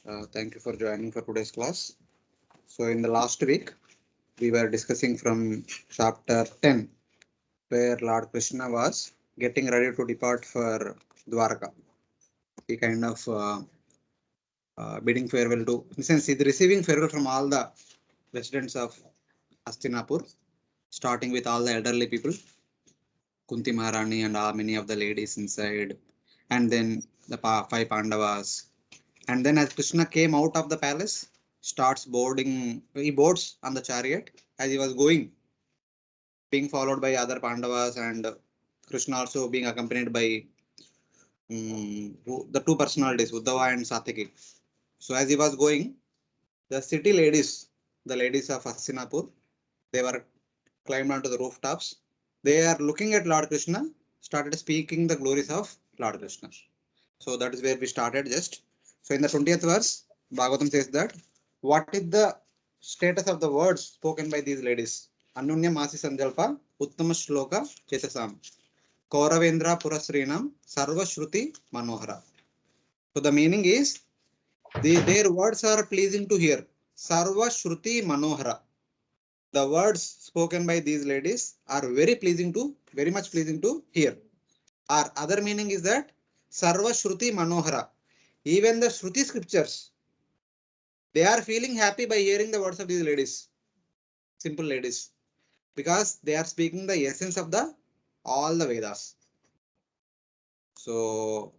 Thank you for joining for today's class. So in the last week, we were discussing from chapter 10, where Lord Krishna was getting ready to depart for Dwarka. He kind of bidding farewell to, in the sense, he's receiving farewell from all the residents of Hastinapur, starting with all the elderly people, Kunti Maharani and many of the ladies inside, and then the five Pandavas. And then as Krishna came out of the palace, starts boarding, he boards on the chariot as he was going, being followed by other Pandavas and Krishna also being accompanied by the two personalities, Uddhava and Satyaki. So as he was going, the city ladies, the ladies of Hastinapur, they were climbed onto the rooftops. They are looking at Lord Krishna, started speaking the glories of Lord Krishna. So that is where we started just. So in the 20th verse, Bhagavatam says that what is the status of the words spoken by these ladies? Anunya Masi Sanjalpa, Uttama Shloka, Chetasam, Kauravendra Purasrinam, Sarva Shruti Manohara. So the meaning is their words are pleasing to hear. Sarva Shruti Manohara. The words spoken by these ladies are very much pleasing to hear. Our other meaning is that Sarva Shruti Manohara. Even the Shruti scriptures, they are feeling happy by hearing the words of these ladies, simple ladies, because they are speaking the essence of the all the Vedas. So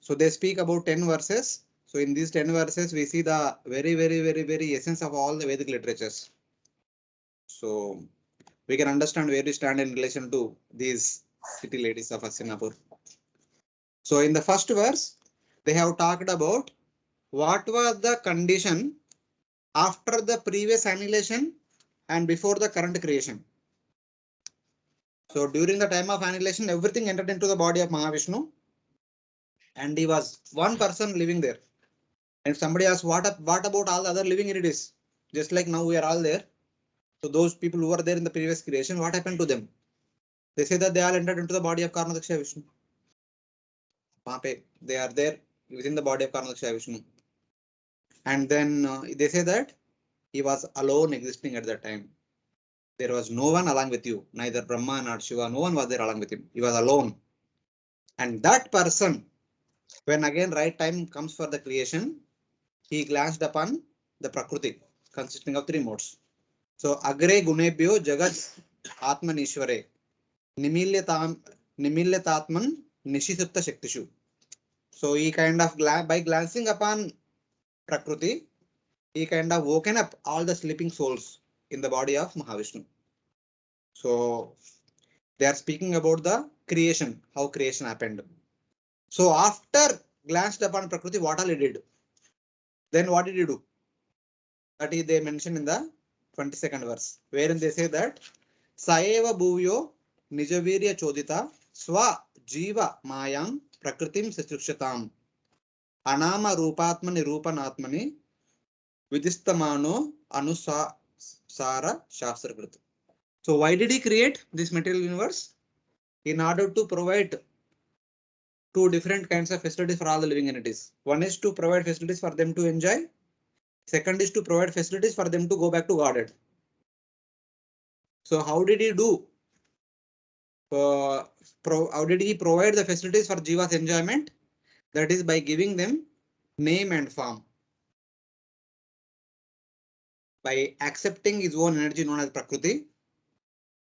they speak about 10 verses. So in these 10 verses, we see the very essence of all the Vedic literatures. So we can understand where we stand in relation to these city ladies of Hastinapur. So in the first verse, they have talked about what was the condition after the previous annihilation and before the current creation. So during the time of annihilation, everything entered into the body of Mahavishnu, and he was one person living there. And if somebody asks, what about all the other living entities? Just like now we are all there. So those people who were there in the previous creation, what happened to them? They say that they all entered into the body of Karnadaksha Vishnu. They are there within the body of Karnadaksha Vishnu. And then they say that he was alone existing at that time. There was no one along with you, neither Brahma nor Shiva, no one was there along with him. He was alone. And that person, when again right time comes for the creation, he glanced upon the Prakriti, consisting of three modes. So, Agre Gunebhyo Jagat Atmanishware, Nimilyatatman Nishisupta Shaktishu. So, he kind of, by glancing upon Prakriti, he kind of woken up all the sleeping souls in the body of Mahavishnu. So they are speaking about the creation, how creation happened. So after glanced upon Prakriti, what all he did? Then what did he do? That is they mention in the 22nd verse, wherein they say that Saeva Bhuvyo Nijavirya Chodita Swa Jiva Mayam Prakritim Sachukshatam Anama Rupatmani Rupanatmani Vidistamano Anusara Shastrakrit. So why did he create this material universe? In order to provide two different kinds of facilities for all the living entities. One is to provide facilities for them to enjoy. Second is to provide facilities for them to go back to Godhead. So how did he do? How did he provide the facilities for Jiva's enjoyment? That is by giving them name and form. By accepting his own energy known as Prakriti,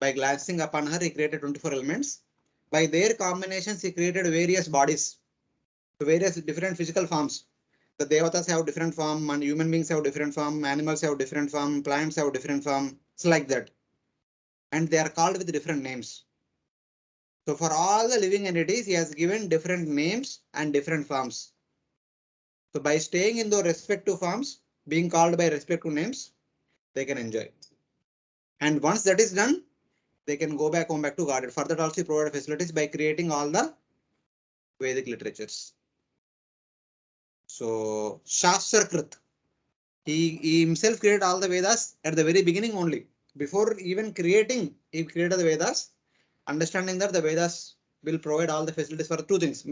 by glancing upon her, he created 24 elements. By their combinations, he created various bodies, various different physical forms. The devatas have different form, and human beings have different form, animals have different form, plants have different form. It's like that. And they are called with different names. So for all the living entities, he has given different names and different forms. So by staying in those respective forms, being called by respective names, they can enjoy. And once that is done, they can go back home back to Godhead. For that also provide facilities by creating all the Vedic literatures. So Shastrakrit, he himself created all the Vedas at the very beginning only. Before even creating, he created the Vedas, understanding that the Vedas will provide all the facilities for two things.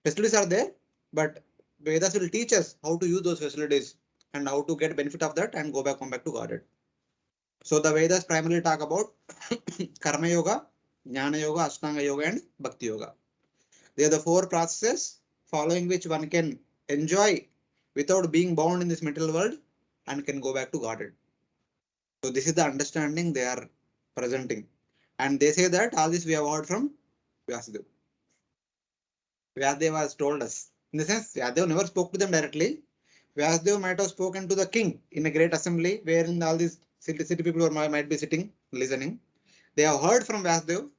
Facilities are there, but Vedas will teach us how to use those facilities and how to get benefit of that and come back to Godhead. So the Vedas primarily talk about Karma Yoga, Jnana Yoga, Ashtanga Yoga, and Bhakti Yoga. They are the four processes following which one can enjoy without being bound in this material world and can go back to Godhead. So this is the understanding they are presenting. And they say that all this we have heard from Vyasadeva. Vyasadeva has told us. In the sense, Vyasadeva never spoke to them directly. Vyasadeva might have spoken to the king in a great assembly wherein all these city people might be sitting, listening. They have heard from Vyasadeva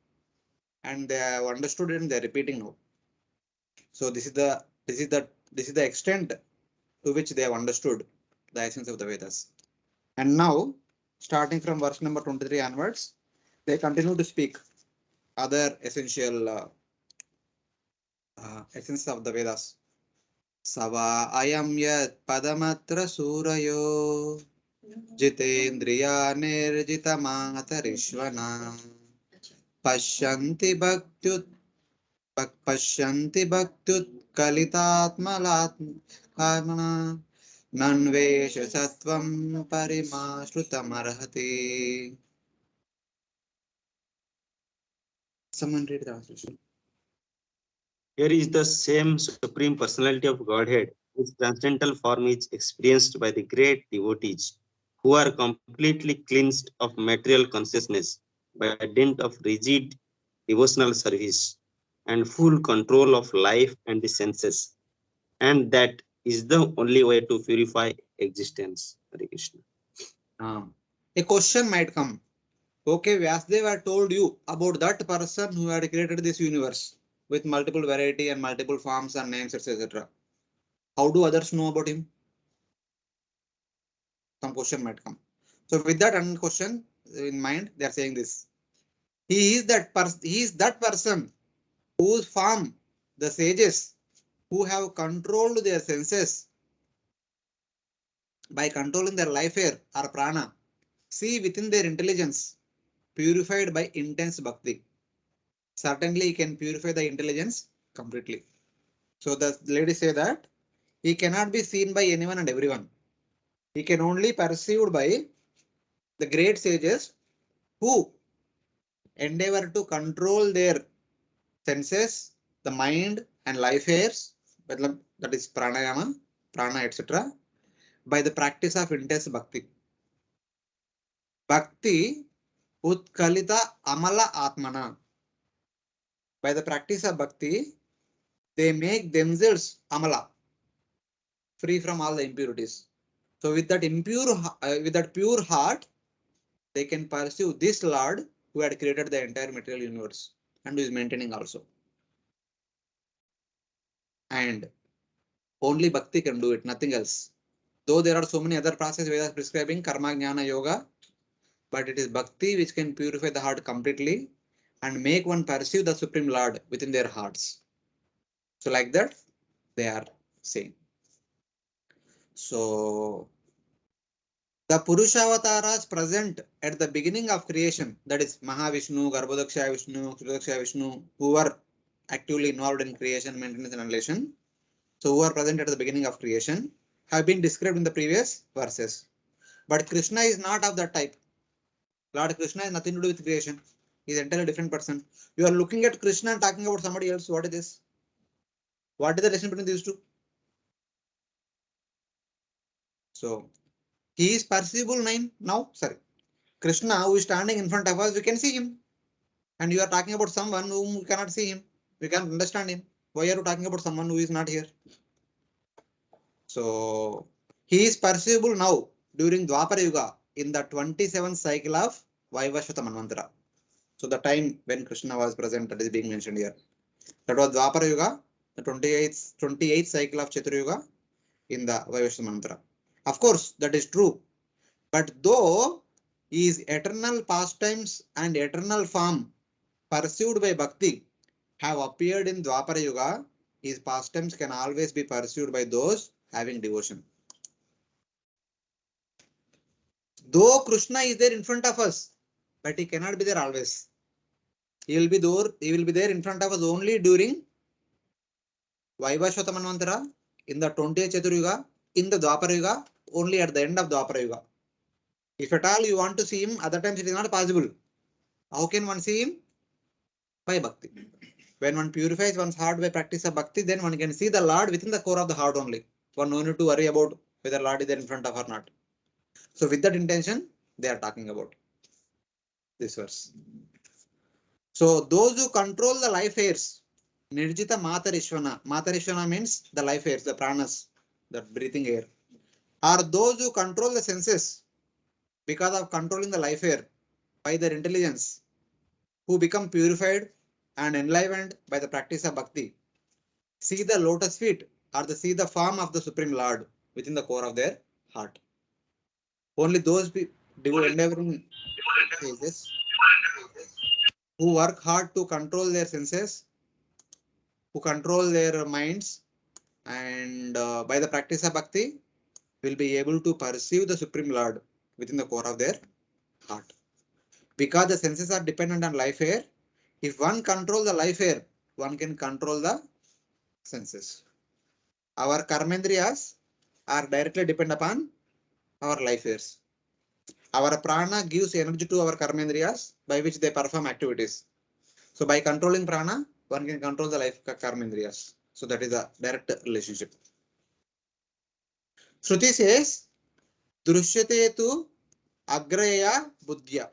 and they have understood it and they are repeating now. So this is the extent to which they have understood the essence of the Vedas. And now, starting from verse number 23 onwards, they continue to speak other essential essence of the Vedas. Sava ayam yat padamatra surayo jitendriya nirjita matarishvana pashyanti bhaktyut kalitatmalatmana nanvesha sattvam parimashrutam. Someone read the translation. Here is the same Supreme Personality of Godhead, whose transcendental form is experienced by the great devotees, who are completely cleansed of material consciousness by dint of rigid devotional service and full control of life and the senses. And that is the only way to purify existence. Hare Krishna. A question might come. Okay, Vyasdeva told you about that person who had created this universe with multiple variety and multiple forms and names, etc. How do others know about him? Some question might come. So with that question in mind, they are saying this. He is that person whose form the sages who have controlled their senses by controlling their life air or prana see within their intelligence purified by intense bhakti. Certainly he can purify the intelligence completely. So the ladies say that he cannot be seen by anyone and everyone. He can only perceived by the great sages who endeavor to control their senses, the mind and life airs, that is pranayama, prana, etc. by the practice of intense bhakti. Bhakti utkalita amala atmana. By the practice of bhakti, they make themselves amala, free from all the impurities. So with that pure heart, they can pursue this Lord who had created the entire material universe and who is maintaining also. And only bhakti can do it, nothing else. Though there are so many other processes Vedas prescribing karma, jnana, yoga, but it is bhakti which can purify the heart completely and make one perceive the Supreme Lord within their hearts. So like that, they are saying. So the Purushavatas present at the beginning of creation, that is Mahavishnu, Garbhodakshaya Vishnu, Ksudakshaya Vishnu, who were actively involved in creation, maintenance and annihilation, so who are present at the beginning of creation, have been described in the previous verses. But Krishna is not of that type. Lord Krishna has nothing to do with creation. He is entirely different person. You are looking at Krishna and talking about somebody else. What is this? What is the relation between these two? So he is perceivable now. Sorry. Krishna, who is standing in front of us, we can see him. And you are talking about someone whom we cannot see him. We cannot understand him. Why are you talking about someone who is not here? So he is perceivable now during Dwapara Yuga in the 27th cycle of Vaivashvata Manvantara. So the time when Krishna was present, that is being mentioned here. That was Dwapara Yuga, the 28th cycle of Chatur Yuga in the Vaivashvata Manvantara. Of course, that is true. But though his eternal pastimes and eternal form pursued by bhakti have appeared in Dwapara Yuga, his pastimes can always be pursued by those having devotion. Though Krishna is there in front of us, but he cannot be there always. He will be there in front of us only during Vaivashvata Manvantara in the 20th Chaturyuga, in the Dwapara Yuga, only at the end of Dwapara Yuga. If at all you want to see him, other times it is not possible. How can one see him? By bhakti. When one purifies one's heart by practice of bhakti, then one can see the Lord within the core of the heart only. One no need to worry about whether Lord is there in front of or not. So with that intention, they are talking about this verse. So those who control the life airs, Nirjita Matarishvana. Matarishvana means the life airs, the pranas, the breathing air. Are those who control the senses because of controlling the life air by their intelligence, who become purified and enlivened by the practice of bhakti, see the lotus feet or see the form of the Supreme Lord within the core of their heart. Only those endeavoring phases who work hard to control their senses, who control their minds, and by the practice of bhakti will be able to perceive the Supreme Lord within the core of their heart. Because the senses are dependent on life air, if one controls the life air, one can control the senses. Our karmendriyas are directly dependent upon our life airs. Our prana gives energy to our karmendriyas by which they perform activities. So by controlling prana, one can control the life karmendriyas. So that is a direct relationship. Shruti says, Drushyate tu agraya buddhya.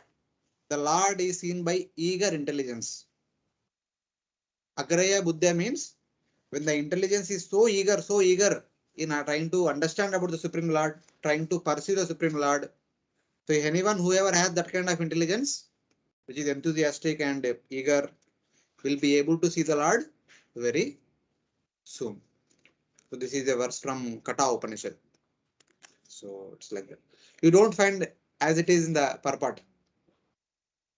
The Lord is seen by eager intelligence. Agraya buddhya means when the intelligence is so eager in trying to understand about the Supreme Lord, trying to pursue the Supreme Lord. So anyone whoever has that kind of intelligence, which is enthusiastic and eager, will be able to see the Lord very soon. So this is a verse from Kata Upanishad. So it's like that. You don't find as it is in the purport.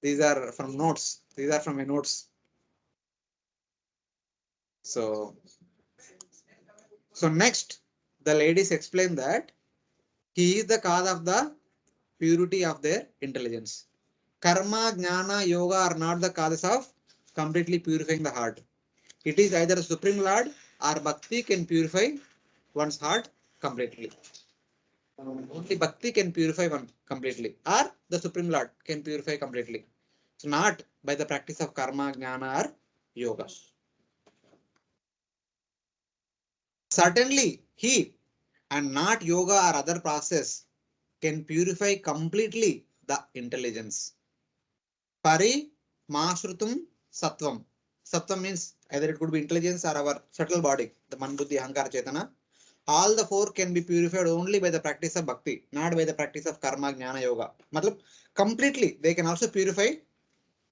These are from notes. These are from my notes. So next, the ladies explain that he is the cause of the purity of their intelligence. Karma, jnana, yoga are not the causes of completely purifying the heart. It is either Supreme Lord or bhakti can purify one's heart completely. Only bhakti can purify one completely, or the Supreme Lord can purify completely. So not by the practice of karma, jnana, or yoga. Certainly, he and not yoga or other process can purify completely the intelligence. Pari Masrutum Sattvam. Sattvam means either it could be intelligence or our subtle body, the Man Buddhi Ahankara Chetana. All the four can be purified only by the practice of bhakti, not by the practice of karma, jnana, yoga. Matlab, completely, they can also purify,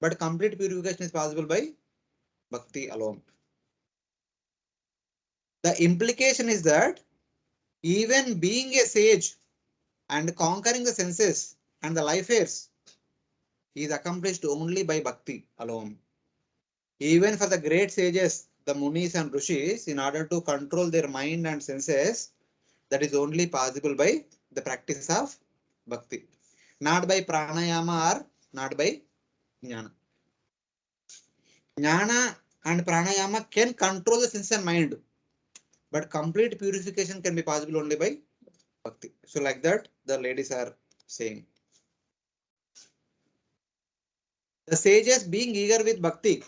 but complete purification is possible by bhakti alone. The implication is that even being a sage and conquering the senses and the life airs is accomplished only by bhakti alone. Even for the great sages, the munis and rishis, in order to control their mind and senses, that is only possible by the practice of bhakti, not by pranayama or not by jnana. Jnana and pranayama can control the sense and mind, but complete purification can be possible only by bhakti. So like that, the ladies are saying. The sages being eager with bhakti,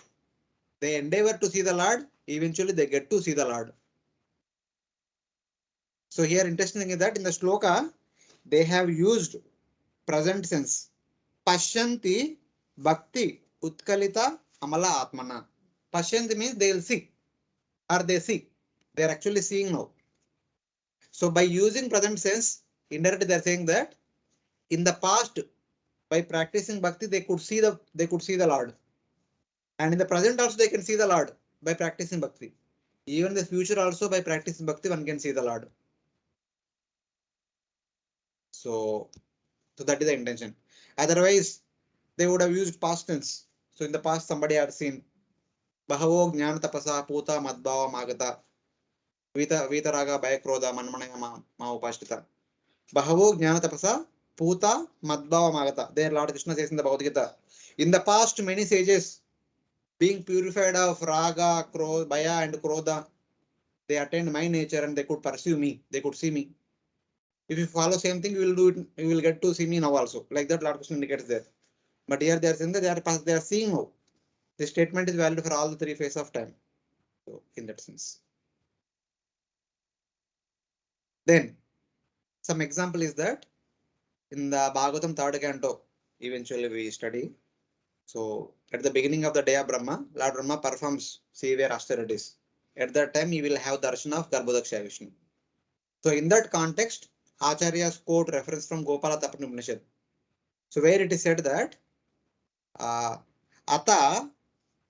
they endeavor to see the Lord, eventually they get to see the Lord. So here interesting thing is that in the shloka, they have used present sense. Pashyanti bhakti utkalita amala atmana. Pashyanti means they will see or they see. They are actually seeing now. So by using present sense, indirectly they are saying that in the past, by practicing bhakti, they could see the Lord. And in the present also they can see the Lord by practicing bhakti. Even in the future also by practicing bhakti, one can see the Lord. So that is the intention. Otherwise, they would have used past tense. So in the past, somebody had seen Bahavo Jnana Tapasa Puta Madbhava Magata Vitaraga Bayakroda Manmanaya Maupashtita. Bahavo Jnana Tapasa Puta Madbhava Magata. There Lord Krishna says in the Bhagavad Gita. In the past, many sages being purified of Raga, Baya and Krodha, They attained my nature and they could pursue me. They could see me. If you follow same thing, you will do it. You will get to see me now also. Like that, Lord Krishna indicates there. But here they are saying that they are seeing now. This statement is valid for all the three phases of time. So in that sense. Then some example is that in the Bhagavatam third canto, eventually we study. So at the beginning of the day of Brahma, Lord Brahma performs severe austerities. At that time, he will have darshan of Garbhodaksha Vishnu. So in that context, Acharya's quote reference from Gopala Upanishad. So where it is said that Ata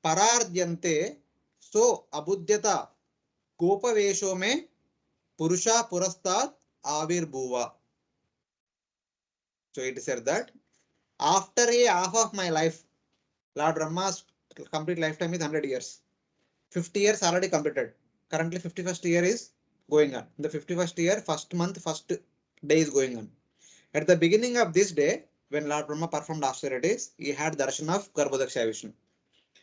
Parardyante so Abudyata Gopavesho me Purusha Purastat Avirbhuva. So it is said that after a half of my life, Lord Brahma's complete lifetime is 100 years. 50 years already completed. Currently 51st year is going on. In the 51st year, first month, first day is going on. At the beginning of this day, when Lord Brahma performed austerities, he had darshan of Garbhodaksha Vishnu.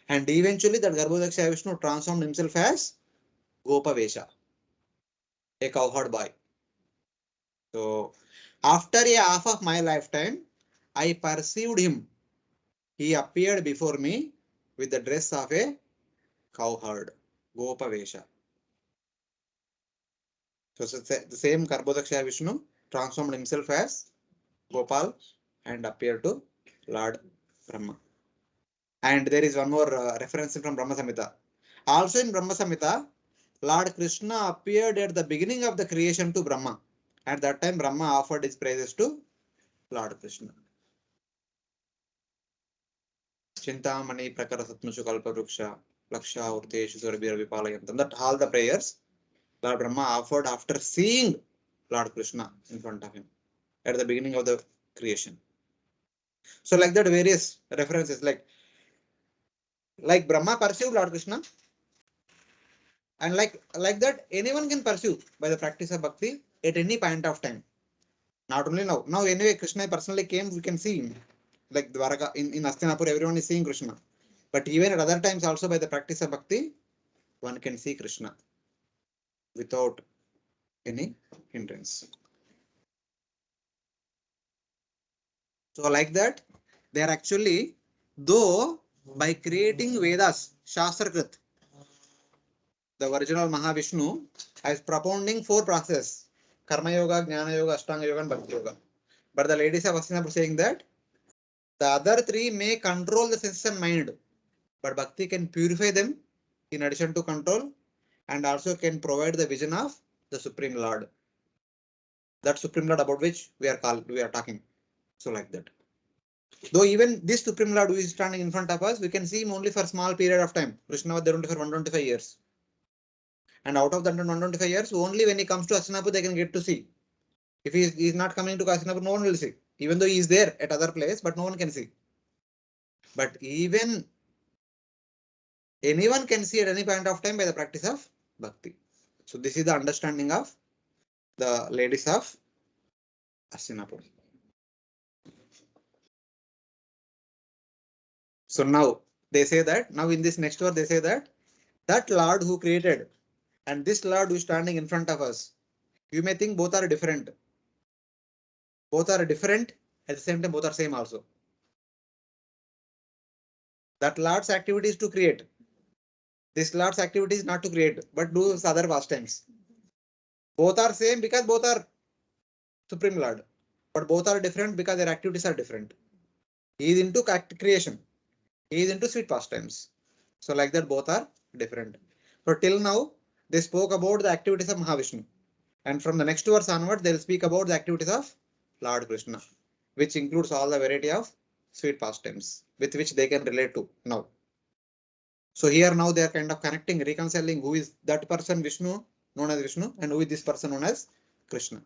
And eventually that Garbhodaksha Vishnu transformed himself as Gopavesha, a cowherd boy. So after a half of my lifetime, I perceived him. He appeared before me with the dress of a cowherd, Gopavesha. So the same Garbhodaksha Vishnu transformed himself as Gopal and appeared to Lord Brahma. And there is one more reference from Brahma Samhita. Also in Brahma Samhita, Lord Krishna appeared at the beginning of the creation to Brahma. At that time, Brahma offered his praises to Lord Krishna. Chintamani Prakara Satmushu Kalpa Vruksha Laksha Urteshu Surabhira Vipalayantam. That all the prayers Lord Brahma offered after seeing Lord Krishna in front of him at the beginning of the creation. So like that, various references like Brahma perceived Lord Krishna, and like that anyone can pursue by the practice of bhakti at any point of time. Not only now. Now anyway, Krishna personally came, we can see him. Like Dwaraka in Hastinapura, everyone is seeing Krishna. But even at other times also by the practice of bhakti, one can see Krishna without any hindrance. So like that, they are actually, though by creating Vedas, Shastrakrit, the original Mahavishnu is propounding four processes: Karma Yoga, Jnana Yoga, Ashtanga Yoga, and Bhakti Yoga. But the ladies of Hastinapur saying that the other three may control the senses and mind, but Bhakti can purify them in addition to control, and also can provide the vision of the Supreme Lord. That Supreme Lord about which we are talking. So like that. Though even this Supreme Lord who is standing in front of us, we can see him only for a small period of time. Krishna was there only for 125 years. And out of that 125 years, only when he comes to Hastinapur, they can get to see. If he is not coming to Hastinapur, no one will see. Even though he is there at other place, but no one can see. But even anyone can see at any point of time by the practice of bhakti. So this is the understanding of the ladies of Hastinapur. So now they say that, now in this next verse they say that Lord who created and this Lord who is standing in front of us, you may think both are different. Both are different, at the same time both are same also. That Lord's activity is to create. This Lord's activity is not to create, but do other pastimes. Both are same because both are Supreme Lord. But both are different because their activities are different. He is into creation. He is into sweet pastimes. So like that both are different. So till now, they spoke about the activities of Mahavishnu. And from the next verse onwards, they'll speak about the activities of Lord Krishna, which includes all the variety of sweet pastimes with which they can relate to now. So here now they are kind of connecting, reconciling who is that person Vishnu, known as Vishnu, and who is this person known as Krishna.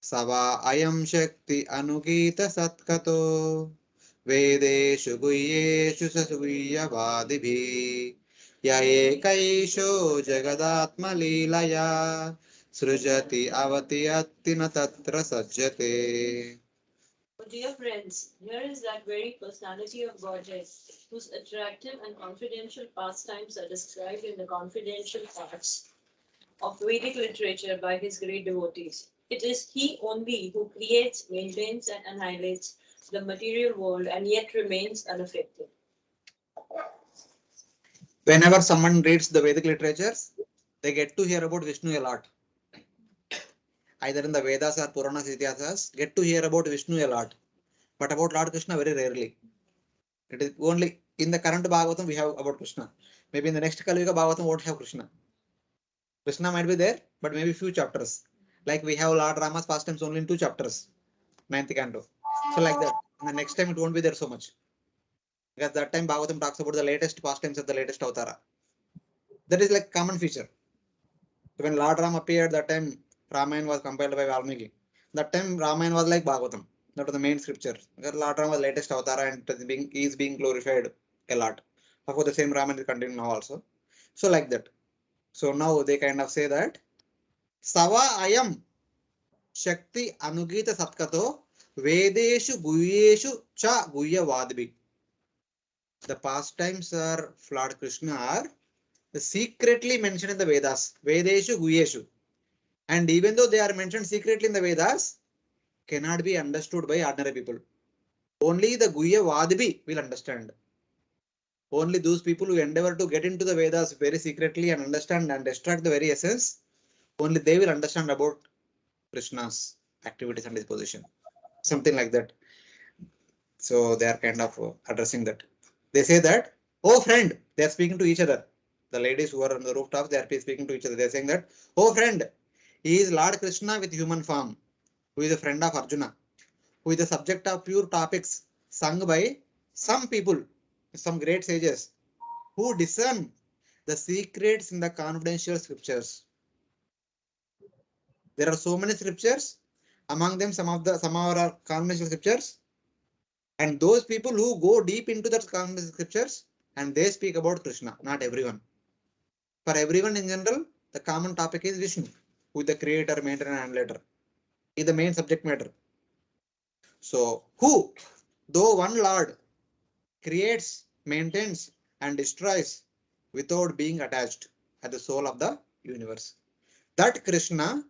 Sava ayam shakti anugita satkato Vedeshu guhyeshu sasughyavadibhi ya ekaisho jagadatma leelaya srujati avati attina tatra sajjate. Dear friends, here is that very personality of Godhead, whose attractive and confidential pastimes are described in the confidential parts. Vedic literature by his great devotees. It is he only who creates, maintains, and annihilates the material world and yet remains unaffected. Whenever someone reads the Vedic literatures, they get to hear about Vishnu a lot. Either in the Vedas or Puranas, Ityasas, get to hear about Vishnu a lot. But about Lord Krishna, very rarely. It is only in the current Bhagavatam we have about Krishna. Maybe in the next Kali Yuga Bhagavatam won't have Krishna. Krishna might be there, but maybe few chapters. Like we have Lord Rama's pastimes only in 2 chapters, 9th canto. So like that. In the next time it won't be there so much. Because that time Bhagavatam talks about the latest pastimes of the latest Avatara. That is like common feature. When Lord Ram appeared, that time Ramayana was compiled by Valmiki. That time Ramayana was like Bhagavatam. That was the main scripture. Because Lord Ram was latest Avatara and is being glorified a lot. Of course, the same Ramayana is continuing now also. So like that. So now they kind of say that Sava Ayam Shakti Anugita Satkato Vedeshu Guyeshu Cha Guya Vadbi. The pastimes are Lord Krishna are secretly mentioned in the Vedas. Vedeshu Guyeshu. And even though they are mentioned secretly in the Vedas, cannot be understood by ordinary people. Only the Guya Vadbi will understand. Only those people who endeavor to get into the Vedas very secretly and understand and extract the very essence, only they will understand about Krishna's activities and his position. Something like that. So they are kind of addressing that. They say that, oh friend, they are speaking to each other. The ladies who are on the rooftops, they are speaking to each other. They are saying that, oh friend, he is Lord Krishna with human form, who is a friend of Arjuna, who is the subject of pure topics sung by some people, some great sages, who discern the secrets in the confidential scriptures. There are so many scriptures, among them some of our confidential scriptures, and those people who go deep into the confidential scriptures and they speak about Krishna, not everyone. For everyone in general, the common topic is Vishnu, who is the creator, maintainer, and annihilator. Is the main subject matter. So, who, though one Lord, creates, maintains, and destroys without being attached at the soul of the universe. That Krishna,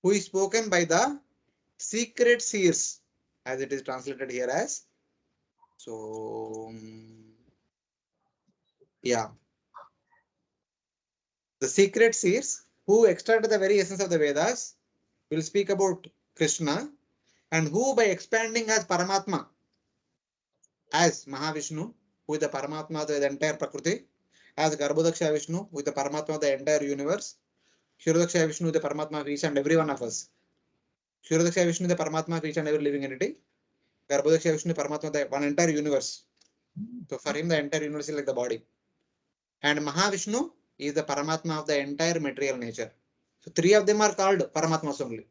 who is spoken by the secret seers, as it is translated here as. So, yeah. The secret seers who extract the very essence of the Vedas will speak about Krishna, and who by expanding as Paramatma, as Mahavishnu, who is the Paramatma of the entire Prakriti, as Garbhodaksha Vishnu, who is the Paramatma of the entire universe, Kshirodaksha Vishnu is the Paramatma of each and every one of us. Kshirodaksha Vishnu is the Paramatma of each and every living entity. Garbhodaksha Vishnu is the Paramatma of the one entire universe. So for him, the entire universe is like the body. And Mahavishnu is the Paramatma of the entire material nature. So 3 of them are called Paramatmas only.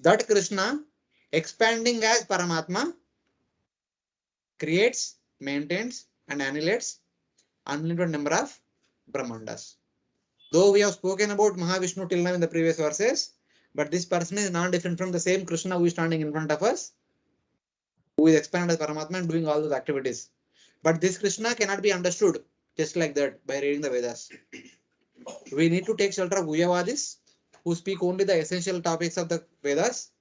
That Krishna, expanding as Paramatma, creates, maintains, and annihilates unlimited number of Brahmandas. Though we have spoken about Mahavishnu till now in the previous verses, but this person is not different from the same Krishna who is standing in front of us, who is expanded as Paramatma and doing all those activities. But this Krishna cannot be understood just like that by reading the Vedas. We need to take shelter of Guyavadis, who speak only the essential topics of the Vedas,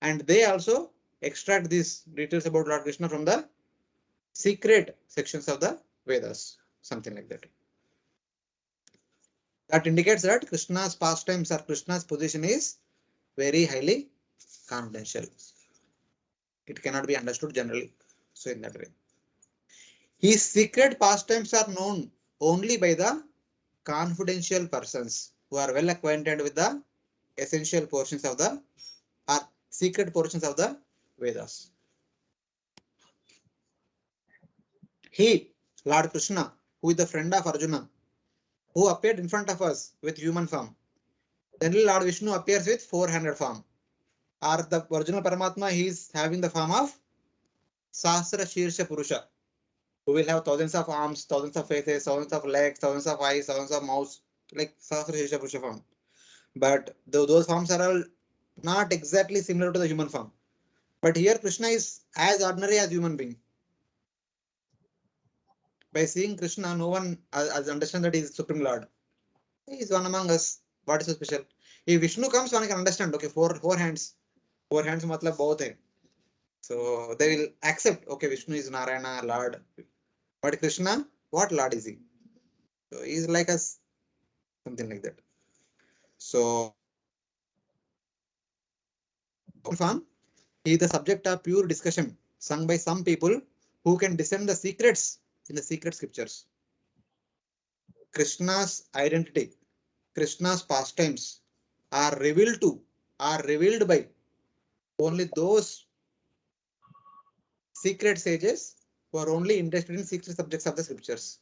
and they also extract these details about Lord Krishna from the secret sections of the Vedas, something like that. That indicates that Krishna's pastimes or Krishna's position is very highly confidential. It cannot be understood generally. So in that way, his secret pastimes are known only by the confidential persons who are well acquainted with the essential portions of the or secret portions of the Vedas. He, Lord Krishna, who is the friend of Arjuna, who appeared in front of us with human form. Then Lord Vishnu appears with 400 form. Or the original Paramatma, he is having the form of Sahasra Shirsha Purusha, who will have thousands of arms, thousands of faces, thousands of legs, thousands of eyes, thousands of mouths, like Sahasra Shirsha Purusha form. But those forms are all not exactly similar to the human form. But here Krishna is as ordinary as human being. By seeing Krishna, no one understands that he is Supreme Lord. He is one among us. What is so special? If Vishnu comes, one can understand. Okay, four hands. Four hands matlab both hai. So they will accept. Okay, Vishnu is Narayana, Lord. But Krishna, what Lord is he? So he is like us, something like that. So form, he is the subject of pure discussion sung by some people who can discern the secrets in the secret scriptures. Krishna's identity, Krishna's pastimes are revealed by only those secret sages who are only interested in secret subjects of the scriptures,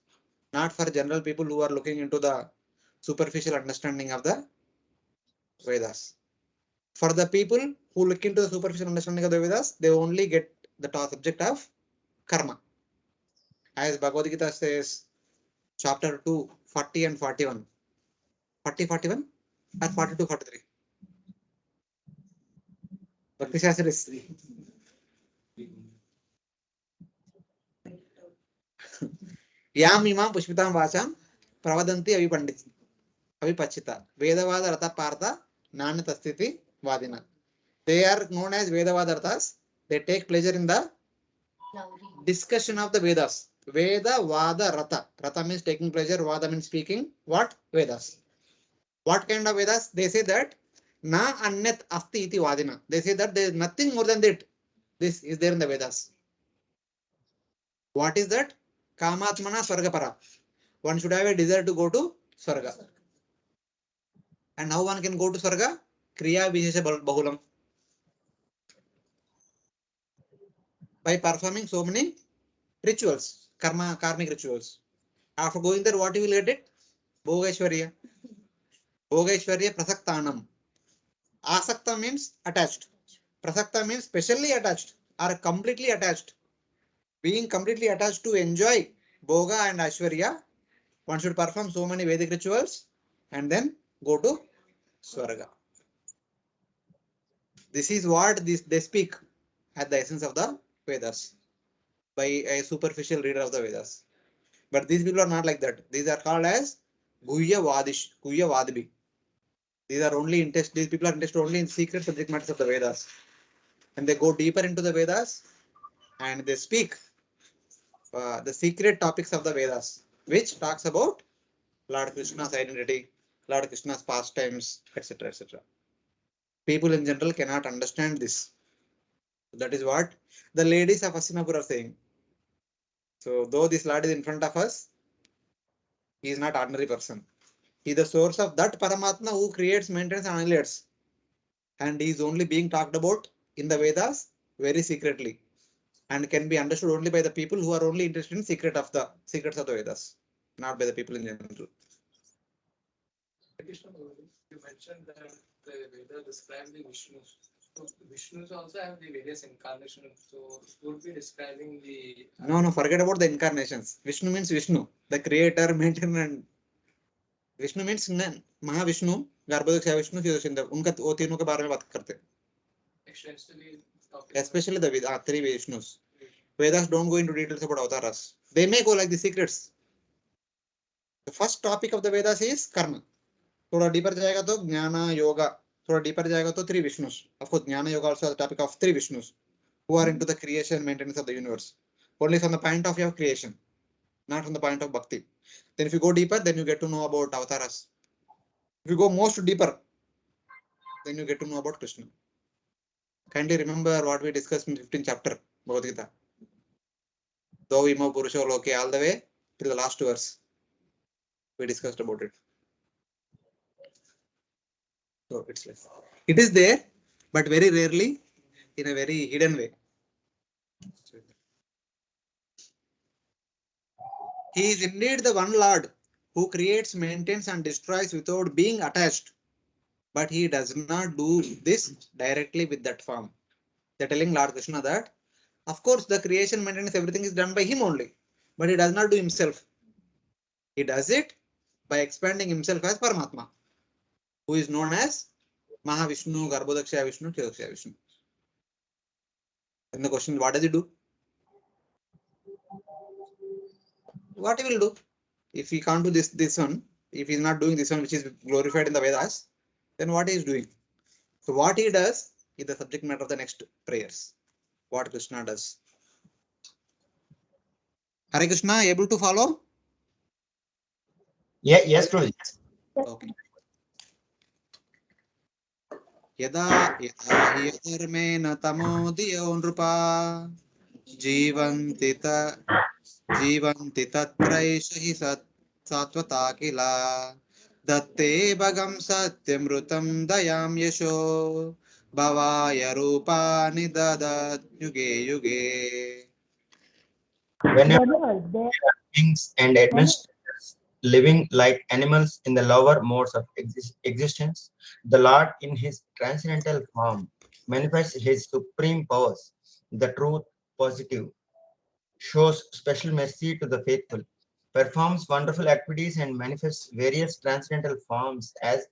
not for general people who are looking into the superficial understanding of the Vedas. For the people who look into the superficial understanding of the Vedas, they only get the subject of karma. As Bhagavad Gita says, chapter 2, 40 and 41. 40, 41 or 42, 43. Bhakti Shastra is Yam Imam Pushpitam Vacham Pravadanti Avipachita Vedavada Rata Partha Nanatastiti Vadina. They are known as Vedavada. They take pleasure in the discussion of the Vedas. Veda Vada Rata. Rata means taking pleasure, Vada means speaking. What? Vedas. What kind of Vedas? They say that Na Anyat Asti Iti Vadina. They say that there is nothing more than that. This is there in the Vedas. What is that? Kamatmana Swargapara. One should have a desire to go to Swarga. And how one can go to Swarga? Kriya Vishesha Bahulam. By performing so many rituals, karmic rituals. After going there, what you will get it? Bhogeshwarya. Bhogeshwarya Prasaktanam. Asakta means attached. Prasakta means specially attached or completely attached. Being completely attached to enjoy Bhoga and Ashwarya, one should perform so many Vedic rituals and then go to Swarga. This is what they speak at the essence of the Vedas by a superficial reader of the Vedas. But these people are not like that. These are called as Guhya Vadibi. These are only interested. These people are interested only in secret subject matters of the Vedas, and they go deeper into the Vedas and they speak the secret topics of the Vedas, which talks about Lord Krishna's identity, Lord Krishna's pastimes, etc., etc. People in general cannot understand this. That is what the ladies of Hastinapura are saying. So, though this Lord is in front of us, he is not ordinary person. He is the source of that Paramatma who creates, maintains, and annihilates. And he is only being talked about in the Vedas very secretly, and can be understood only by the people who are only interested in secrets of the Vedas, not by the people in general. You mentioned that the Veda describes the Vishnus. So Vishnus also have the various incarnations. So it would be describing the. No, forget about the incarnations. Vishnu means Vishnu, the creator, maintainer, and Vishnu means Mahavishnu, Garbhodakshaya Vishnu, Shivasundar. उनका वो तीनों के बारे में बात करते हैं. Especially the three Vishnus. Vedas don't go into details about avatars. They may go like the secrets. The first topic of the Vedas is karma. थोड़ा deeper जाएगा तो ज्ञाना योगा. थोड़ा deeper जाएगा तो three Vishnus. Of course, Jnana Yoga also has the topic of three Vishnus who are into the creation and maintenance of the universe. Only from the point of view of creation, not from the point of bhakti. Then if you go deeper, then you get to know about avatars. If you go most deeper, then you get to know about Krishna. Kindly remember what we discussed in 15th chapter, Bhagavad Gita. Though Imo Purusho Loke, all the way till the last verse. We discussed about it. So it's like, it is there, but very rarely in a very hidden way. He is indeed the one Lord who creates, maintains, and destroys without being attached. But he does not do this directly with that form. They're telling Lord Krishna that, of course, the creation, maintenance, everything is done by him only. But he does not do himself. He does it by expanding himself as Paramatma, who is known as Mahavishnu, Garbhodakshaya Vishnu, Kshirodakshaya Vishnu. And the question, what does he do? What he will do? If he can't do this one, if he's not doing this one, which is glorified in the Vedas, then what he is doing? So what he does is the subject matter of the next prayers. What Krishna does. Hare Krishna, able to follow? Yeah, yes, Guruji. Okay. यदा यदा हि अधर्मेण तमोधियो नृपा जीवन्ति तत्रैष हि सात्वता किल दत्ते भगं सत्यमृतं दयां यशो भवाय रूपाणि ददत् युगे युगे. Whenever there are kings and administrators living like animals in the lower modes of existence, the Lord in his transcendental form manifests his supreme powers, the truth positive, shows special mercy to the faithful, performs wonderful activities and manifests various transcendental forms as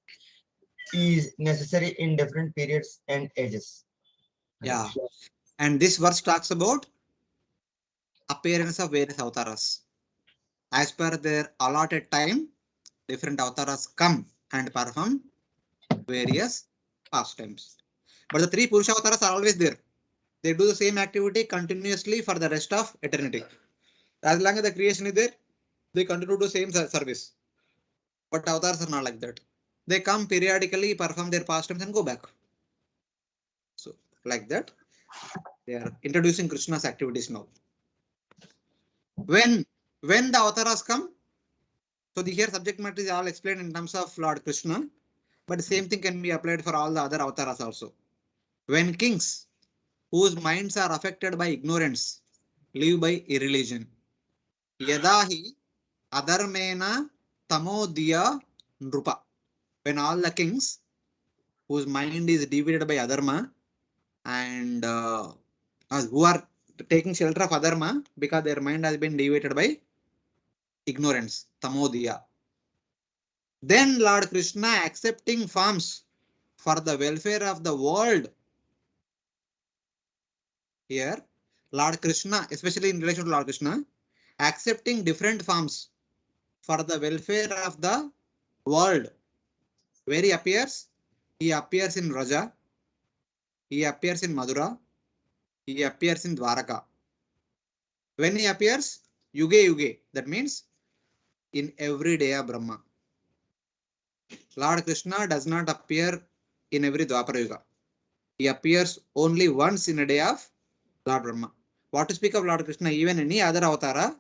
is necessary in different periods and ages. Yeah, and this verse talks about appearance of various avatars. As per their allotted time, different avatars come and perform various pastimes. But the three Purusha avatars are always there. They do the same activity continuously for the rest of eternity. As long as the creation is there, they continue to do same service. But avatars are not like that. They come periodically, perform their pastimes and go back. So like that, they are introducing Krishna's activities now. When the avatars come, so the here subject matter is all explained in terms of Lord Krishna, but the same thing can be applied for all the other avatars also. When kings whose minds are affected by ignorance live by irreligion, yadahi adharmena tamodiya nrupa. When all the kings whose mind is deviated by adharma and who are taking shelter of adharma because their mind has been deviated by ignorance, tamodiya. Then Lord Krishna accepting forms for the welfare of the world. Here, Lord Krishna, especially in relation to Lord Krishna, accepting different forms for the welfare of the world. Where he appears in Raja, he appears in Madura, he appears in Dwaraka. When he appears, Yuge Yuge, that means in every day of Brahma. Lord Krishna does not appear in every Dwapara Yuga. He appears only once in a day of Lord Brahma. What to speak of Lord Krishna, even any other avatara,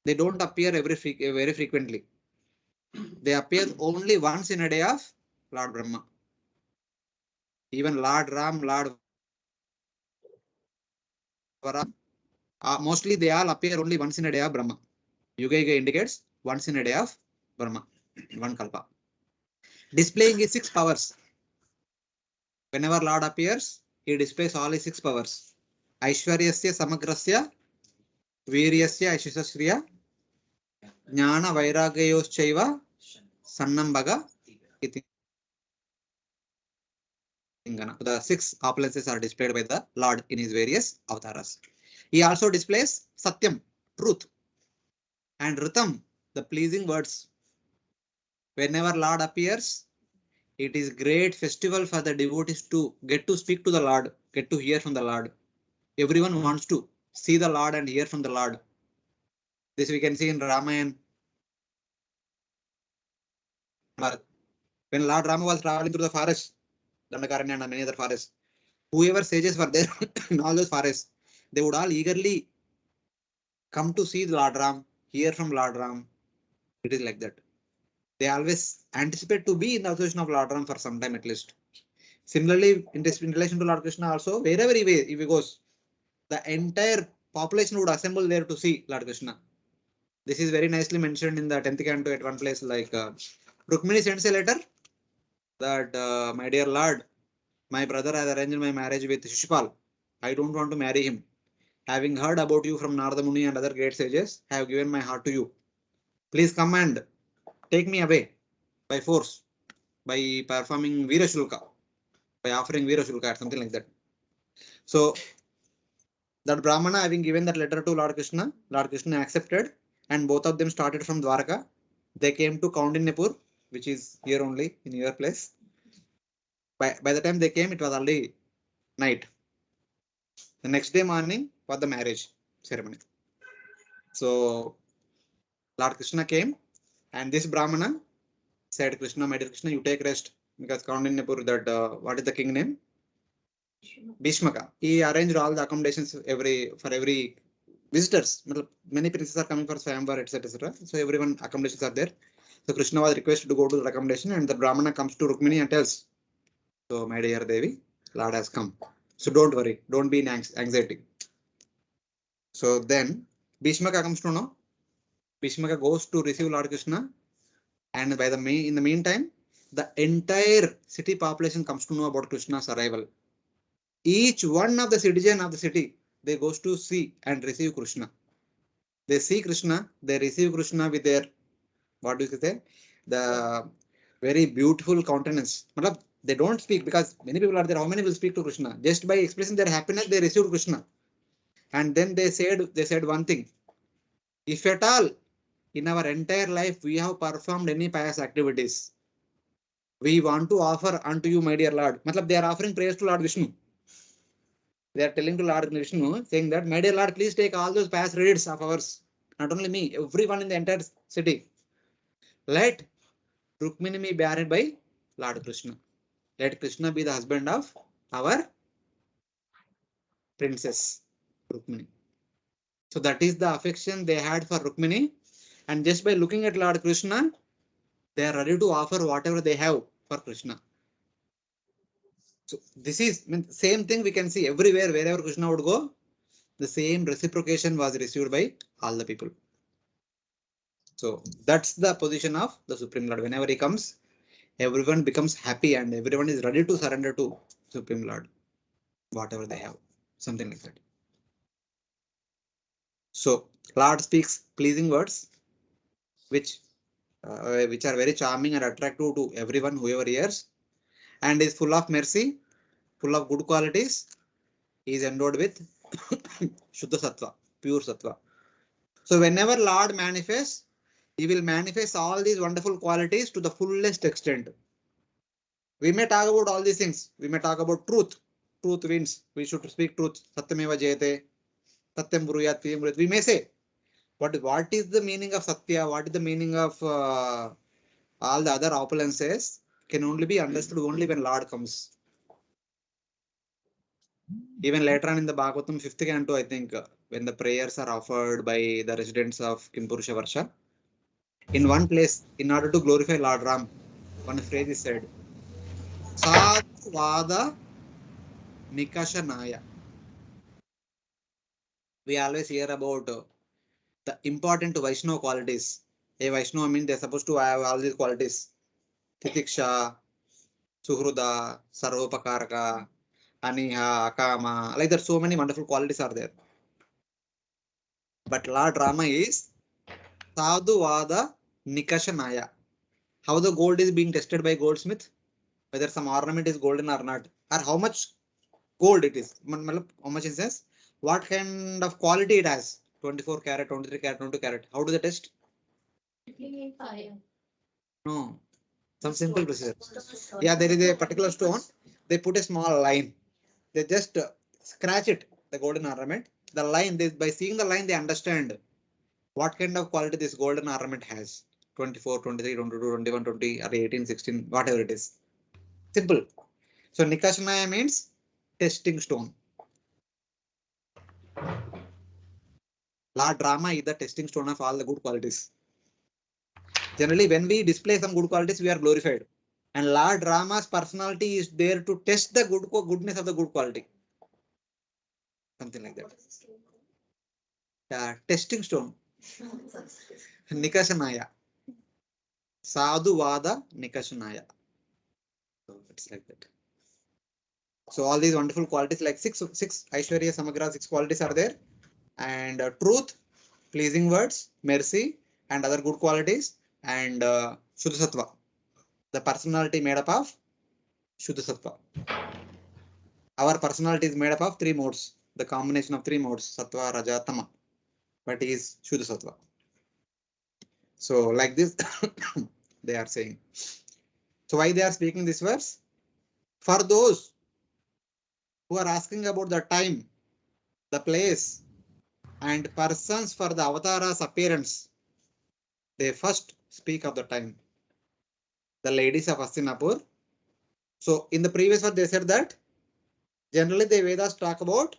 they don't appear very frequently. They appear only once in a day of Lord Brahma. Even Lord Ram, Lord Vara, mostly they all appear only once in a day of Brahma. Yuga Yuga indicates once in a day of Brahma, one kalpa. Displaying his 6 powers. Whenever Lord appears, he displays all his 6 powers. Aishwaryasya Samagrasya, Viryasya Aishasya, Jnana Vairagyayoschaiva, Sannambaga, iti. The 6 opulences are displayed by the Lord in his various avatars. He also displays Satyam, truth, and Ritam, the pleasing words. Whenever Lord appears, it is great festival for the devotees to get to speak to the Lord, get to hear from the Lord. Everyone wants to see the Lord and hear from the Lord. This we can see in Ramayana. When Lord Rama was traveling through the forest, Dandakaranya and many other forests, whoever sages were there in all those forests, they would all eagerly come to see the Lord Ram, hear from Lord Ram. It is like that. They always anticipate to be in the association of Lord Ram for some time at least. Similarly, in relation to Lord Krishna also, wherever he goes, the entire population would assemble there to see Lord Krishna. This is very nicely mentioned in the 10th canto at one place, like Rukmini sends a letter that my dear Lord, my brother has arranged my marriage with Shishupal. I don't want to marry him. Having heard about you from Narada Muni and other great sages, I have given my heart to you. Please come and take me away by force, by performing Virashulka, by offering Virashulka or something like that. So that Brahmana having given that letter to Lord Krishna accepted and both of them started from Dwaraka They came to Kaundinyapur, which is here only in your place. By the time they came, it was already night. The next day morning was the marriage ceremony. So Lord Krishna came, and this Brahmana said, Krishna, my dear Krishna, you take rest, because Kaundinyapur, that what is the king name? Bhishmaka. He arranged all the accommodations for every visitors. Many princes are coming for Swayamvar, etc. So everyone accommodations are there. So Krishna was requested to go to the accommodation, and the Brahmana comes to Rukmini and tells, so my dear Devi, Lord has come. So don't worry, don't be in anxiety. So then Bhishmaka comes to know. Bhishmaka goes to receive Lord Krishna, and in the meantime, the entire city population comes to know about Krishna's arrival. Each one of the citizen of the city, they goes to see and receive Krishna. They see Krishna, they receive Krishna with their, what do you say, the very beautiful countenance. They don't speak, because many people are there. How many will speak to Krishna? Just by expressing their happiness, they received Krishna. And then they said one thing. If at all in our entire life we have performed any pious activities, we want to offer unto you, my dear Lord. They are offering praise to Lord Vishnu. They are telling to Lord Vishnu, saying that, my dear Lord, please take all those pious deeds of ours. Not only me, everyone in the entire city. Let Rukmini be married by Lord Krishna. Let Krishna be the husband of our princess Rukmini. So that is the affection they had for Rukmini. And just by looking at Lord Krishna, they are ready to offer whatever they have for Krishna. So this is same thing we can see everywhere, wherever Krishna would go, the same reciprocation was received by all the people. So that's the position of the Supreme Lord. Whenever he comes, everyone becomes happy and everyone is ready to surrender to Supreme Lord, whatever they have, something like that. So Lord speaks pleasing words, which are very charming and attractive to everyone, whoever hears, and is full of mercy, full of good qualities. He is endowed with Shuddha Sattva, pure Sattva. So whenever Lord manifests, he will manifest all these wonderful qualities to the fullest extent. We may talk about all these things. We may talk about truth. Truth wins. We should speak truth. Satyameva jayate. Satyam bruyat priyam bruyat. We may say, but what is the meaning of Satya? What is the meaning of all the other opulences? Can only be understood only when Lord comes. Even later on in the Bhagavatam 5th canto, I think, when the prayers are offered by the residents of Kimpurusha Varsha, in one place, in order to glorify Lord Ram, one phrase is said, Sadhu Vada Nikashanaya. We always hear about the important Vaishnava qualities. A Vaishnava means they're supposed to have all these qualities. Titiksha, Suhruda, Sarvopakaraka, Aniha, Akama. Like there, so many wonderful qualities are there. But Lord Rama is Sadhu Vada Nikashanaya. How the gold is being tested by goldsmith, whether some ornament is golden or not, or how much gold it is. How much is this? What kind of quality it has? 24 karat, 23 karat, 22 karat. How do they test? No, some simple procedure. Yeah, there is a particular stone. They put a small line. They just scratch it, the golden ornament. The line, by seeing the line, they understand what kind of quality this golden ornament has. 24, 23, 22, 21, 20, or 18, 16, whatever it is. Simple. So Nikashanaya means testing stone. Lord Rama is the testing stone of all the good qualities. Generally, when we display some good qualities, we are glorified. And Lord Rama's personality is there to test the goodness of the good quality. Something like that. Yeah, testing stone. Nikashanaya. Sadhu Vada Nikashanaya. So it's like that. So all these wonderful qualities, like six Aishwarya Samagra, 6 qualities are there. And truth, pleasing words, mercy, and other good qualities, and Shuddha Sattva. The personality made up of Shuddha Sattva. Our personality is made up of 3 modes. The combination of 3 modes, Sattva, Raja, Tama. But he is Shuddha Sattva. So like this, they are saying. So why they are speaking this verse? For those who are asking about the time, the place, and persons for the avatar's appearance, they first speak of the time. The ladies of Hastinapur. So in the previous one, they said that generally the Vedas talk about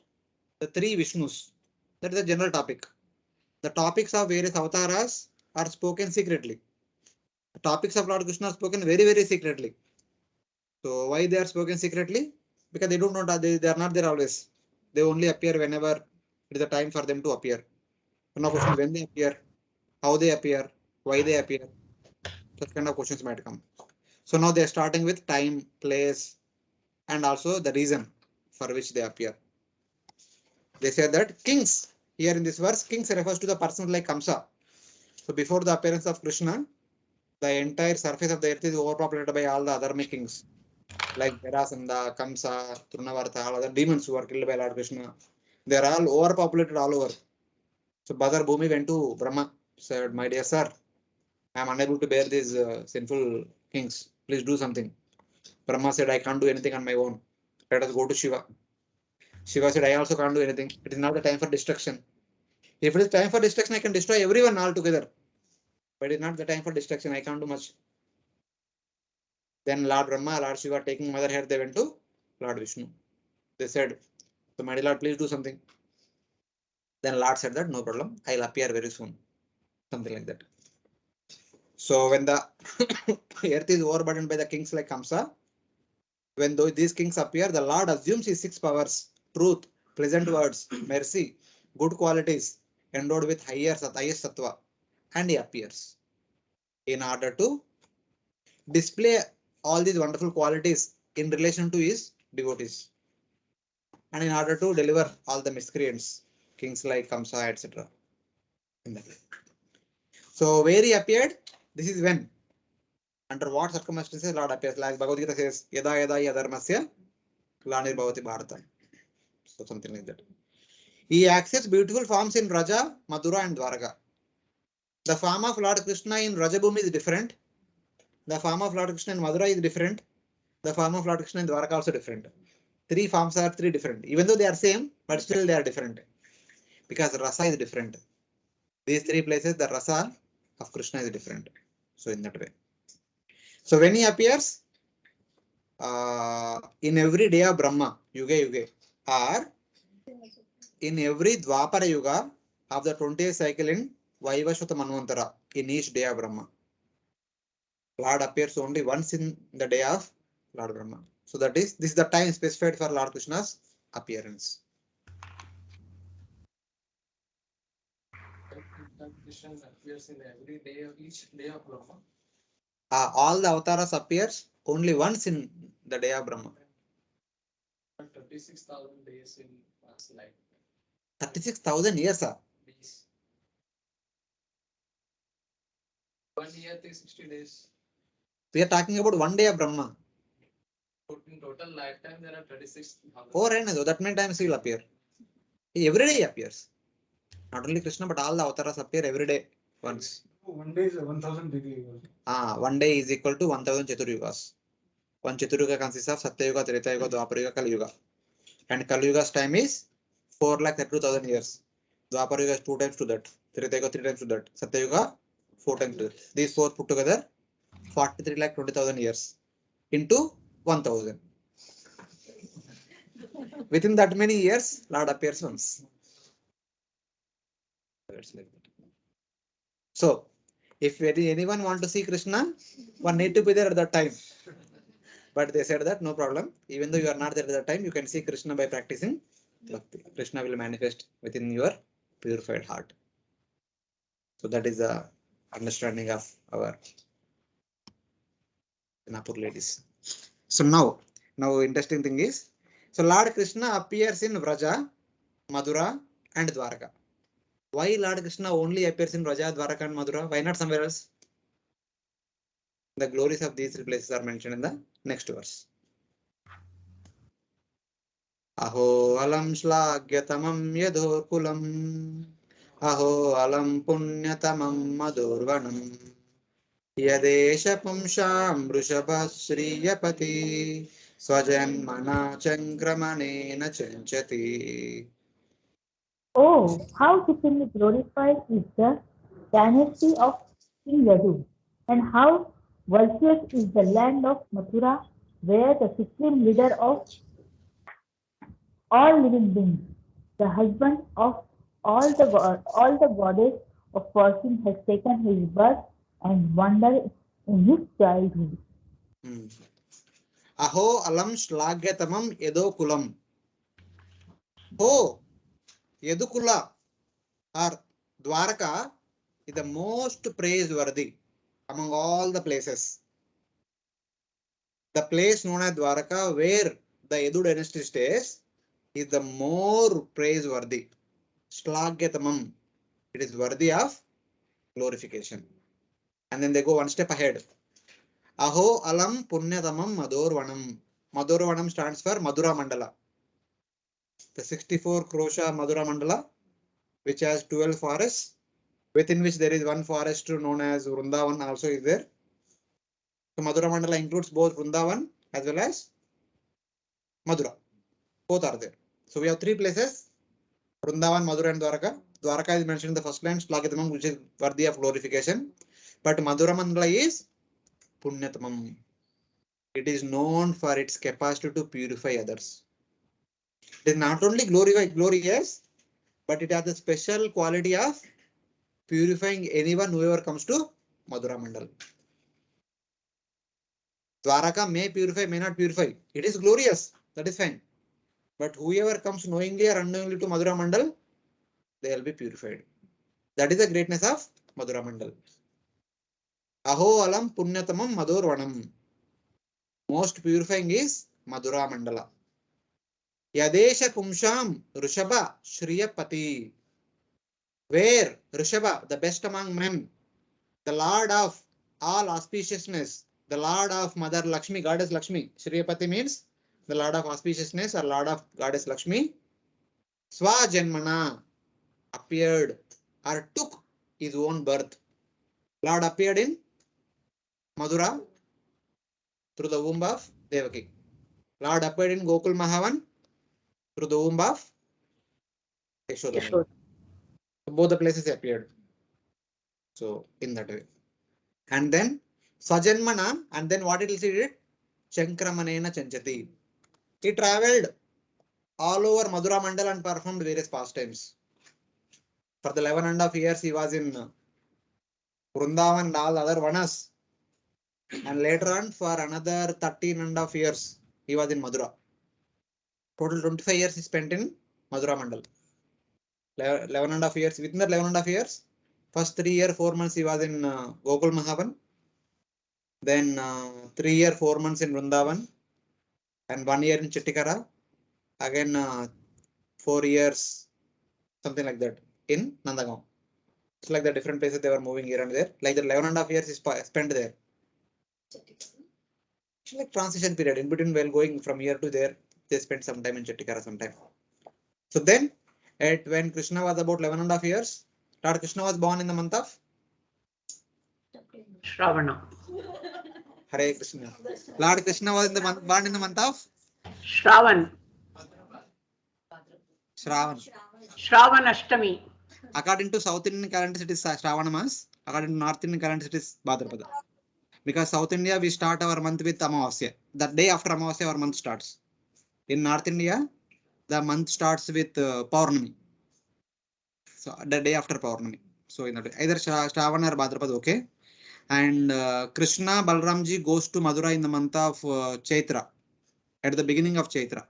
the three Vishnus. That is the general topic. The topics of various avatars are spoken secretly. The topics of Lord Krishna are spoken very, very secretly. So why they are spoken secretly? Because they don't know that they are not there always. They only appear whenever it is the time for them to appear. One of questions when they appear, how they appear, why they appear. Such kind of questions might come. So now they are starting with time, place, and also the reason for which they appear. They say that kings, here in this verse, kings refers to the persons like Kamsa. So before the appearance of Krishna, the entire surface of the earth is overpopulated by all the other kings, like Jarasandha, Kamsa, Trunavartha, all other demons who were killed by Lord Krishna. They are all overpopulated all over. So Badar Bhumi went to Brahma, said, my dear sir, I am unable to bear these sinful kings. Please do something. Brahma said, I can't do anything on my own. Let us go to Shiva. Shiva said, I also can't do anything. It is not the time for destruction. If it is time for destruction, I can destroy everyone altogether. But it is not the time for destruction. I can't do much. Then Lord Brahma, Lord Shiva taking mother hair, they went to Lord Vishnu. They said, so my dear Lord, please do something. Then Lord said that no problem. I'll appear very soon. Something like that. So when the earth is overburdened by the kings like Kamsa, when these kings appear, the Lord assumes his six powers: truth, pleasant words, mercy, good qualities, endowed with highest sattva, and he appears in order to display all these wonderful qualities in relation to his devotees, and in order to deliver all the miscreants, kings like Kamsa, etc. So where he appeared, this is when, under what circumstances Lord appears, like Bhagavad Gita says, yada yada yadharmasya glanir bharata. So something like that. He accepts beautiful forms in Raja, Madura, and Dwaraka. The form of Lord Krishna in Rajabhumi is different. The form of Lord Krishna in Madura is different. The form of Lord Krishna in Dwaraka also different. Three forms are three different. Even though they are same, but still they are different. Because Rasa is different. These three places, the Rasa of Krishna is different. So in that way. So when he appears, in every day of Brahma, Yuga Yuga, or in every Dwapara Yuga of the 20th cycle in Vaivashvata Manvantara, in each day of Brahma, Lord appears only once in the day of Lord Brahma. So that is, this is the time specified for Lord Krishna's appearance. Krishna appears in every day of each day of Brahma. All the avatars appears only once in the day of Brahma. 36,000 days in one's life. 36,000 years. Days. 1 year, 360 days. We are talking about one day of Brahma. In total lifetime, there are 36,000. Oh, right. So that many times he will appear. Every day he appears. Not only Krishna, but all the avatars appear every day once. 1 day is 1,000 degree. 1 day is equal to 1,000 Chaturyugas. One Chaturyuga consists of Satyayuga, Tretayuga, Dwapara Kali Yuga. And Kali Yuga's time is 4,32,000 years. Dwapara Yuga is 2 times to that. Tretayuga 3 times to that. Satyayuga 4 times to that. These four put together 43,20,000 years into 1,000. Within that many years, Lord appears once. So, if anyone want to see Krishna, one need to be there at that time. But they said that no problem. Even though you are not there at that time, you can see Krishna by practicing Bhakti. Krishna will manifest within your purified heart. So that is the understanding of our Napur ladies. So now interesting thing is, so Lord Krishna appears in Vraja, Madura, and Dwaraka. Why Lord Krishna only appears in Vraja, Dwaraka, and Madura? Why not somewhere else? The glories of these three places are mentioned in the next verse. Aho alam shlagyatamam yadhokulam Aho alam punyatamam madurvanam Yadesha pumsham vrishabha shriyapati Swajanmana chankramanena chanchati. Oh, how supremely glorified is the dynasty of King Yadu, and how virtuous is the land of Mathura, where the supreme leader of all living beings, the husband of all the goddess of fortune, has taken his birth and wonder in his childhood. Hmm. Aho alam shlagyatamam yedo kulam. Ho Yedukula or Dwaraka is the most praiseworthy among all the places. The place known as Dwaraka, where the Edu dynasty stays, is the more praiseworthy. Shlagyatamam. It is worthy of glorification. And then they go one step ahead. Aho alam punyatamam madurvanam. Madurvanam stands for Madura Mandala. The 64 Krosha Madura Mandala, which has 12 forests, within which there is one forest known as Vrindavan also is there. So Madura Mandala includes both Vrindavan as well as Madura. Both are there. So we have three places: Vrindavan, Madura, and Dwaraka. Dwaraka is mentioned in the first line, Shlagitamam, which is worthy of glorification. But Madura Mandala is Punyatamam. It is known for its capacity to purify others. It is not only glorious, but it has the special quality of purifying anyone whoever comes to Madura Mandal. Dwaraka may purify, may not purify. It is glorious. That is fine. But whoever comes knowingly or unknowingly to Madura Mandal, they will be purified. That is the greatness of Madura Mandal. Aho alam punyatamam madurvanam. Most purifying is Madura Mandala. Yadesha pumsham Rishabha Shriyapati. Where Rishabha, the best among men, the Lord of all auspiciousness, the Lord of Mother Lakshmi, Goddess Lakshmi. Shriyapati means the Lord of auspiciousness or Lord of Goddess Lakshmi. Swajanmana appeared or took his own birth. Lord appeared in Madura through the womb of Devaki. Lord appeared in Gokul Mahavan through the womb of Yashoda. So both the places appeared. So in that way. And then Sajanmana, and then what it will say it? Chankramanena Chanchati. He traveled all over Madura Mandal and performed various pastimes. For the 11.5 years he was in Vrindavan and all other vanas. And later on for another 13.5 years he was in Madura. Total 25 years he spent in Madura Mandal. 11.5 years. Within that 11.5 years, first 3 years, 4 months he was in Gokul Mahavan. Then 3 years, 4 months in Vrindavan. And 1 year in Chittikara. Again 4 years, something like that, in Nandagaon. It's like the different places they were moving here and there. Like the 11.5 years is spent there. It's like transition period. In between, while going from here to there, they spent some time in Chittikara sometime. So then, when Krishna was about 11.5 years, Lord Krishna was born in the month of Shravana. Hare Krishna. Lord Krishna was born in the month of Shravan. Shravan. Shravan Ashtami. According to South Indian calendar, it is Shravana Mas. According to North Indian calendar, it is Bhadrapada. Because South India, we start our month with Amavasya. The day after Amavasya, our month starts. In North India, the month starts with Paurnami. So the day after Paurnami. So in that way, either Shravana or Bhadrapada, okay. And Krishna Balramji goes to Madura in the month of Chaitra, at the beginning of Chaitra.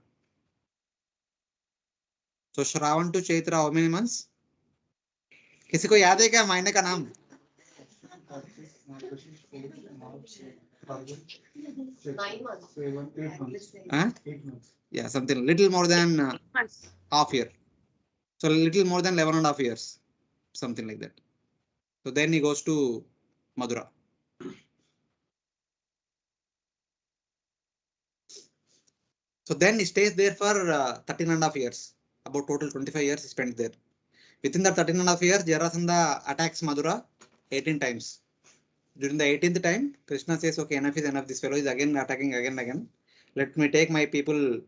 So Shravan to Chaitra, how many months? किसी को याद है क्या महीने का नाम? Yeah, something little more than half year. So little more than 11.5 years, something like that. So then he goes to Madura. So then he stays there for 13.5 years. About total 25 years he spent there. Within the 13.5 years, Jarasandha attacks Madura 18 times. During the 18th time, Krishna says, okay, enough is enough. This fellow is again attacking again and again. Let me take my people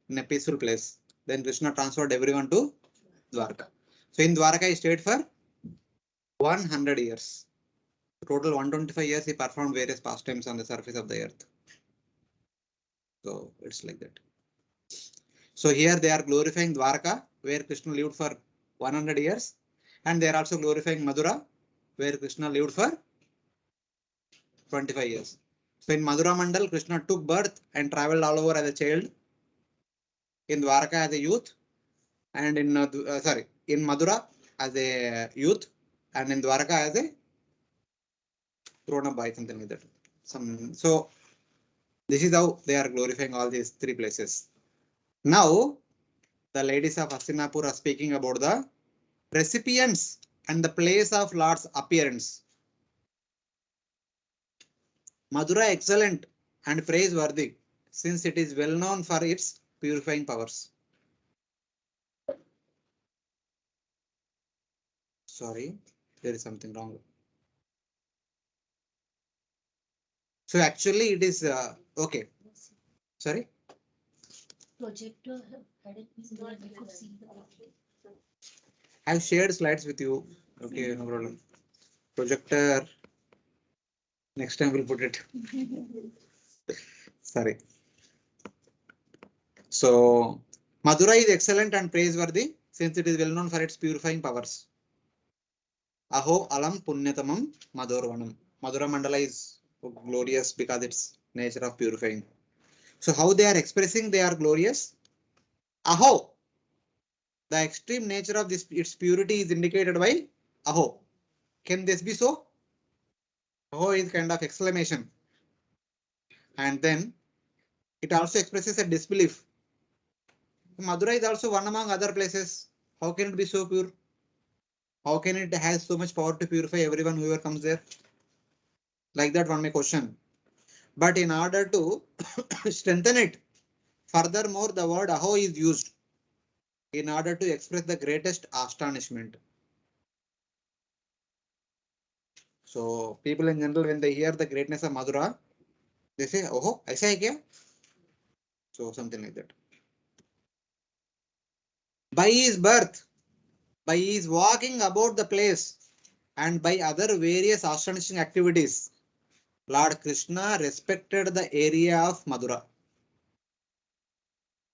in a peaceful place. Then Krishna transferred everyone to Dwarka. So in Dwarka, he stayed for 100 years. Total 125 years, he performed various pastimes on the surface of the earth. So it's like that. So here they are glorifying Dwarka, where Krishna lived for 100 years. And they are also glorifying Madura, where Krishna lived for 25 years. So in Madura Mandal, Krishna took birth and traveled all over as a child. In Dwarka as a youth, and in in Madura as a youth, and in Dwarka as a grown-up boy, something like that. So this is how they are glorifying all these three places. Now the ladies of Hastinapura are speaking about the recipients and the place of Lord's appearance. Madura excellent and praiseworthy, since it is well known for its purifying powers. Sorry, there is something wrong. So actually it is okay. Sorry. Projector had it been there, we could see the. I've shared slides with you. Okay, no problem. Projector. Next time we'll put it. Sorry. So Madura is excellent and praiseworthy, since it is well known for its purifying powers. Aho alam punyatamam Madhurvanam. Madura Mandala is glorious because its nature of purifying. So how they are expressing they are glorious? Aho. The extreme nature of this its purity is indicated by Aho. Can this be so? Aho is kind of exclamation. And then it also expresses a disbelief. Madura is also one among other places. How can it be so pure? How can it has so much power to purify everyone whoever comes there? Like that one may question. But in order to strengthen it, furthermore the word aho is used in order to express the greatest astonishment. So people in general, when they hear the greatness of Madura, they say, oh, aisa hai kya? So something like that. By his birth, by his walking about the place, and by other various astonishing activities, Lord Krishna respected the area of Madura.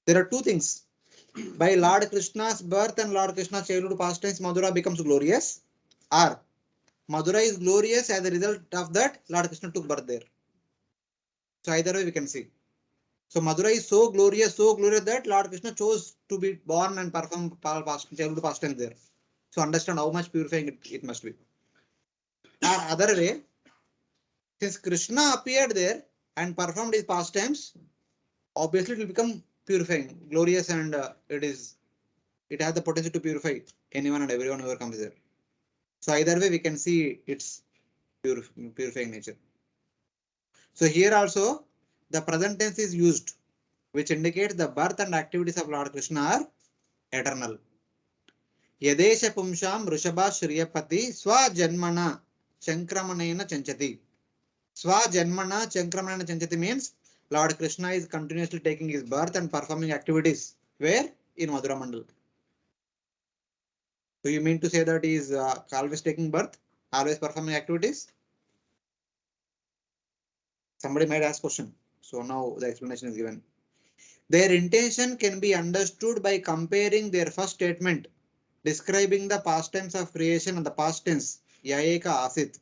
There are two things. By Lord Krishna's birth and Lord Krishna's childhood pastimes, Madura becomes glorious. Or Madura is glorious as a result of that Lord Krishna took birth there. So either way we can see. So Madura is so glorious that Lord Krishna chose to be born and perform childhood pastimes there. So understand how much purifying it must be. Or other way, since Krishna appeared there and performed his pastimes, obviously it will become purifying, glorious, and it has the potential to purify anyone and everyone who comes there. So either way we can see its purifying nature. So here also the present tense is used, which indicates the birth and activities of Lord Krishna are eternal. Yadesha pumsham Rishabha Shriyapati Swa Janmana Chankramanena Chanchati. Swa Janmana Chankramanena Chanchati means Lord Krishna is continuously taking his birth and performing activities. Where? In Madura Mandal. So you mean to say that he is always taking birth, always performing activities? Somebody might ask question. So now the explanation is given. Their intention can be understood by comparing their first statement describing the past tense of creation and the past tense Yaeka Asit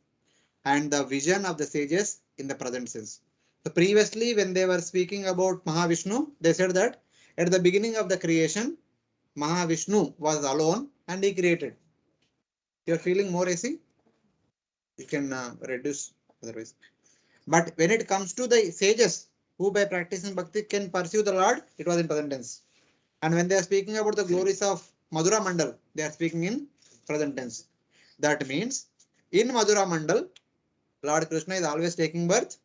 and the vision of the sages in the present sense. So previously when they were speaking about Mahavishnu, they said that at the beginning of the creation, Mahavishnu was alone and he created. You are feeling more AC? You can reduce otherwise. But when it comes to the sages who by practicing bhakti can pursue the Lord, it was in present tense. And when they are speaking about the glories of Madura Mandal, they are speaking in present tense. That means in Madura Mandal, Lord Krishna is always taking birth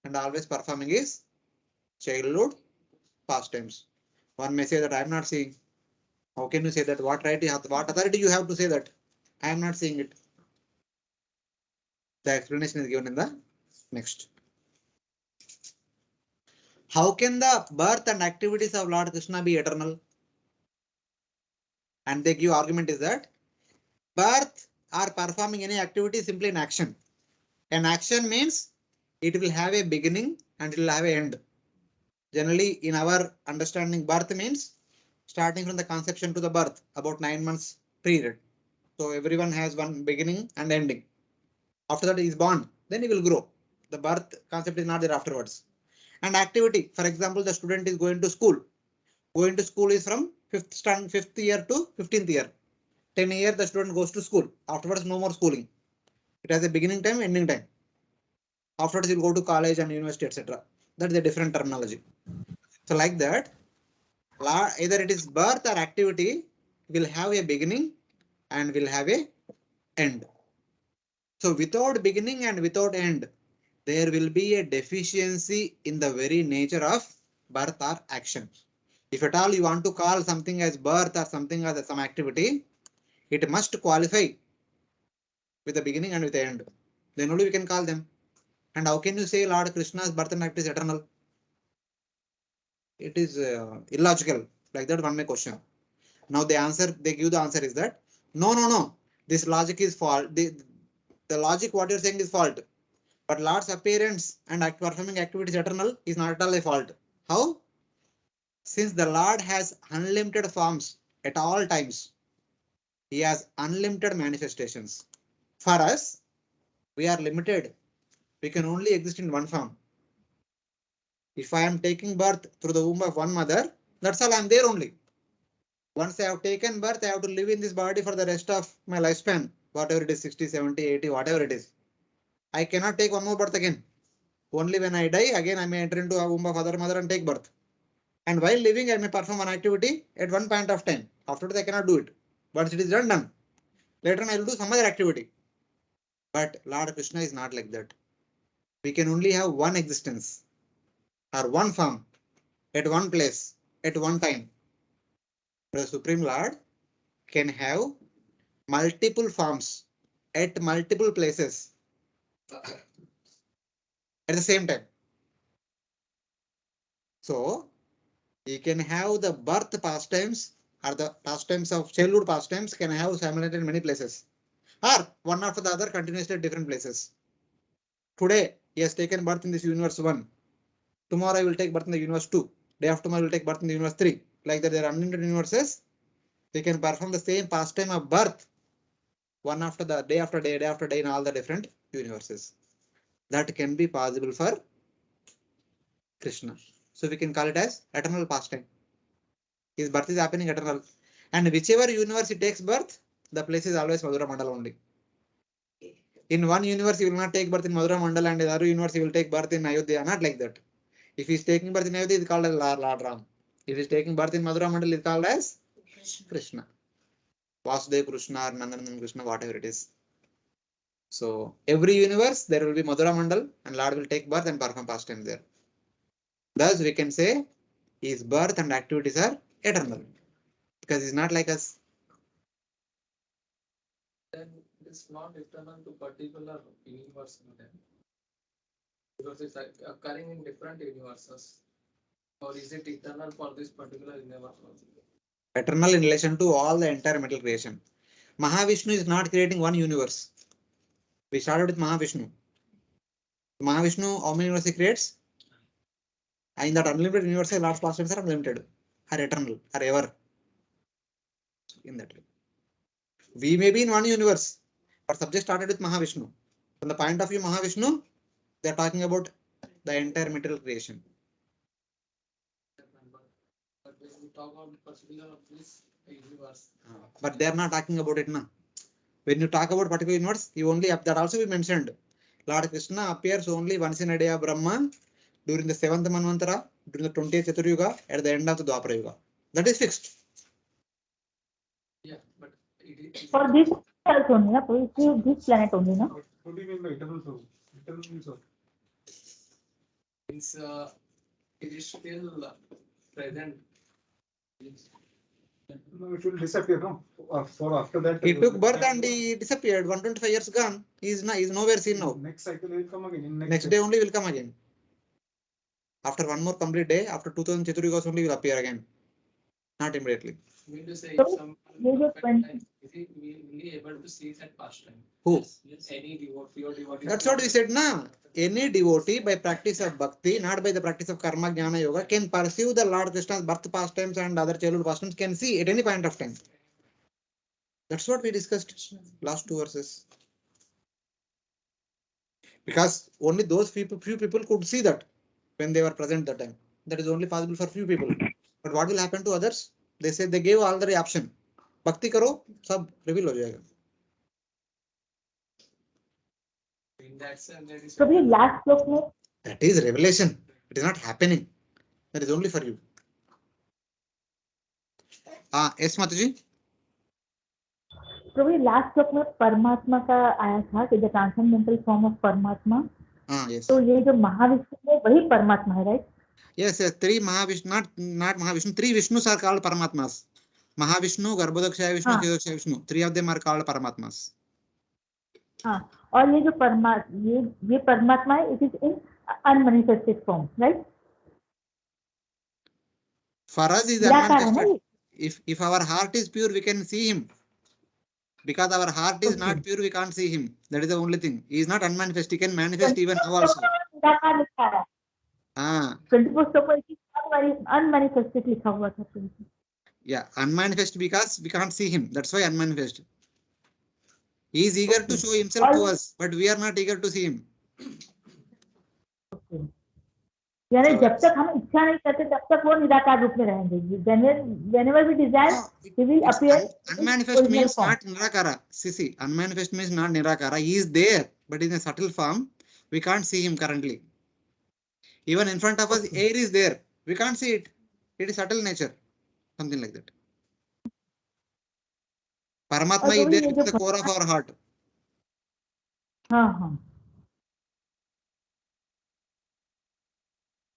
and always performing his childhood pastimes. One may say that I am not seeing. How can you say that? What right you have, what authority you have to say that? I am not saying it. The explanation is given in the next. How can the birth and activities of Lord Krishna be eternal? And they give argument is that birth or performing any activity is simply an action. An action means it will have a beginning and it will have an end. Generally, in our understanding, birth means starting from the conception to the birth, about 9 months period. So everyone has one beginning and ending. After that, he is born, then he will grow. The birth concept is not there afterwards. And activity, for example, the student is going to school. Going to school is from fifth year to 15th year. 10 years the student goes to school. Afterwards, no more schooling. It has a beginning time, ending time. Afterwards, you'll go to college and university, etc. That is a different terminology. So like that, either it is birth or activity will have a beginning and will have a end. So without beginning and without end, there will be a deficiency in the very nature of birth or action. If at all you want to call something as birth or something as some activity, it must qualify with a beginning and with the end. Then only we can call them. And how can you say Lord Krishna's birth and act is eternal? It is illogical. Like that one may question. Now the answer they give the answer is that no. This logic is fault. The logic what you're saying is fault. But Lord's appearance and performing activities eternal is not at all a fault. How? Since the Lord has unlimited forms at all times, he has unlimited manifestations. For us, we are limited. We can only exist in one form. If I am taking birth through the womb of one mother, that's all, I'm there only. Once I have taken birth, I have to live in this body for the rest of my lifespan, whatever it is, 60, 70, 80, whatever it is. I cannot take one more birth again. Only when I die, again I may enter into a womb of other mother and take birth. And while living, I may perform one activity at one point of time. After that, I cannot do it. Once it is done. Later on, I will do some other activity. But Lord Krishna is not like that. We can only have one existence or one form at one place at one time. The Supreme Lord can have multiple forms at multiple places at the same time. So he can have the birth pastimes or the pastimes of childhood pastimes can have simultaneously in many places, or one after the other continuously at different places. Today he has taken birth in this universe 1. Tomorrow I will take birth in the universe 2. Day after tomorrow I will take birth in the universe 3. Like that, there are unlimited universes. They can perform the same pastime of birth one after the day after day after day in all the different universes. That can be possible for Krishna. So we can call it as eternal pastime. His birth is happening eternal. And whichever universe he takes birth, the place is always Madhura Mandal only. In one universe, he will not take birth in Madhura Mandal, and in the other universe, he will take birth in Ayodhya. Not like that. If he is taking birth in Ayodhya, it is called as Lord Ram. If he is taking birth in Madhura Mandal, it is called as Krishna. Vasudev Krishna or Nandanandan Krishna, whatever it is. So every universe, there will be Madhura Mandal, and Lord will take birth and perform pastime there. Thus, we can say his birth and activities are eternal because he's not like us. Then it's not eternal to particular universe then. Because it's occurring in different universes. Or is it eternal for this particular universe also? Eternal in relation to all the entire metal creation. Mahavishnu is not creating one universe. We started with Mahavishnu. Mahavishnu, how many universes he creates? And in that unlimited universe, Lord's pastimes are unlimited, are eternal, are ever. In that way. We may be in one universe, but subject started with Mahavishnu. From the point of view Mahavishnu, they are talking about the entire material creation. But when we talk about particular of this universe. But they are not talking about it now. When you talk about particular universe, you only have that also we mentioned. Lord Krishna appears only once in a day of Brahma during the 7th Manvantara, during the 20th Chaturyuga, at the end of the Dwapara Yuga. That is fixed. Yeah, but it is. For this earth only, na? For this planet only, no? What do you mean by eternal soul? Eternal means what? Means it is still present. No, it will disappear, no? For after that. He took birth and he disappeared. 125 years gone. He's nowhere seen now. Next cycle will come again. In Next day only will come again. After one more complete day, after 2000 Chaturyugas only will appear again. Not immediately. Mean to say, So, if someone you just perfect went- life, is he really able to see that past time? Who? Any devotee or devotee. That's what we said, na. Any devotee by practice of bhakti, not by the practice of karma, jnana, yoga, can perceive the Lord Krishna's birth pastimes and other childhood pastimes, can see at any point of time. That's what we discussed last 2 verses. Because only those few people could see that when they were present that time. That is only possible for few people. But what will happen to others? They say they gave all the option. Bhakti karo, sab reveal ho jayega. In that sense, there is. So the last श्लोक में That is revelation. It is not happening. That is only for you. Yes, Mataji. तो last श्लोक में परमात्मा का आया था कि द ट्रांसेंडेंटल फॉर्म ऑफ परमात्मा. Yes. तो ये जो महाविष्णु है वही परमात्मा है, right? Yes, 3 Mahavishnu, not Mahavishnu, 3 Vishnus are called Paramatmas. Mahavishnu, Garbhodakshaya Vishnu, Chedakshaya Vishnu. 3 of them are called Paramatmas. हाँ, और ये जो ये परमात्मा है, it is in unmanifested form, right? For us is unmanifested. If our heart is pure, we can see him. Because our heart is not pure, we can't see him. That is the only thing. He is not unmanifest. He can manifest even now also. निराकार लिखा है. 24 श्लोक में unmanifested लिखा हुआ था. Yeah, unmanifest because we can't see him. That's why unmanifest. He is eager to show himself to us, but we are not eager to see him. यानी जब तक हम इच्छा नहीं करते तब तक वो निराकार रूप में रहेंगे. Whenever we desire, he will appear. Unmanifest means not nirakara. See, unmanifest means not nirakara. He is there, but in a subtle form. We can't see him currently. Even in front of us, air is there. We can't see it. It is subtle nature. Something like that. Paramatma is there in the core of our heart.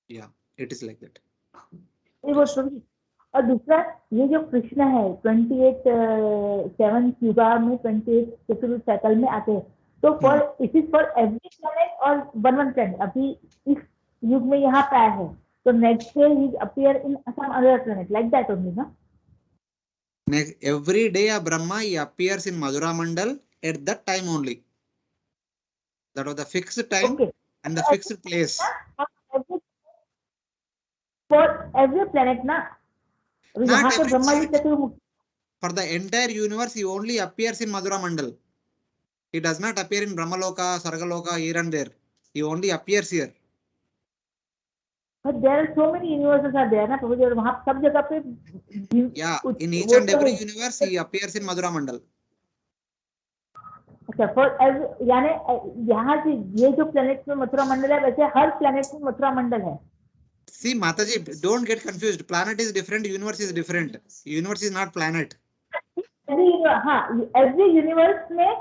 Yeah, it is like that. और दूसरा ये जो कृष्ण है 28 युगा में 28 चतुर्थ cycle में आते हैं, तो for it is for every planet और वन प्लैनेट. अभी इस युग में यहाँ पे आया है, तो नेक्स्ट डे ही appear in some other planet, like that only, ना? Every day of Brahma, he appears in Madhura Mandal at that time only. That was the fixed time and the fixed place. For every planet, na? Not every planet. For the entire universe, he only appears in Madhura Mandal. He does not appear in Brahmaloka, Sargaloka, here and there. He only appears here. But there are so many universes are there, na? वहाँ सब जगह पे. Yeah, in each and every universe, he appears in Madhura Mandal. अच्छा, for यानी यहाँ से ये जो प्लेनेट में मथुरा मंडल है, वैसे हर प्लेनेट में मथुरा मंडल है. See, Mataji, don't get confused. Planet is different, universe is different. Universe is not planet. Every universe में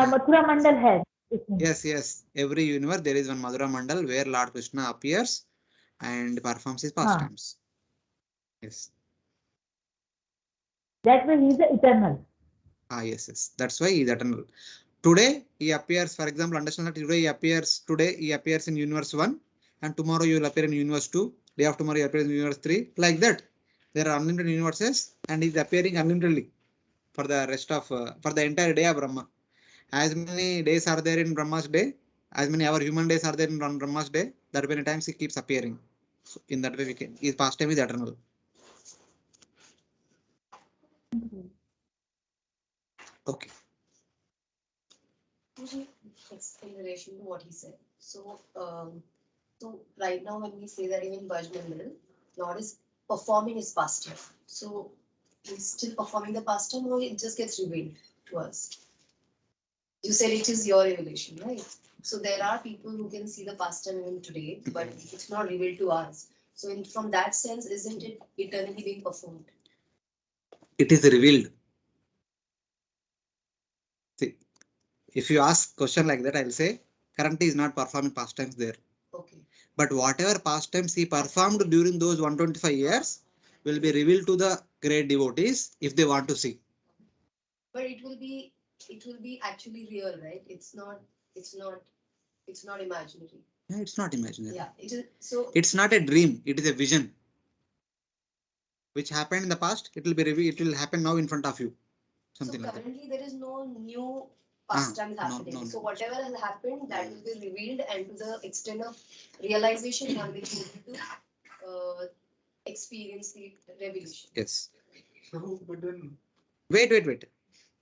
मथुरा मंडल है. Yes. Every universe there is one Madhura Mandal where Lord Krishna appears and performs his pastimes. Yes. That way he is eternal. Yes. That's why he is eternal. Today he appears, for example, understand that today he appears in universe 1, and tomorrow you will appear in universe 2, day after tomorrow you appear in universe 3, like that. There are unlimited universes and he is appearing unlimitedly for the rest of, for the entire day of Brahma. As many days are there in Brahma's day, as many our human days are there in Brahma's day, that many times he keeps appearing. So in that way, his pastime is eternal. Okay. In relation to what he said. So right now when we say that even Bhajmandal, Lord is performing his pastime. So he's still performing the pastime, or it just gets revealed to us? You said it is your revelation, right? So there are people who can see the pastime even today, but it's not revealed to us. So from that sense, isn't it eternally being performed? It is revealed. See, if you ask question like that, I'll say currently is not performing pastimes there. Okay. But whatever pastimes he performed during those 125 years, will be revealed to the great devotees if they want to see. But it will be actually real, right? It's not imaginary. Yeah, it's not imaginary. Yeah, it is. So It's not a dream. It is a vision which happened in the past. It will be revealed. It will happen now in front of you. Something like that. currently there is no new pastimes happening. no. So whatever has happened, that will be revealed, and to the extent of realization, one will be able to experience the revelation. Yes. So, but then Wait.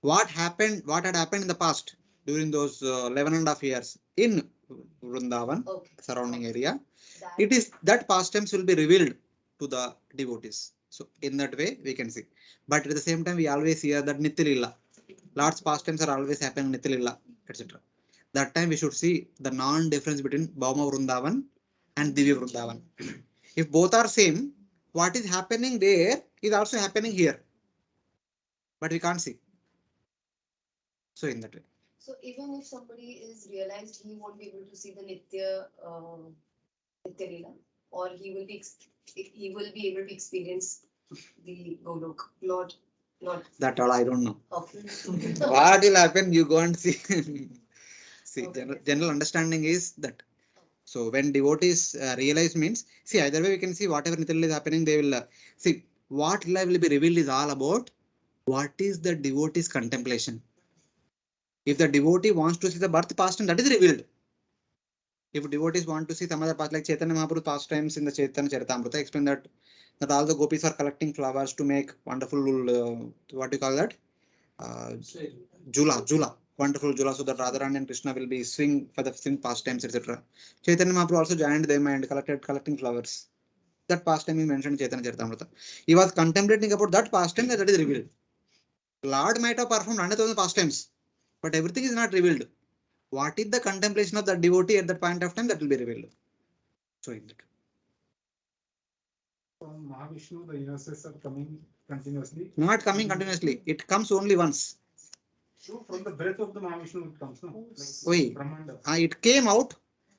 What happened? What had happened in the past during those 11 and a half years in Vrindavan, Okay. surrounding area? That, It is that pastimes will be revealed to the devotees. So in that way we can see. But at the same time we always hear that Nityalila. Lord's pastimes are always happening Nityalila, etc. That time we should see the non-difference between Bhauma Vrindavan and Divya Vrindavan. If both are same, what is happening there is also happening here. But we can't see. So in that way. So even if somebody is realized, he won't be able to see the Nitya Lila, or he will be able to experience the Golok, not. That all I don't know. Okay. What will happen? You go and see. See, Okay. general understanding is that. So when devotees realize means, see, either way we can see whatever Nityalila is happening, they will see what life will be revealed is all about what is the devotee's contemplation. If the devotee wants to see the birth past, and that is revealed. If devotees want to see some other past, like Chaitanya Mahaprabhu pastimes in the Chaitanya Charitamrita, explain that all the gopis are collecting flowers to make wonderful, what do you call that? Jula, wonderful Jula, so that Radharani and Krishna will be swing for the swing pastimes, etc. Chaitanya Mahaprabhu also joined them and collecting flowers. That pastime is mentioned in Chaitanya Charitamrita. He was contemplating about that pastime, that is revealed. Lord might have performed 100,000 pastimes, but everything is not revealed. What is the contemplation of the devotee at that point of time, that will be revealed. So in that. from Mahavishnu, the universes are coming continuously. Not coming continuously. It comes only once. So from the breath of the Mahavishnu it comes, no? Wait. Brahmanda. It came out,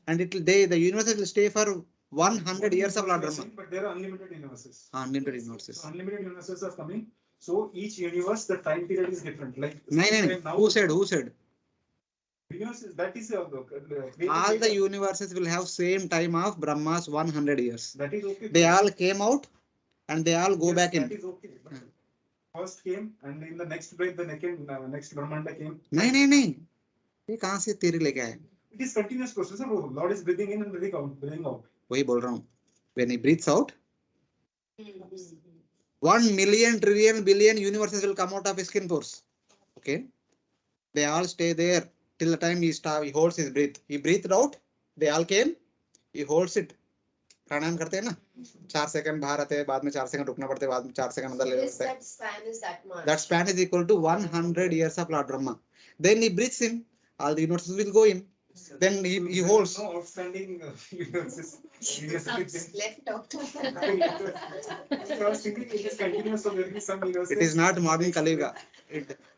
and the universe will stay for 100 years of Lord Brahma. But there are unlimited universes. Unlimited universes. So unlimited universes are coming. So each universe, the time period is different. Like No. Who said? Universes, that is All the universes will have same time of Brahma's 100 years. that is okay. They all came out and they all go back in. That is okay. But first came, and in the next breath, the next Brahmanda came. नहीं. ये कहाँ से theory लेके आए? It is continuous process. Lord is breathing in and breathing out. वही बोल रहा हूँ. When he breathes out, 1 million trillion billion universes will come out of his skin pores. Okay, they all stay there till the time he holds his breath. He breathed out, they all came, he holds it. प्राणायाम करते हैं ना, 4 second बाहर आते हैं, बाद में 4 second रुकना पड़ता है, बाद में 4 सेकंड अंदर ले लेते हैं. That span is equal to 100 years of Lord Brahma. Then he breathes in, all the universes will go in. Then he holds. No outstanding universes. Left out. I was thinking it is continuous, so there will be some universes. It is not modern Kaliuga.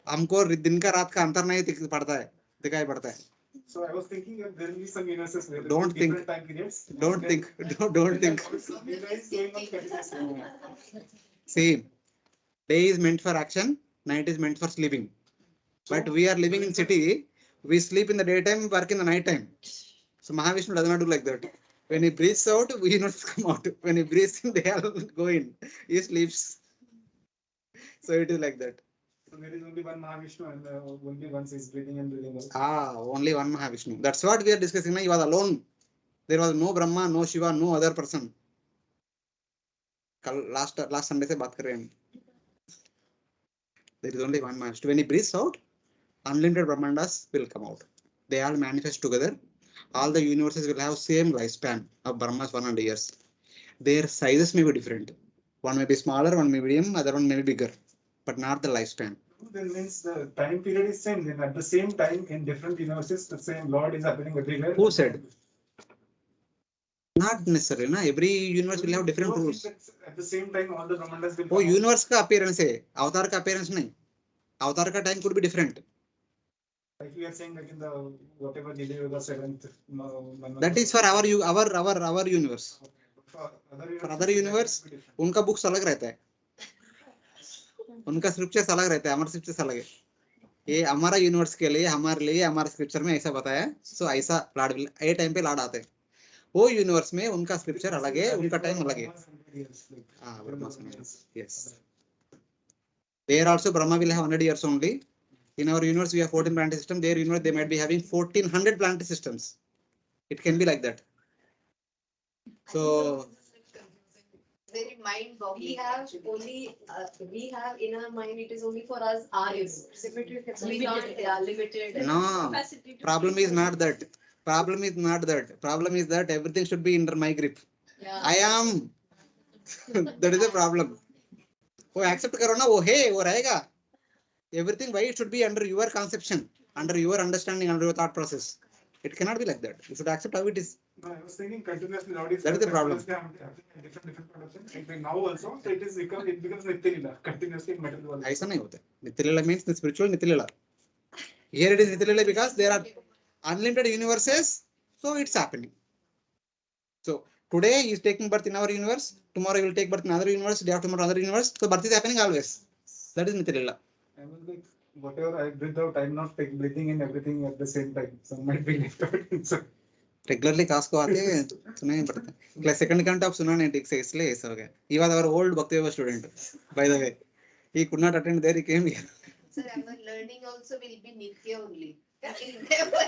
हमको दिन का रात का अंतर नहीं दिखाई पड़ता है. So I was thinking that there will be some universes where Don't think. different time periods. Don't think. See, day is meant for action, night is meant for sleeping. But we are living in city. We sleep in the daytime, work in the night time. So Mahavishnu does not do like that. When he breathes out, we not come out. When he breathes in, they all go in. He sleeps. So it is like that. So there is only one Mahavishnu, and only once is breathing and breathing out. Only one Mahavishnu. That's what we are discussing. He was alone. There was no Brahma, no Shiva, no other person. Last Sunday se baat kar rahe hain. There is only one Mahavishnu. When he breathes out, unlimited Brahmandas will come out. They all manifest together. All the universes will have same lifespan of Brahma's 100 years. Their sizes may be different. One may be smaller, one may be medium, other one may be bigger, but not the lifespan. Then means the time period is same. Then at the same time in different universes, the same Lord is appearing everywhere. Who said? Not necessarily. Na? Every universe will have different rules. At the same time, all the Brahmandas will. Oh, universe का appearance है. Avatar का appearance नहीं. Avatar का time could be different. Like we are saying that in the whatever delay of the 7th. That is for our universe. For other universe, उनका books अलग रहता है, उनका scriptures अलग रहता है, हमारे scriptures अलग है. ये हमारा यूनिवर्स के लिए हमारे स्क्रिप्चर में ऐसा बताया, सो ऐसा लाड ए टाइम पे लाड आते हैं. वो यूनिवर्स में उनका स्क्रिप्चर अलग है, उनका टाइम अलग है. Yes. There also Brahma will have 100 years only. In our universe we have 14 planetary systems. Their universe they might be having 1400 planetary systems. It can be like that. So very mind boggling. We have in our mind, it is only for us, our universe. We can't, limited. no, problem is not that. Problem is not that. Problem is that everything should be under my grip. Yeah. I am. That is the problem. वो accept करो ना, वो है, वो रहेगा. Everything why it should be under your conception, under your understanding, under your thought process. It cannot be like that. You should accept how it is. No, I was thinking continuously nowadays. That is the problem. Different productions. Like now also, so it becomes Nityalila continuously in material world. ऐसा नहीं होता. Nityalila means the spiritual Nityalila. Here it is Nityalila because there are unlimited universes, so it's happening. So today he is taking birth in our universe. Tomorrow he will take birth in another universe. Day after tomorrow another universe. So birth is happening always. That is Nityalila. I was like, whatever I breathe out, I'm not breathing in everything at the same time. So might be left out. So regularly class को आते हैं, सुना नहीं पड़ता. Class second count आप सुना नहीं ठीक से, इसलिए ऐसा हो गया. He was our old Bhakti Vaibhav student, by the way. He could not attend there. He came here. Sir, our learning also will be Nitya only. It will never.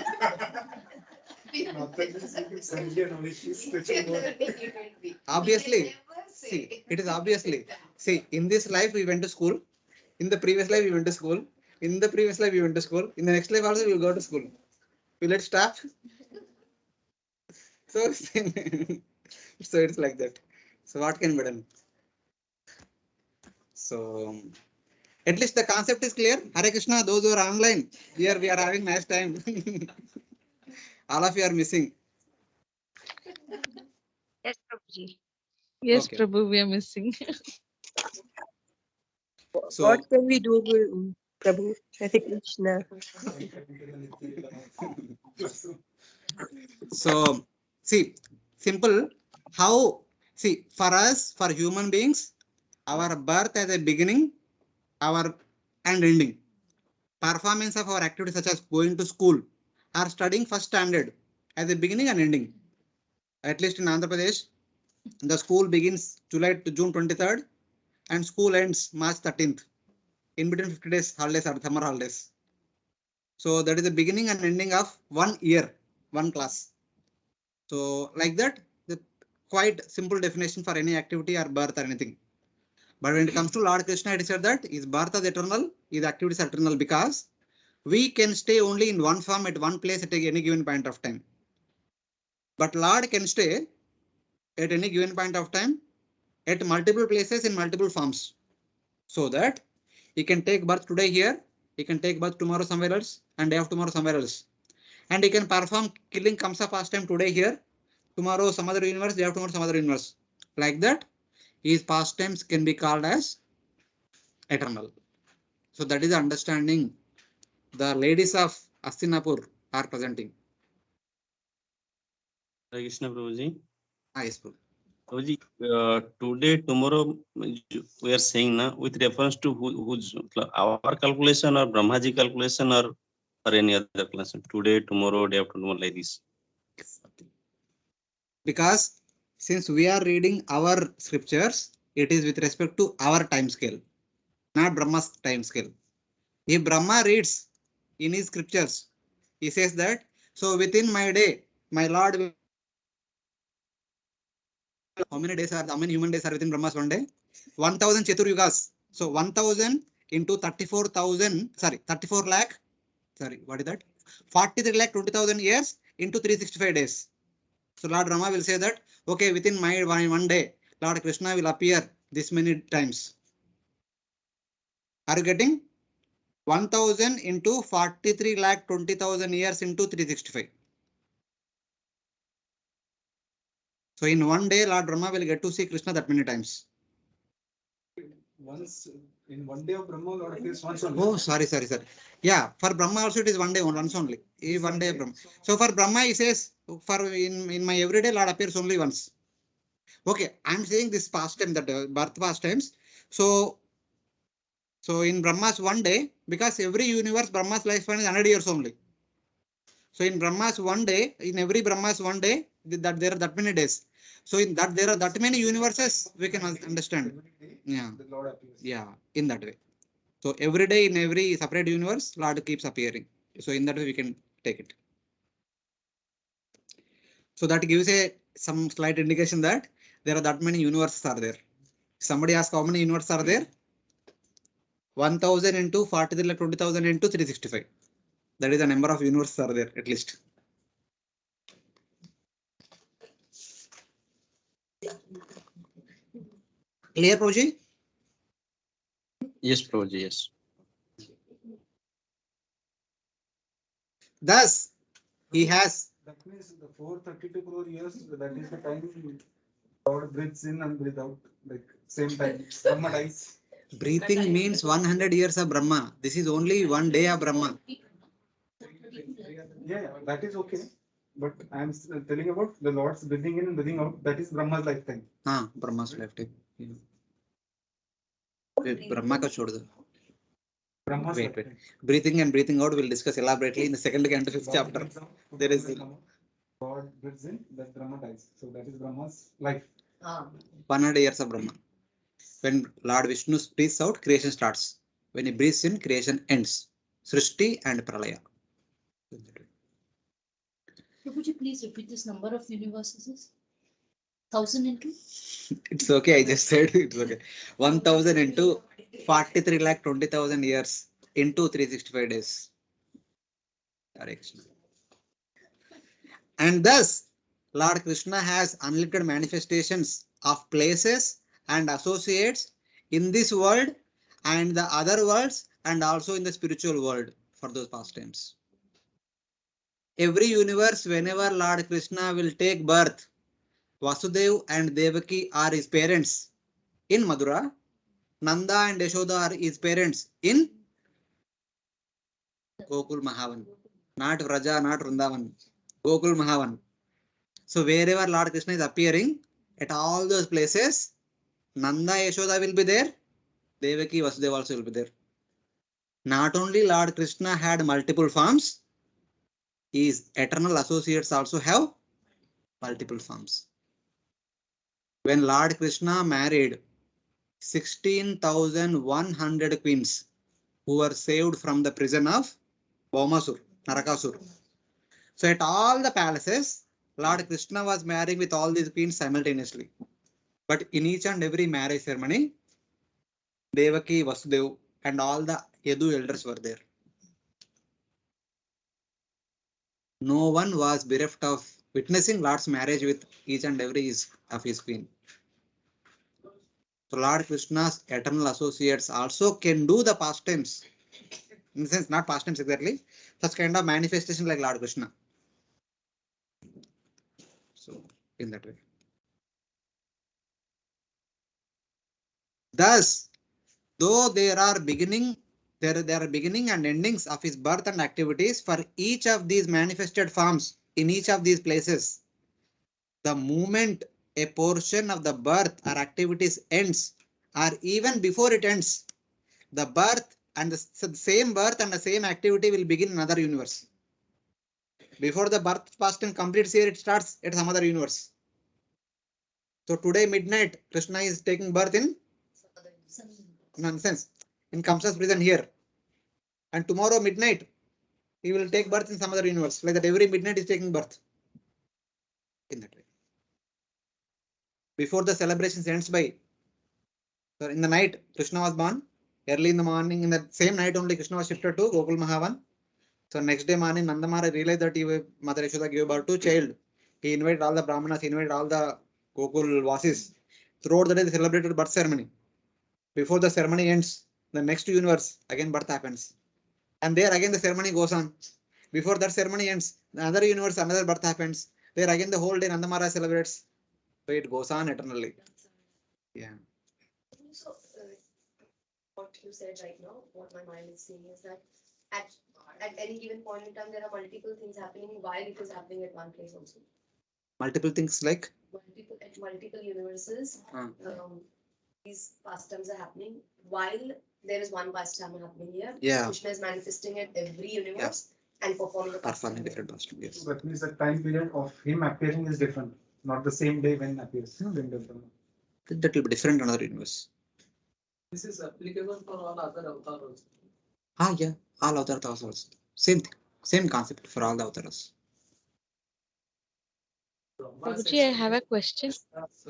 Obviously, see, it is obviously. See, in this life we went to school. In the previous life we went to school. In the previous life we went to school. In the next life also we will go to school. Will it stop? So, so it's like that. So what can be done? So at least the concept is clear. Hare Krishna, those who are online, here we are having nice time. All of you are missing. Yes, Prabhuji. Yes, Okay. Prabhu, we are missing. So What can we do, Prabhu? Hare Krishna. So see, simple. How, see, for us, for human beings, our birth as a beginning, our and ending. Performance of our activities such as going to school or studying first standard as a beginning and ending. At least in Andhra Pradesh, the school begins July to June 23rd and school ends March 13th. In between 50 days holidays or summer holidays. So that is the beginning and ending of 1 year, one class. So like that, the quite simple definition for any activity or birth or anything. But when it comes to Lord Krishna, it is said that his birth is eternal, his activities are eternal because we can stay only in one form at one place at any given point of time. But Lord can stay at any given point of time at multiple places in multiple forms. So that he can take birth today here, he can take birth tomorrow somewhere else, and day after tomorrow somewhere else. And he can perform killing Kamsa pastime today here, tomorrow some other universe, day after tomorrow some other universe. Like that, his pastimes can be called as eternal. So that is the understanding the ladies of Hastinapur are presenting. Hare Krishna, Prabhuji. Yes, Prabhu. Prabhuji, today, tomorrow, we are saying now with reference to whose our calculation or Brahmaji calculation or any other calculation. Today, tomorrow, day after tomorrow, like this. Because since we are reading our scriptures, it is with respect to our time scale, not Brahma's time scale. If Brahma reads in his scriptures, he says that, so within my day, my Lord will. How many human days are within Brahma's one day? 1000 Chaturyugas. So 1000 into 34,000, 34 lakh, what is that? 43 lakh 20,000 years into 365 days. So Lord Brahma will say that, okay, within my one day, Lord Krishna will appear this many times. Are you getting? 1000 into 43 lakh 20,000 years into 365. So in one day, Lord Brahma will get to see Krishna that many times. Once in one day of Brahma, Lord appears once only. Oh, sorry. Yeah, for Brahma also it is one day, once only. One day Brahma. So for Brahma, he says, for in my everyday, Lord appears only once. Okay, I'm saying this past time, that birth past times. So in Brahma's one day, because every universe Brahma's lifespan is 100 years only. So in Brahma's one day, in every Brahma's one day, that there are that many days. So in that there are that many universes, we can understand. Yeah. Yeah, in that way. So every day in every separate universe, Lord keeps appearing. So in that way we can take it. So that gives a some slight indication that there are that many universes are there. Somebody asks how many universes are there? 1000 into 43 lakh 20,000 into 365. That is the number of universes are there at least. Clear, Prabhuji? Yes, Prabhuji, yes. Thus, he has. That means the 432 crore years, that is the time God breathes in and breathes out, like same time. Brahma dies. Breathing means 100 years of Brahma. This is only one day of Brahma. Yeah, that is okay. But I'm telling about the Lord's breathing in and breathing out. That is Brahma's lifetime. Brahma's lifetime. Yeah. Wait, Brahma ka chhod do. Brahma's Wait. lifetime. Breathing and breathing out we'll discuss elaborately in the second and fifth chapter. There is God breathes in, that Brahma dies. So that is Brahma's life. 100 years of Brahma. When Lord Vishnu breathes out, creation starts. When he breathes in, creation ends. Srishti and Pralaya. Could you please repeat this number of universes? 1000 into? It's okay, I just said it's okay. 1000 into 43 lakh 20,000 years into 365 days. Direction. And thus, Lord Krishna has unlimited manifestations of places and associates in this world and the other worlds and also in the spiritual world for those pastimes. Every universe, whenever Lord Krishna will take birth, Vasudev and Devaki are his parents in Madura. Nanda and Yashoda are his parents in Gokul Mahavan. Not Vraja, not Vrindavan. Gokul Mahavan. So wherever Lord Krishna is appearing, at all those places, Nanda Yashoda will be there, Devaki Vasudeva also will be there. Not only Lord Krishna had multiple forms, his eternal associates also have multiple forms. When Lord Krishna married 16,100 queens who were saved from the prison of Baumasur, Narakasur. So at all the palaces, Lord Krishna was marrying with all these queens simultaneously. But in each and every marriage ceremony, Devaki, Vasudev, and all the Yadu elders were there. No one was bereft of witnessing Lord's marriage with each and every of his queen. So Lord Krishna's eternal associates also can do the pastimes. In the sense, not pastimes exactly, such kind of manifestation like Lord Krishna. So, in that way. Thus, though there are beginning and endings of his birth and activities for each of these manifested forms in each of these places, the moment a portion of the birth or activities ends, or even before it ends, the birth and the same birth and the same activity will begin in another universe. Before the birth past and completes here, it starts at some other universe. So today midnight, Krishna is taking birth in nonsense in Kamsa's prison here. And tomorrow midnight, he will take birth in some other universe. Like that, every midnight is taking birth. In that way. Before the celebrations ends by, so in the night, Krishna was born. Early in the morning, in the same night only, Krishna was shifted to Gokul Mahavan. So next day morning, Nandamara realized that Mother Yashoda gave birth to child. He invited all the Brahmanas, he invited all the Gokul Vasis. Throughout the day, they celebrated birth ceremony. Before the ceremony ends, the next universe, again birth happens. And there again the ceremony goes on. Before that ceremony ends, another universe, another birth happens. There again the whole day Nandamara celebrates. So it goes on eternally. Yeah. So, what you said right now, what my mind is saying is that at any given point in time, there are multiple things happening while it is happening at one place also. Multiple things like? multiple universes, Ah. these pastimes are happening while there is one pastime happening here. Yeah. Krishna is manifesting at every universe and performing the Performing pastime. different pastime. Yes. So that means the time period of him appearing is different, not the same day when appears. That will be different in another universe. This is applicable for all other avatars. Ah, yeah. All other avatars also. Same thing. Same concept for all the avatars. Prabhuji, I have a question. Krishna's,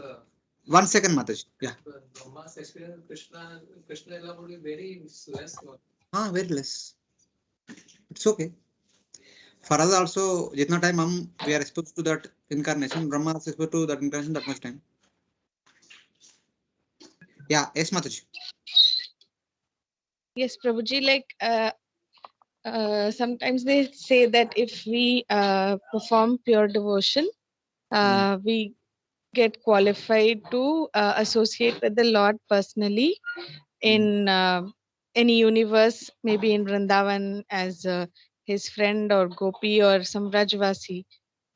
1 second, Mataji. Yeah. Brahma's experience with Krishna level would be very less. Ah, very less. It's okay. For us also, jitna time we are exposed to that incarnation, Brahma is exposed to that incarnation that much time. Yeah, yes, Mataji. Yes, Prabhuji, like sometimes they say that if we perform pure devotion, we get qualified to associate with the Lord personally in any universe, maybe in Vrindavan as his friend or Gopi or some Rajvasi.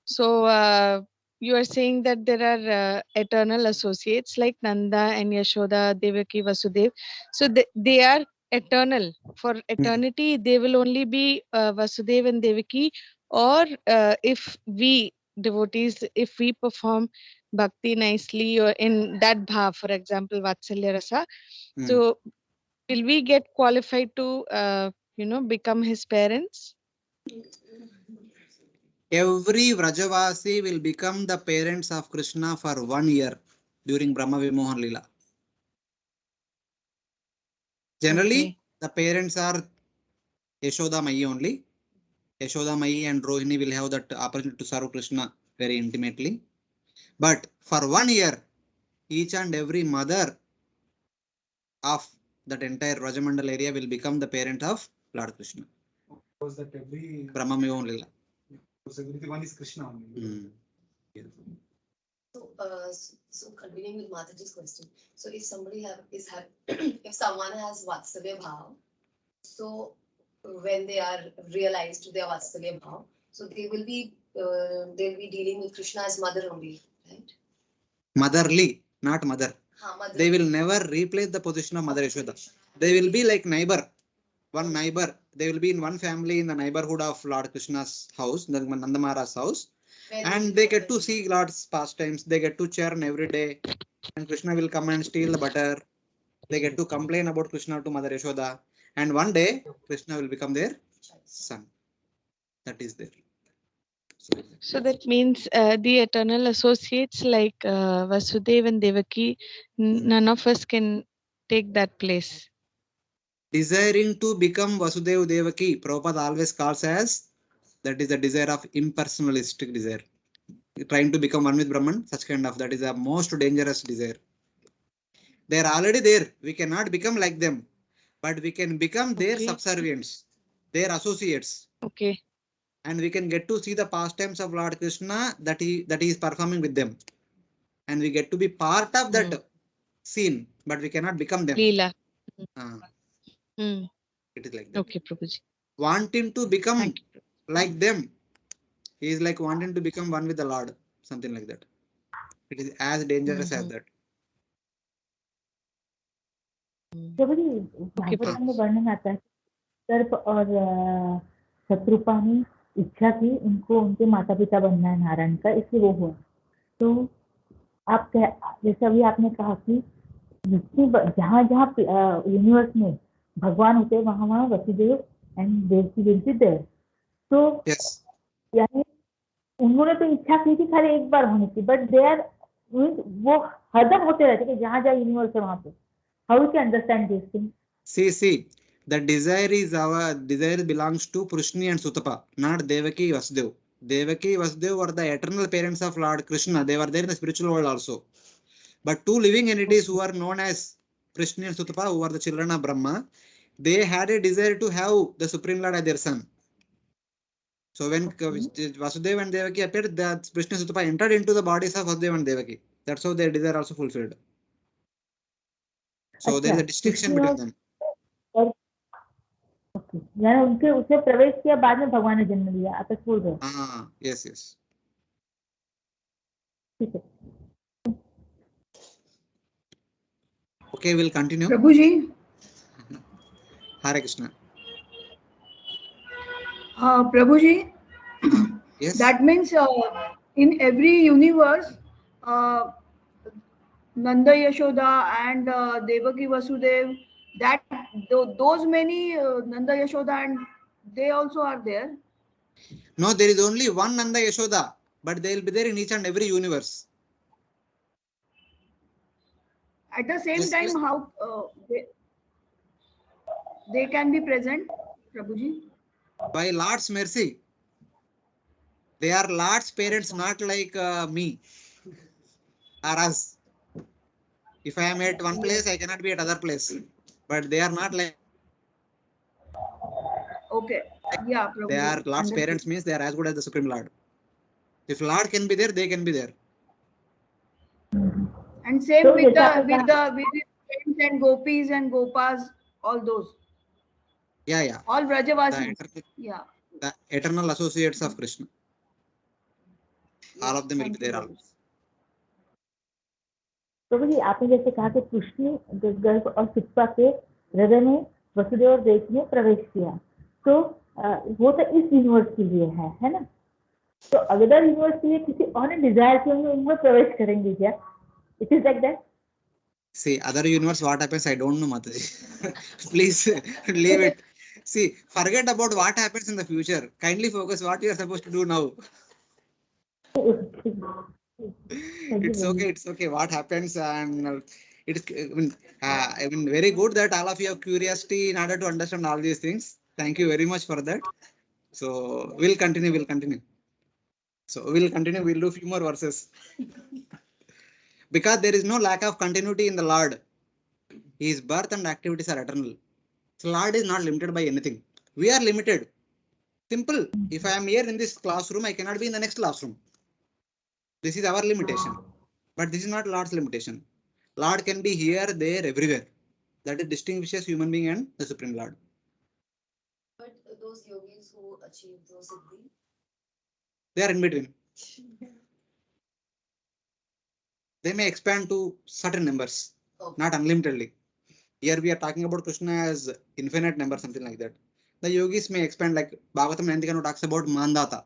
So you are saying that there are eternal associates like Nanda and Yashoda, Devaki, Vasudev. So they are eternal. For eternity, they will only be Vasudev and Devaki. Or if we devotees, if we perform bhakti nicely or in that bhav, for example, Vatsalya Rasa, so will we get qualified to, become his parents? Every Vrajavasi will become the parents of Krishna for 1 year during Brahma Vimohan Lila. Generally, the parents are Yashoda Mai only. Yashoda Mai and Rohini will have that opportunity to serve Krishna very intimately. But for 1 year, each and every mother of that entire Rajamandal area will become the parent of Lord Krishna. Because that every Brahma Vimohan Lila. because everyone is Krishna only. So continuing with Mataji's question. So if somebody if someone has Vatsalya Bhav, so when they are realized their Vatsalya Bhav, so they'll be dealing with Krishna as mother only, right? Motherly, not mother. Mother. They will never replace the position of Mother Yashoda. They will be like neighbor. One neighbor. They will be in one family in the neighborhood of Lord Krishna's house, the Nandamara's house. And they get to see Lord's pastimes. They get to churn every day. And Krishna will come and steal the butter. They get to complain about Krishna to Mother Yashoda. And one day, Krishna will become their son. That is there. So that means the eternal associates like Vasudev and Devaki, none of us can take that place. Desiring to become Vasudev Devaki, Prabhupada always calls as that is the desire of impersonalistic desire. Trying to become one with Brahman, such kind of that is a most dangerous desire. They are already there. We cannot become like them, but we can become their subservients, their associates. Okay. And we can get to see the pastimes of Lord Krishna that he is performing with them. And we get to be part of that scene, but we cannot become them. Leela. It is like that. Okay, Prabhuji. Wanting to become like them, he is like wanting to become one with the Lord, something like that. It is as dangerous as that. प्रभुजी भागवत में वर्णन आता है सर्प और शत्रुपा ने इच्छा की उनको उनके माता पिता बनना है नारायण का, इसलिए वो हुआ। तो आप जैसे अभी आपने कहा कि जहाँ जहाँ यूनिवर्स में भगवान होते हैं वहां वहां Vasudev and Devaki will be there. तो यानी उन्होंने तो इच्छा की थी खाली एक बार होने की, बट दे आर वो हरदम होते रहते कि जहाँ जहाँ यूनिवर्स है वहां पे। How we can understand this thing? See, the desire belongs to Prushni and Sutapa, not Devaki Vasudev. Devaki Vasudev were the eternal parents of Lord Krishna. They were there in the spiritual world also. But two living entities who are known as Prushni and Sutapa, who are the children of Brahma, they had a desire to have the Supreme Lord as their son. So when Vasudeva and Devaki appeared, the Prushni and Sutapa entered into the bodies of Vasudeva and Devaki. That's how their desire also fulfilled. So there is a distinction between them. Okay. यानी उनके उसने प्रवेश किया, बाद में भगवान ने जन्म लिया, आप बोल रहे हैं? Yes. ठीक है। Okay, we'll continue. Prabhuji, Hare Krishna. Prabhuji, Yes. that means in every universe, Nanda Yashoda and Devaki Vasudev, that those many Nanda Yashoda and they also are there. No, there is only one Nanda Yashoda, but they will be there in each and every universe. At the same Yes, time, yes. how they can be present, Prabhuji? By Lord's mercy. They are Lord's parents, not like me or us. If I am at one place, I cannot be at other place. But they are not like. Okay. Yeah, Prabhuji. They are Lord's Understood. parents means they are as good as the Supreme Lord. If Lord can be there, they can be there. And same So with Jeta- the friends and gopis and gopas, all those, Yeah, yeah. all The Vrajavasis. eternal, Yeah. the eternal associates of Krishna. All of them will be Thank you, there Prabhuji. always. प्रभु जी आपने जैसे कहा कि कृष्ण गर्भ और शिप्पा के हृदय में वसुदेव और देवकी ने प्रवेश किया, तो वो तो इस यूनिवर्स के लिए है ना? तो अदर यूनिवर्स के लिए किसी और ने डिजायर किया उनमें प्रवेश करेंगे क्या? It is like that. See, other universe, what happens, I don't know, Mataji. Please leave it. See, forget about what happens in the future. Kindly focus what you are supposed to do now. It's okay, it's okay. What happens, and it's I mean, very good that all of you have curiosity in order to understand all these things. Thank you very much for that. So we'll continue. We'll continue. We'll do few more verses because there is no lack of continuity in the Lord. His birth and activities are eternal. So Lord is not limited by anything. We are limited. Simple. If I am here in this classroom, I cannot be in the next classroom. This is our limitation. But this is not Lord's limitation. Lord can be here, there, everywhere. That is distinguishes human being and the Supreme Lord. But those yogis who achieve those siddhi, They are in between. They may expand to certain numbers, not unlimitedly. Here we are talking about Krishna as infinite number, something like that. The yogis may expand, like Bhagavatam 90 talks about Mandata,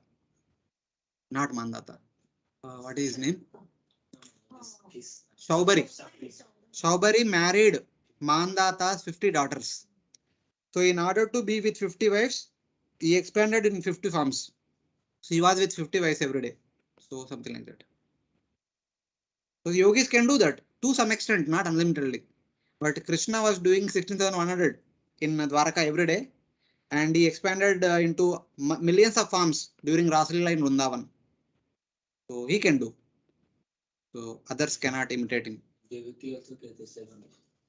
not Mandata. What is his name? Shaubari. Shaubari married Mandata's 50 daughters. So in order to be with 50 wives, he expanded in 50 forms. So he was with 50 wives every day. So something like that. So the yogis can do that to some extent, not unlimitedly. But Krishna was doing 16,100 in Dwaraka every day. And he expanded into millions of forms during Rasalila in Vrindavan. So he can do. So others cannot imitate him. Devaki also gets 7.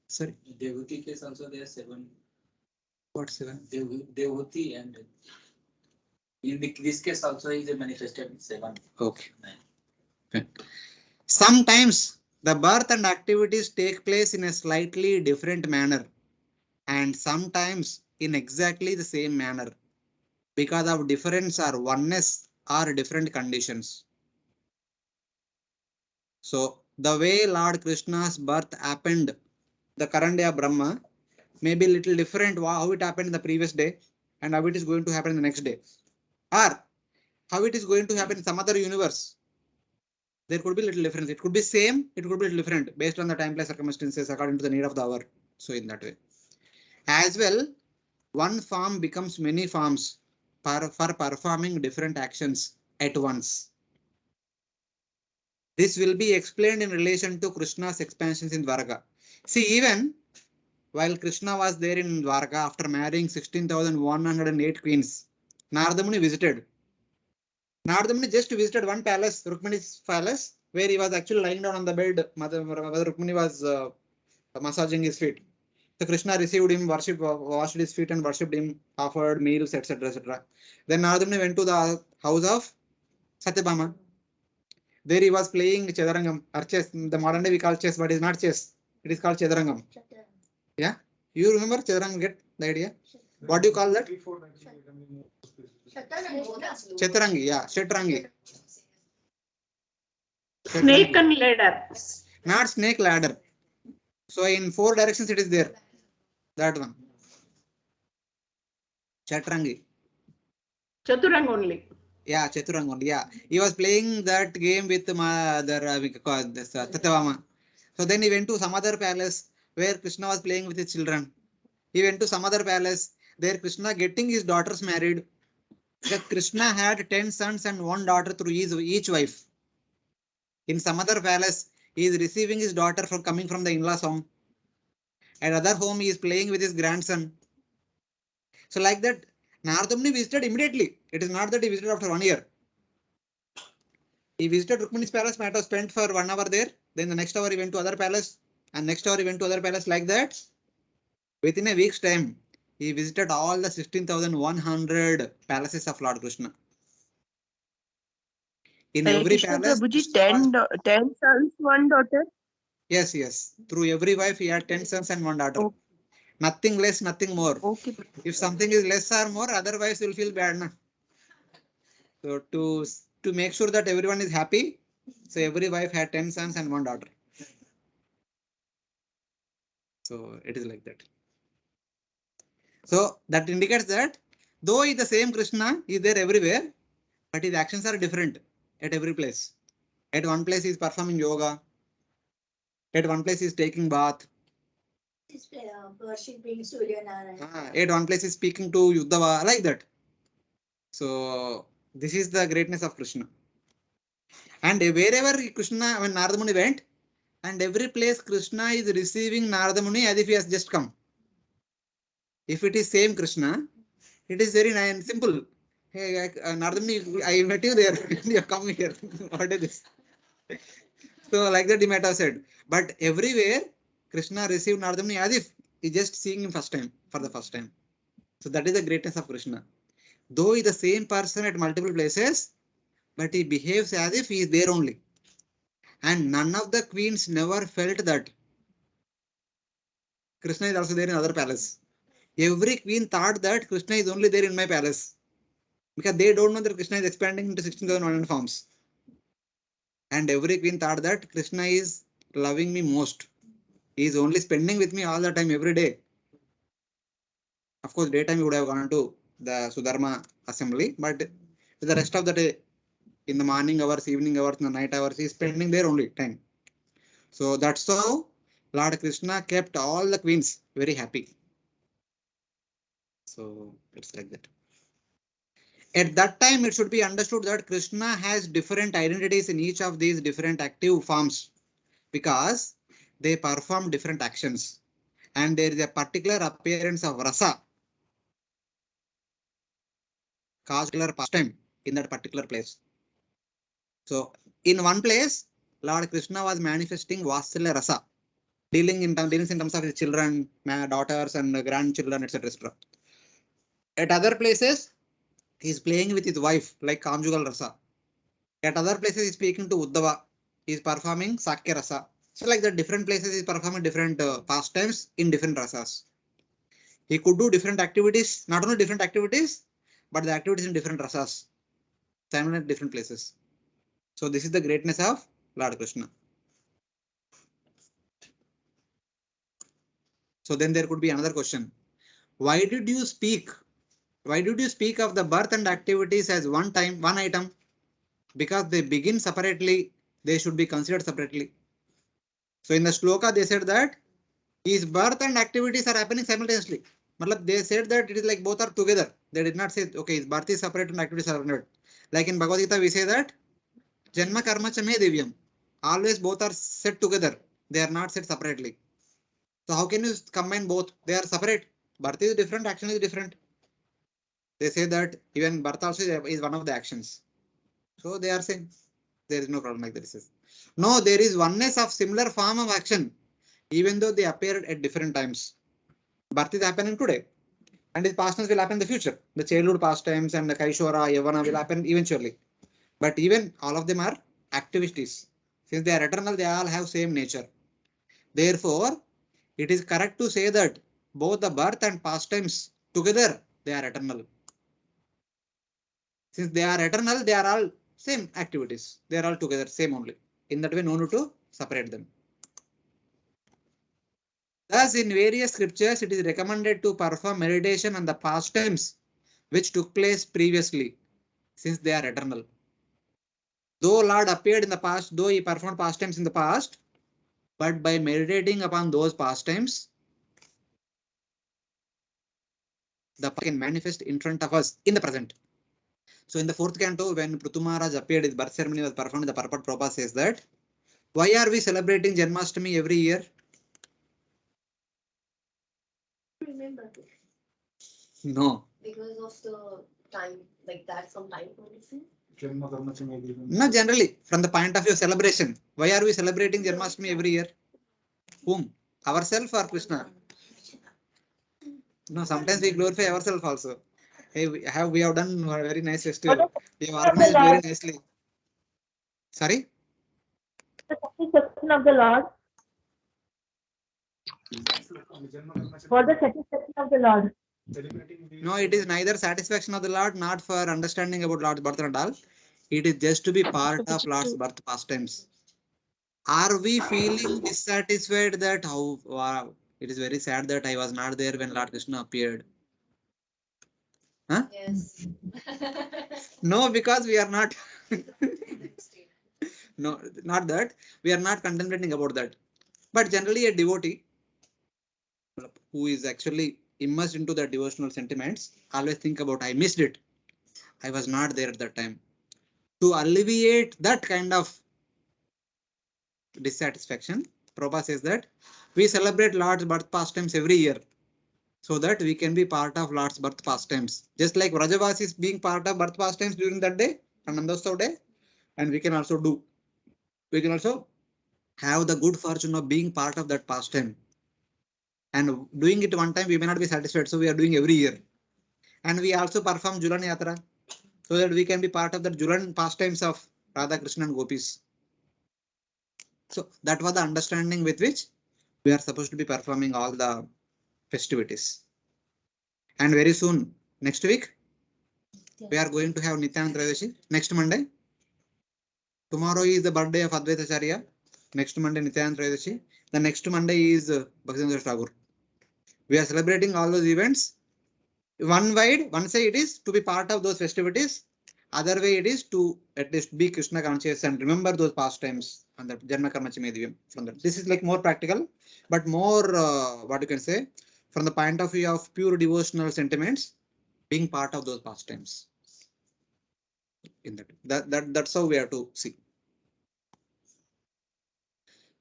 Sorry? Devaki case also there are 7. What 7? Devati, and in this case also is a manifested 7. Okay. Sometimes the birth and activities take place in a slightly different manner, and sometimes in exactly the same manner because of difference or oneness or different conditions. So the way Lord Krishna's birth happened the current day of Brahma may be little different how it happened in the previous day and how it is going to happen in the next day, or how it is going to happen in some other universe. There could be little difference. It could be same, it could be little different based on the time place circumstances according to the need of the hour. So in that way. As well, one form becomes many forms for performing different actions at once. This will be explained in relation to Krishna's expansions in Dwaraka. See, even while Krishna was there in Dwaraka after marrying 16,108 queens, Narada Muni visited. Narada Muni just visited one palace, Rukmani's palace, where he was actually lying down on the bed. Mother Rukmani was massaging his feet. So Krishna received him, washed his feet and worshipped him, offered meals, etc. etc. Then Narada Muni went to the house of Satyabhama. There he was playing Chaturangam or chess. The modern day we call chess, but it's not chess. It is called Chaturangam. Yeah? You remember Chaturangam? Get the idea? What do you call that? Chaturangi, yeah, Chaturangi. Snake and ladder. Not snake ladder. So in 4 directions it is there. That one. Chatrangi. Chaturang only. Yeah, Chaturang only. Yeah, he was playing that game with my other this Tattavama. So then he went to some other palace where Krishna was playing with his children. He went to some other palace. There Krishna getting his daughters married. That Krishna had 10 sons and 1 daughter through each wife. In some other palace, he is receiving his daughter from coming from the in-laws home. At other home, he is playing with his grandson. So like that, Nardamuni visited immediately. It is not that he visited after 1 year. He visited Rukmani's palace, might have spent for 1 hour there. Then the next hour he went to other palace, and next hour he went to other palace. Like that, within a week's time, he visited all the 16,100 palaces of Lord Krishna. In every Krishna palace, Prabhuji, Krishna was, 10 sons, 1 daughter. yes, yes. Through every wife, he had 10 sons and 1 daughter. Okay. Nothing less, nothing more. Okay. If something is less or more, otherwise you'll feel bad. Na? So to make sure that everyone is happy, so every wife had 10 sons and 1 daughter. So it is like that. So that indicates that though he is the same Krishna, is there everywhere, but his actions are different at every place. At one place he is performing yoga. At one place he is taking bath. Worshipping Surya Narayana. At one place he is speaking to Uddhava, like that. So this is the greatness of Krishna. And wherever Krishna, when Narada Muni went, and every place Krishna is receiving Narada Muni as if he has just come. If it is same Krishna, it is very nice and simple. Hey, Narada Muni, I met you there. You have come here. What is this? So like that he might have said. But everywhere Krishna received Narada Muni as if he just seeing him first time, for the first time. So that is the greatness of Krishna. Though he is the same person at multiple places, but he behaves as if he is there only. And none of the queens never felt that Krishna is also there in other palace. Every queen thought that Krishna is only there in my palace. Because they don't know that Krishna is expanding into 16,100 forms. And every queen thought that Krishna is loving me most. He is only spending with me all the time, every day. Of course, daytime we would have gone to the Sudharma assembly, but the rest of the day, in the morning hours, evening hours, in the night hours, he is spending there only time. So that's how Lord Krishna kept all the queens very happy. So it's like that. At that time, it should be understood that Krishna has different identities in each of these different active forms because they perform different actions and there is a particular appearance of rasa, particular pastime in that particular place. So in one place, Lord Krishna was manifesting Vatsalya rasa, dealing in terms of his children, daughters and grandchildren, etc. At other places, he is playing with his wife like conjugal rasa. At other places, he is speaking to Uddhava. He is performing Sakya rasa. So like the different places, he is performing different pastimes in different rasas. He could do different activities, not only different activities, but the activities in different rasas, simultaneously in different places. So this is the greatness of Lord Krishna. So then there could be another question. Why did you speak? Why did you speak of the birth and activities as one item? Because they begin separately, they should be considered separately. So in the shloka, they said that his birth and activities are happening simultaneously. They said that it is like both are together. They did not say, okay, his birth is separate and activities are separate. Like in Bhagavad Gita, we say that Janma Karma Cha Me Divyam. Always both are set together. They are not set separately. So how can you combine both? They are separate. Birth is different, action is different. They say that even birth also is one of the actions. So they are saying there is no problem like this. No, there is oneness of similar form of action, even though they appeared at different times. Birth is happening today, and his pastimes will happen in the future. The childhood pastimes and the Kaishora, Yavana will happen eventually. But even all of them are activities. Since they are eternal, they all have same nature. Therefore, it is correct to say that both the birth and pastimes together, they are eternal. Since they are eternal, they are all same activities. They are all together, same only. In that way, no need to separate them. Thus, in various scriptures, it is recommended to perform meditation on the pastimes which took place previously, since they are eternal. Though Lord appeared in the past, though he performed pastimes in the past, but by meditating upon those pastimes, the can manifest in front of us in the present. So in the fourth canto, when Prithu Maharaj appeared, his birth ceremony was performed, the purport Prabhupada says that, why are we celebrating Janmashtami every year? Remember, No. because of the time, like that from time point of view. Not generally, from the point of view of celebration. Why are we celebrating Janmashtami every year? Whom? Ourselves or Krishna? No, sometimes we glorify ourselves also. Hey, we have done a very nice festival. We have organized very nicely. Sorry? The satisfaction of the Lord. For the satisfaction of the Lord. No, it is neither satisfaction of the Lord, not for understanding about Lord's birth and all. It is just to be part of Lord's birth pastimes. Are we feeling dissatisfied that how wow, it is very sad that I was not there when Lord Krishna appeared? Huh? Yes. No, because we are not. No, not that. We are not contemplating about that. But generally, a devotee who is actually immersed into the devotional sentiments always think about, I missed it. I was not there at that time. To alleviate that kind of dissatisfaction, Prabhupada says that we celebrate Lord's birth pastimes every year so that we can be part of Lord's birth pastimes. Just like Vrajavasi is being part of birth pastimes during that day, Anandotsav day, and we can also have the good fortune of being part of that pastime. And doing it one time, we may not be satisfied, so we are doing every year. And we also perform Julan Yatra so that we can be part of the Julan pastimes of Radha Krishna and Gopis. So that was the understanding with which we are supposed to be performing all the festivities. And very soon, next week, we are going to have Nityananda Trayodasi next Monday. Tomorrow is the birthday of Advaita Acharya. Next Monday, Nityananda Trayodasi. The next Monday is Bhaktivinoda Thakur. We are celebrating all those events. One side it is to be part of those festivities. Other way it is to at least be Krishna conscious and remember those pastimes and the Janma Karma Chimedivim. From that, this is like more practical, but more what you can say from the point of view of pure devotional sentiments, being part of those pastimes. In that's how we have to see.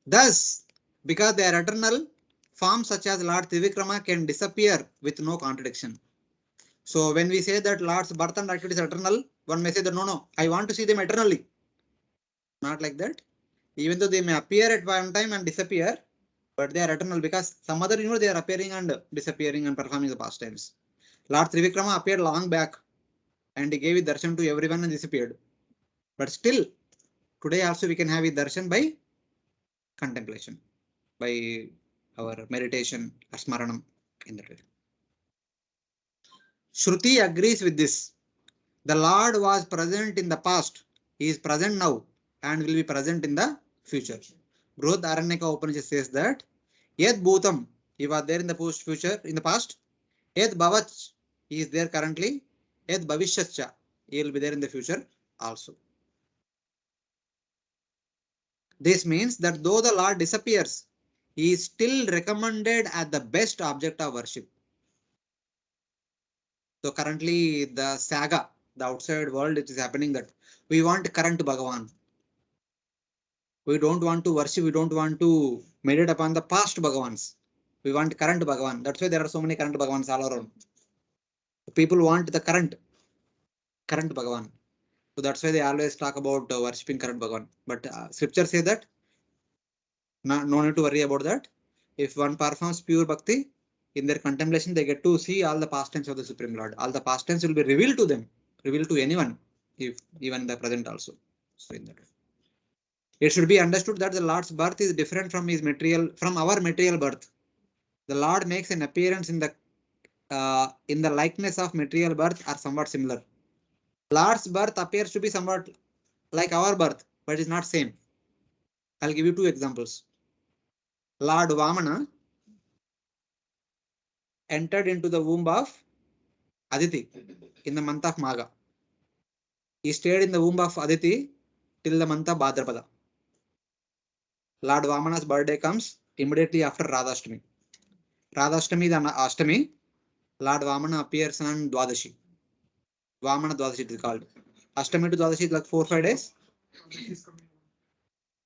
Thus, because they are eternal, forms such as Lord Trivikrama can disappear with no contradiction. So when we say that Lord's birth and activity is eternal, one may say that no, I want to see them eternally. Not like that. Even though they may appear at one time and disappear, but they are eternal because some other universe they are appearing and disappearing and performing the pastimes. Lord Trivikrama appeared long back and he gave his darshan to everyone and disappeared. But still, today also we can have his darshan by contemplation, by our meditation, asmaranam in that way. Shruti agrees with this. The Lord was present in the past, he is present now and will be present in the future. Growth Aranyaka Upanishad says that Yet Bhutam, he was there in the future, in the past. Yet Bhavach, he is there currently. Yet Bhavishyascha, he will be there in the future also. This means that though the Lord disappears, he is still recommended as the best object of worship. So currently the saga, the outside world, it is happening that we want current Bhagavan. We don't want to worship, we don't want to meditate upon the past Bhagavans. We want current Bhagavan. That's why there are so many current Bhagavans all around. People want the current Bhagavan. So that's why they always talk about worshipping current Bhagavan. But scripture say that no need to worry about that. If one performs pure bhakti, in their contemplation, they get to see all the pastimes of the Supreme Lord. All the pastimes will be revealed to them, revealed to anyone, if even in the present also. So in that way. It should be understood that the Lord's birth is different from from our material birth. The Lord makes an appearance in the likeness of material birth are somewhat similar. Lord's birth appears to be somewhat like our birth, but it's not same. I'll give you two examples. Lord Vamana, entered into the womb of Aditi in the month of Magha. He stayed in the womb of Aditi till the month of Bhadrapada. Lord Vamana's birthday comes immediately after Radhashtami. Radhashtami is an Ashtami. Lord Vamana appears on Dwadashi. Vamana Dwadashi it is called. Ashtami to Dwadashi is like 4-5 days.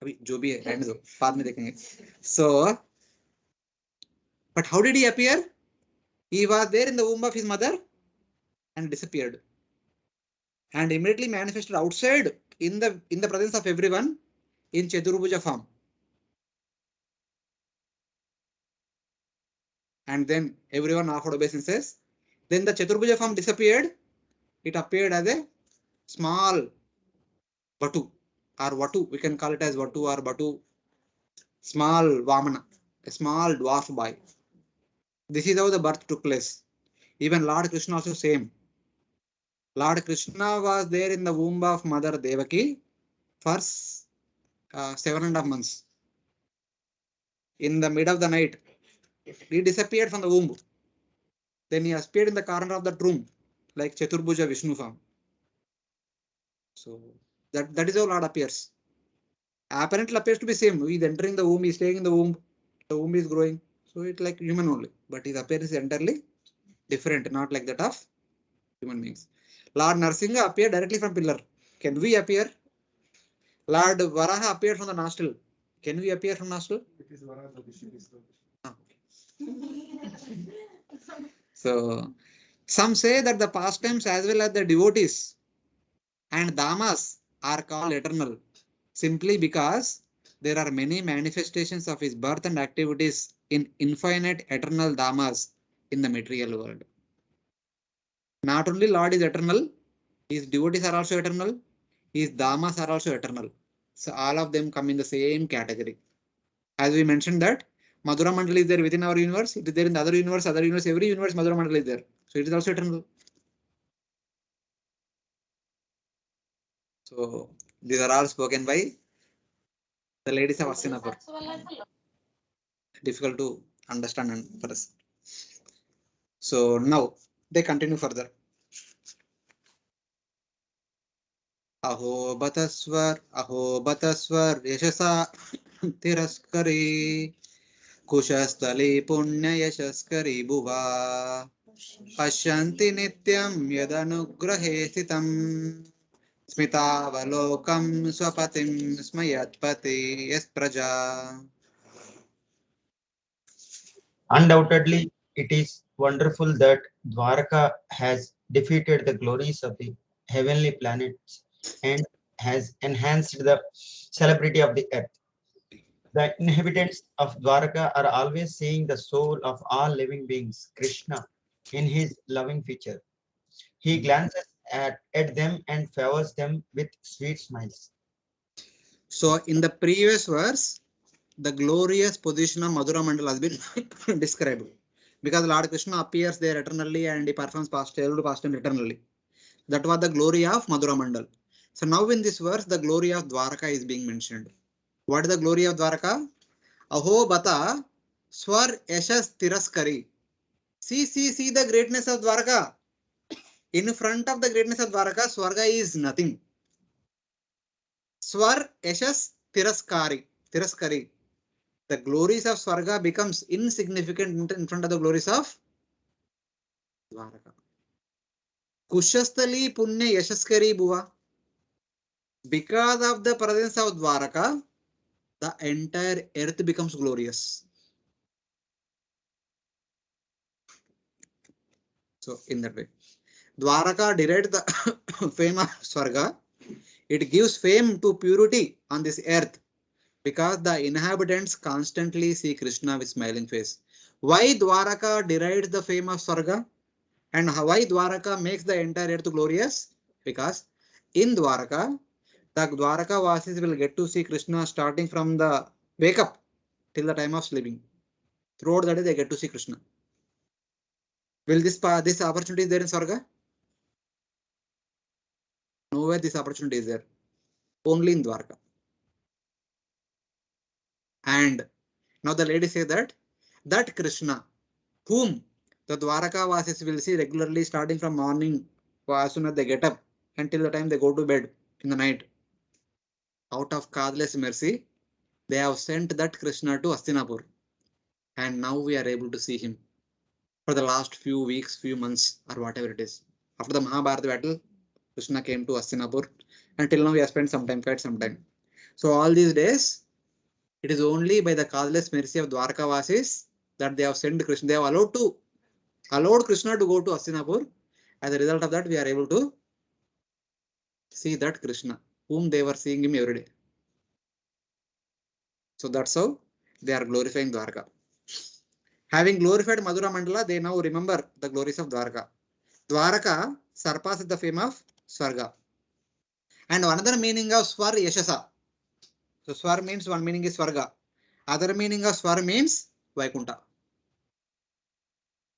अभी जो भी है रहने दो बाद में देखेंगे. So, but how did he appear? He was there in the womb of his mother and disappeared, and immediately manifested outside in the presence of everyone in Chaturabhuja form. And then everyone offered obeisances. Then the Chaturabhuja form disappeared. It appeared as a small Vatu or Vatu. We can call it as Vatu or Vatu. Small Vamana, a small dwarf boy. This is how the birth took place. Even Lord Krishna also same. Lord Krishna was there in the womb of Mother Devaki for 7.5 months. In the mid of the night, he disappeared from the womb. Then he appeared in the corner of the room, like Chaturabhuja Vishnu form. So that is how Lord appears. Apparently appears to be same. He is entering the womb, he is staying in the womb is growing. So it's like human only. But his appearance is entirely different, not like that of human beings. Lord Narsinga appeared directly from pillar. Can we appear? Lord Varaha appeared from the nostril. Can we appear from nostril? It is Varaha, the bishop is the Ah, okay. So some say that the pastimes as well as the devotees and damas are called eternal simply because there are many manifestations of his birth and activities in infinite eternal damas in the material world. Not only Lord is eternal, his devotees are also eternal, his damas are also eternal. So all of them come in the same category. As we mentioned that Madhura Mandal is there within our universe, it is there in the other universe, every universe Madhura Mandal is there. So it is also eternal. So these are all spoken by the ladies of Hastinapura. Difficult to understand and for us. So now they continue further. Aho bataswar yashasa tiraskari kushastali punya yashaskari bhuva pashyanti nityam yadanugrahe sitam Smitavalokam swapatim smayatpati yes praja. Undoubtedly, it is wonderful that Dwarka has defeated the glories of the heavenly planets and has enhanced the celebrity of the earth. The inhabitants of Dwarka are always seeing the soul of all living beings, Krishna, in his loving feature. He glances at them and favors them with sweet smiles. So in the previous verse, the glorious position of Madhura Mandal has been described. Because Lord Krishna appears there eternally and he performs pastime eternally. That was the glory of Madhura Mandal. So now in this verse, the glory of Dwarka is being mentioned. What is the glory of Dwarka? Aho bata swar yashas tiraskari. See the greatness of Dwarka. In front of the greatness of Dwarka, Swarga is nothing. Swar yashas tiraskari. The glories of Swarga becomes insignificant in front of the glories of Dwaraka. Kushastali punya yashaskari bhuva. Because of the presence of Dwaraka, the entire earth becomes glorious. So in that way, Dwaraka derived the fame of Swarga. It gives fame to purity on this earth because the inhabitants constantly see Krishna with smiling face. Why Dwaraka derides the fame of Swarga? And why Dwaraka makes the entire earth glorious? Because in Dwaraka, the Dwaraka Vasis will get to see Krishna starting from the wake up till the time of sleeping. Throughout the day, they get to see Krishna. Will this opportunity is there in Swarga? Nowhere this opportunity is there. Only in Dwaraka. And now the lady says that Krishna, whom The Dwaraka Vasis will see regularly starting from morning as soon as they get up until the time they go to bed in the night. Out of causeless mercy, they have sent that Krishna to Hastinapur. And now we are able to see him for the last few weeks, few months, or whatever it is. After the Mahabharata battle, Krishna came to Hastinapur. Until now, we have spent some time, quite some time. So all these days, it is only by the causeless mercy of Dwaraka Vasis that they have sent Krishna. They have allowed Krishna to go to Hastinapur. As a result of that, we are able to see that Krishna, whom they were seeing him every day. So that's how they are glorifying Dwarka. Having glorified Madhura Mandala, they now remember the glories of Dwarka. Dwaraka surpasses the fame of Swarga. And another meaning of Swar Yashasa. So Swar means one meaning is Swarga. Other meaning of Swar means Vaikunta.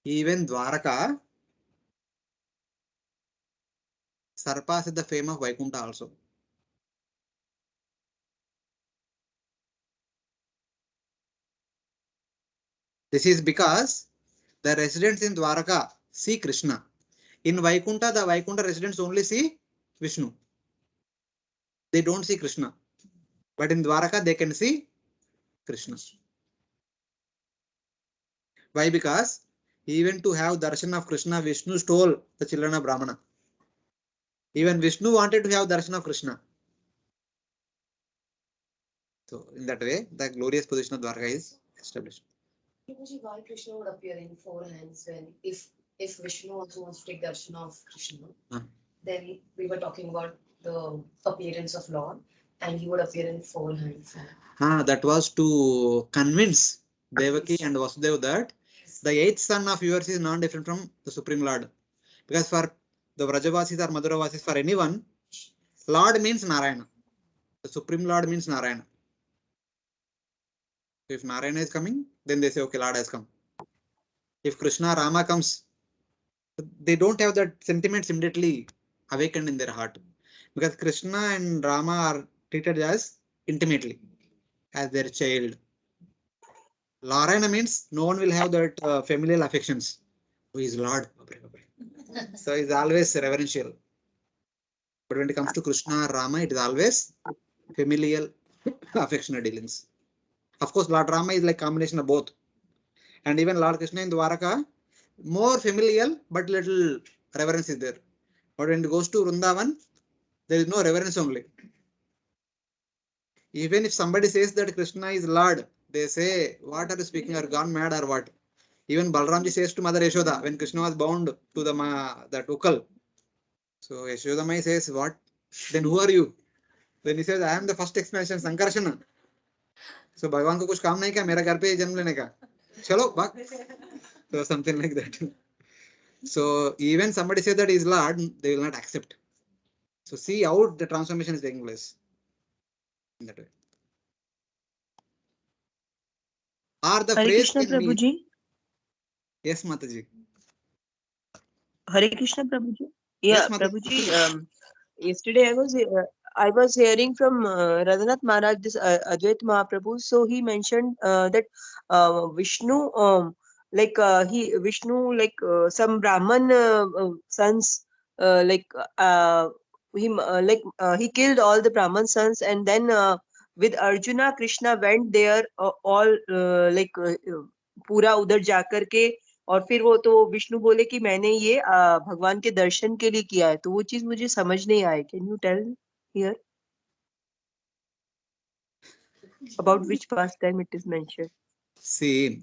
Even Dwaraka surpasses the fame of Vaikunta also. This is because the residents in Dwaraka see Krishna. In Vaikunta, the Vaikunta residents only see Vishnu. They don't see Krishna. But in Dwaraka, they can see Krishna. Why? Because even to have darshan of Krishna, Vishnu stole the children of Brahmana. Even Vishnu wanted to have darshan of Krishna. So in that way, the glorious position of Dwaraka is established. Why Krishna would appear in four hands when if Vishnu also wants to take darshan of Krishna, then we were talking about the appearance of Lord and he would appear in four hands. That was to convince Devaki and Vasudeva that the eighth son of yours is not different from the Supreme Lord. Because for the Vrajavasis or Madhuravasis, for anyone, Lord means Narayana. The Supreme Lord means Narayana. If Narayana is coming, then they say, okay, Lord has come. If Krishna, Rama comes, they don't have that sentiments immediately awakened in their heart. Because Krishna and Rama are treated as intimately, as their child. Narayana means no one will have that familial affections. Who is Lord? So it's always reverential. But when it comes to Krishna or Rama, it is always familial affectionate dealings. Of course, Lord Rama is like combination of both. And even Lord Krishna in Dwaraka, more familial, but little reverence is there. But when it goes to Vrindavan, there is no reverence only. Even if somebody says that Krishna is Lord, they say, what are you speaking? Are you gone mad or what? Even Balramji says to Mother Yashoda, when Krishna was bound to that ukal. So Yashodamai says, what? Then who are you? Then he says, I am the first expansion, Sankarshana. So Bhagavan ko kuch kaam nahi kya, mera ghar pe janm lene ka. Chalo, bhag. So something like that. So even somebody says that he is Lord, they will not accept. So see how the transformation is taking place. In that way. Or the Hare phrase Krishna can mean. Prabhuji. Yes, Mataji. Hare Krishna Prabhuji. Yes, Yeah, Mataji. Prabhuji. Yesterday I was hearing from Radhanath Maharaj, this Advait Mahaprabhu. So he mentioned that Vishnu, Vishnu, some Brahman sons, he killed all the Brahman sons, and then with Arjuna, Krishna went there पूरा उधर जाकर के और फिर वो तो विष्णु बोले कि मैंने ये भगवान के दर्शन के लिए किया है, तो वो चीज मुझे समझ नहीं आई. Can you tell here about which past time it is mentioned? See,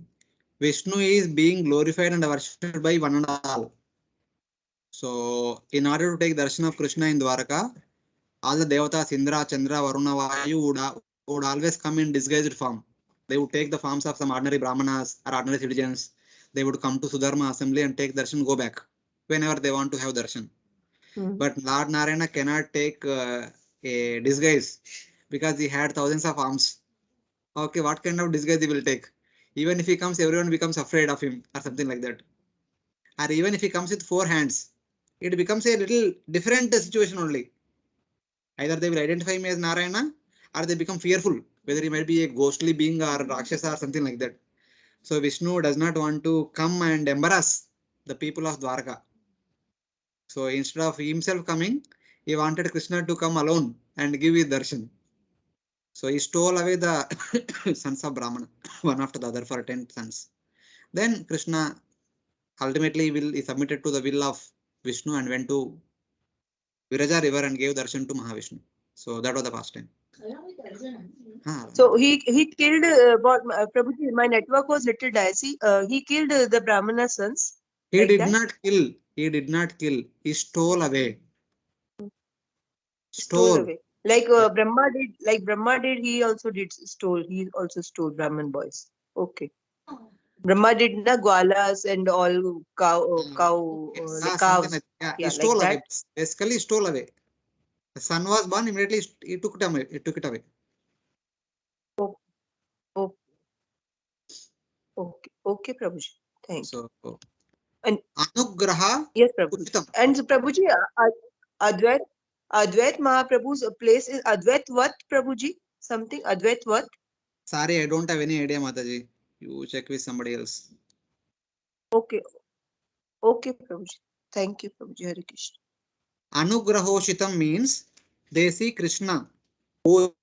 Vishnu is being glorified and worshipped by one and all. So, in order to take darshan of Krishna in Dwaraka, all the devatas, Indra, Chandra, Varuna, Vayu would always come in disguised form. They would take the forms of some ordinary brahmanas or ordinary citizens. They would come to Sudharma assembly and take darshan, go back whenever they want to have darshan. But Lord Narayana cannot take a disguise because he had thousands of arms. Okay, what kind of disguise he will take? Even if he comes, everyone becomes afraid of him or something like that. Or even if he comes with four hands, it becomes a little different situation only. Either they will identify him as Narayana or they become fearful, whether he might be a ghostly being or Rakshasa or something like that. So Vishnu does not want to come and embarrass the people of Dwarka. So instead of himself coming, he wanted Krishna to come alone and give his darshan. So he stole away the sons of Brahmana, one after the other for 10 sons. Then Krishna ultimately he submitted to the will of Vishnu and went to Viraja river and gave darshan to Mahavishnu. So that was the past time. So he killed Prabhuji, my network was little dicey. He killed the Brahmana sons. He like did that? not kill. He did not kill. He stole away. Stole Stole. away. Like Brahma did, he also did stole. He also stole Brahman boys. Okay. Brahma did na gwalas and all cow like Something calves. like yeah, he Yeah, like stole away. that. Basically, he stole away. The son was born immediately. He took it away. He took it away. Oh, oh, okay, Prabhuji. Thank you. So And Anugraha yes, Prabhuji. Uchitam. And Prabhuji, Advait Mahaprabhu's place is Advait what, Prabhuji? Something Advait what? Sorry, I don't have any idea, Mataji. You check with somebody else. Okay, okay, Prabhuji. Thank you, Prabhuji. Hare Krishna. Anugrahoshitam means they see Krishna who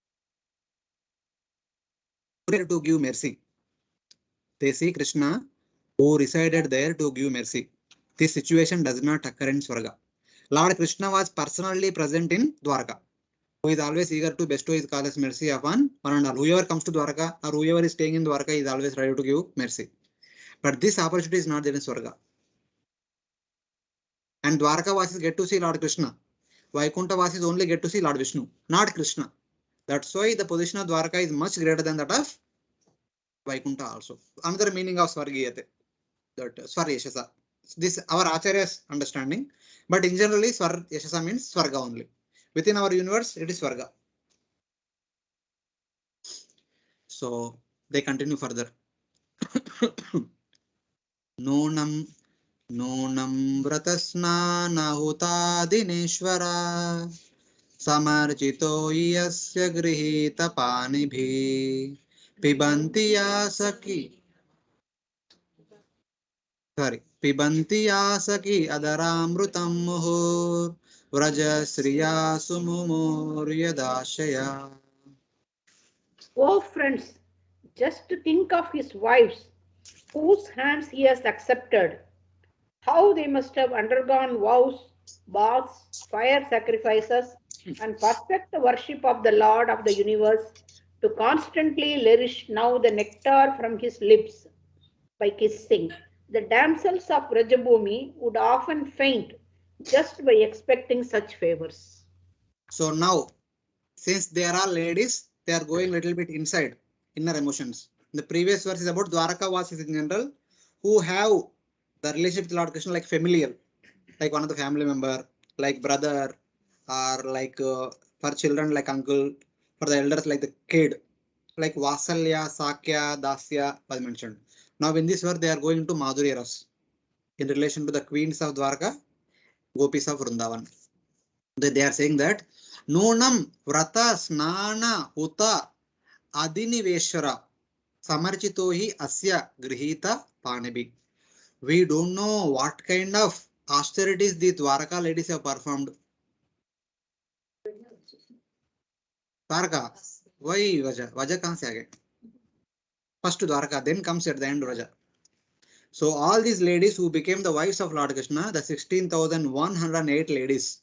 to give mercy. They see Krishna who resided there to give mercy. This situation does not occur in Swarga. Lord Krishna was personally present in Dwarka, who is always eager to bestow his callous mercy upon one and all. Whoever comes to Dwarka or whoever is staying in Dwarka is always ready to give mercy. But this opportunity is not there in Swarga. And Dwarka Vasis get to see Lord Krishna. Vaikuntha Vasis only get to see Lord Vishnu, not Krishna. That's why the position of Dwarka is much greater than that of Vaikuntha also. Another meaning of Swargiyate, that Swar Yashasa. This our Acharya's understanding, but in generally Swar Yashasa means Swarga only. Within our universe, it is Swarga. So they continue further. Nonam vratasnana dineshwara samarjito yasya grihita panibhi pibanti yasaki pibanti yasaki adaramrutam muhur vraja sriya sumumur yadashaya. Oh, friends, just to think of his wives, whose hands he has accepted. How they must have undergone vows, baths, fire sacrifices, and perfect worship of the Lord of the universe to constantly relish now the nectar from his lips by kissing. The damsels of Rajabhumi would often faint just by expecting such favors. So now, since they are all ladies, they are going a little bit inside inner emotions. The previous verse is about Dwaraka Vasis in general, who have the relationship with Lord Krishna like familial, like one of the family member, like brother, or like for children like uncle, for the elders like the kid, like Vasalya, Sakya, Dasya was mentioned. Now in this verse they are going to Madhurya Ras in relation to the queens of Dwarka, Gopis of Vrindavan. They are saying that Nonam Vrata Snana Uta Adiniveshwara Samarchitohi Asya Grihita Panebi. We don't know what kind of austerities the Dwaraka ladies have performed. Dwaraka, why Vaja? Vaja kahan se aage? First Dwaraka, then comes at the end Vaja. So all these ladies who became the wives of Lord Krishna, the 16,108 ladies,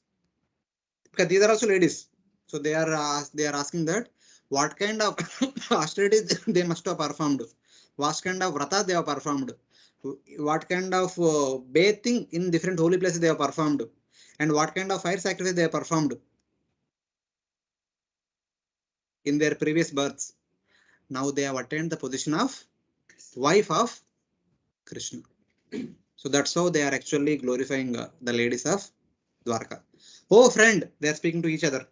because these are also ladies. So they are asking that what kind of austerities they must have performed, what kind of vrata they have performed, what kind of bathing in different holy places they have performed, and what kind of fire sacrifice they have performed in their previous births. Now they have attained the position of wife of Krishna. So that's how they are actually glorifying the ladies of Dwarka. Oh friend, they are speaking to each other.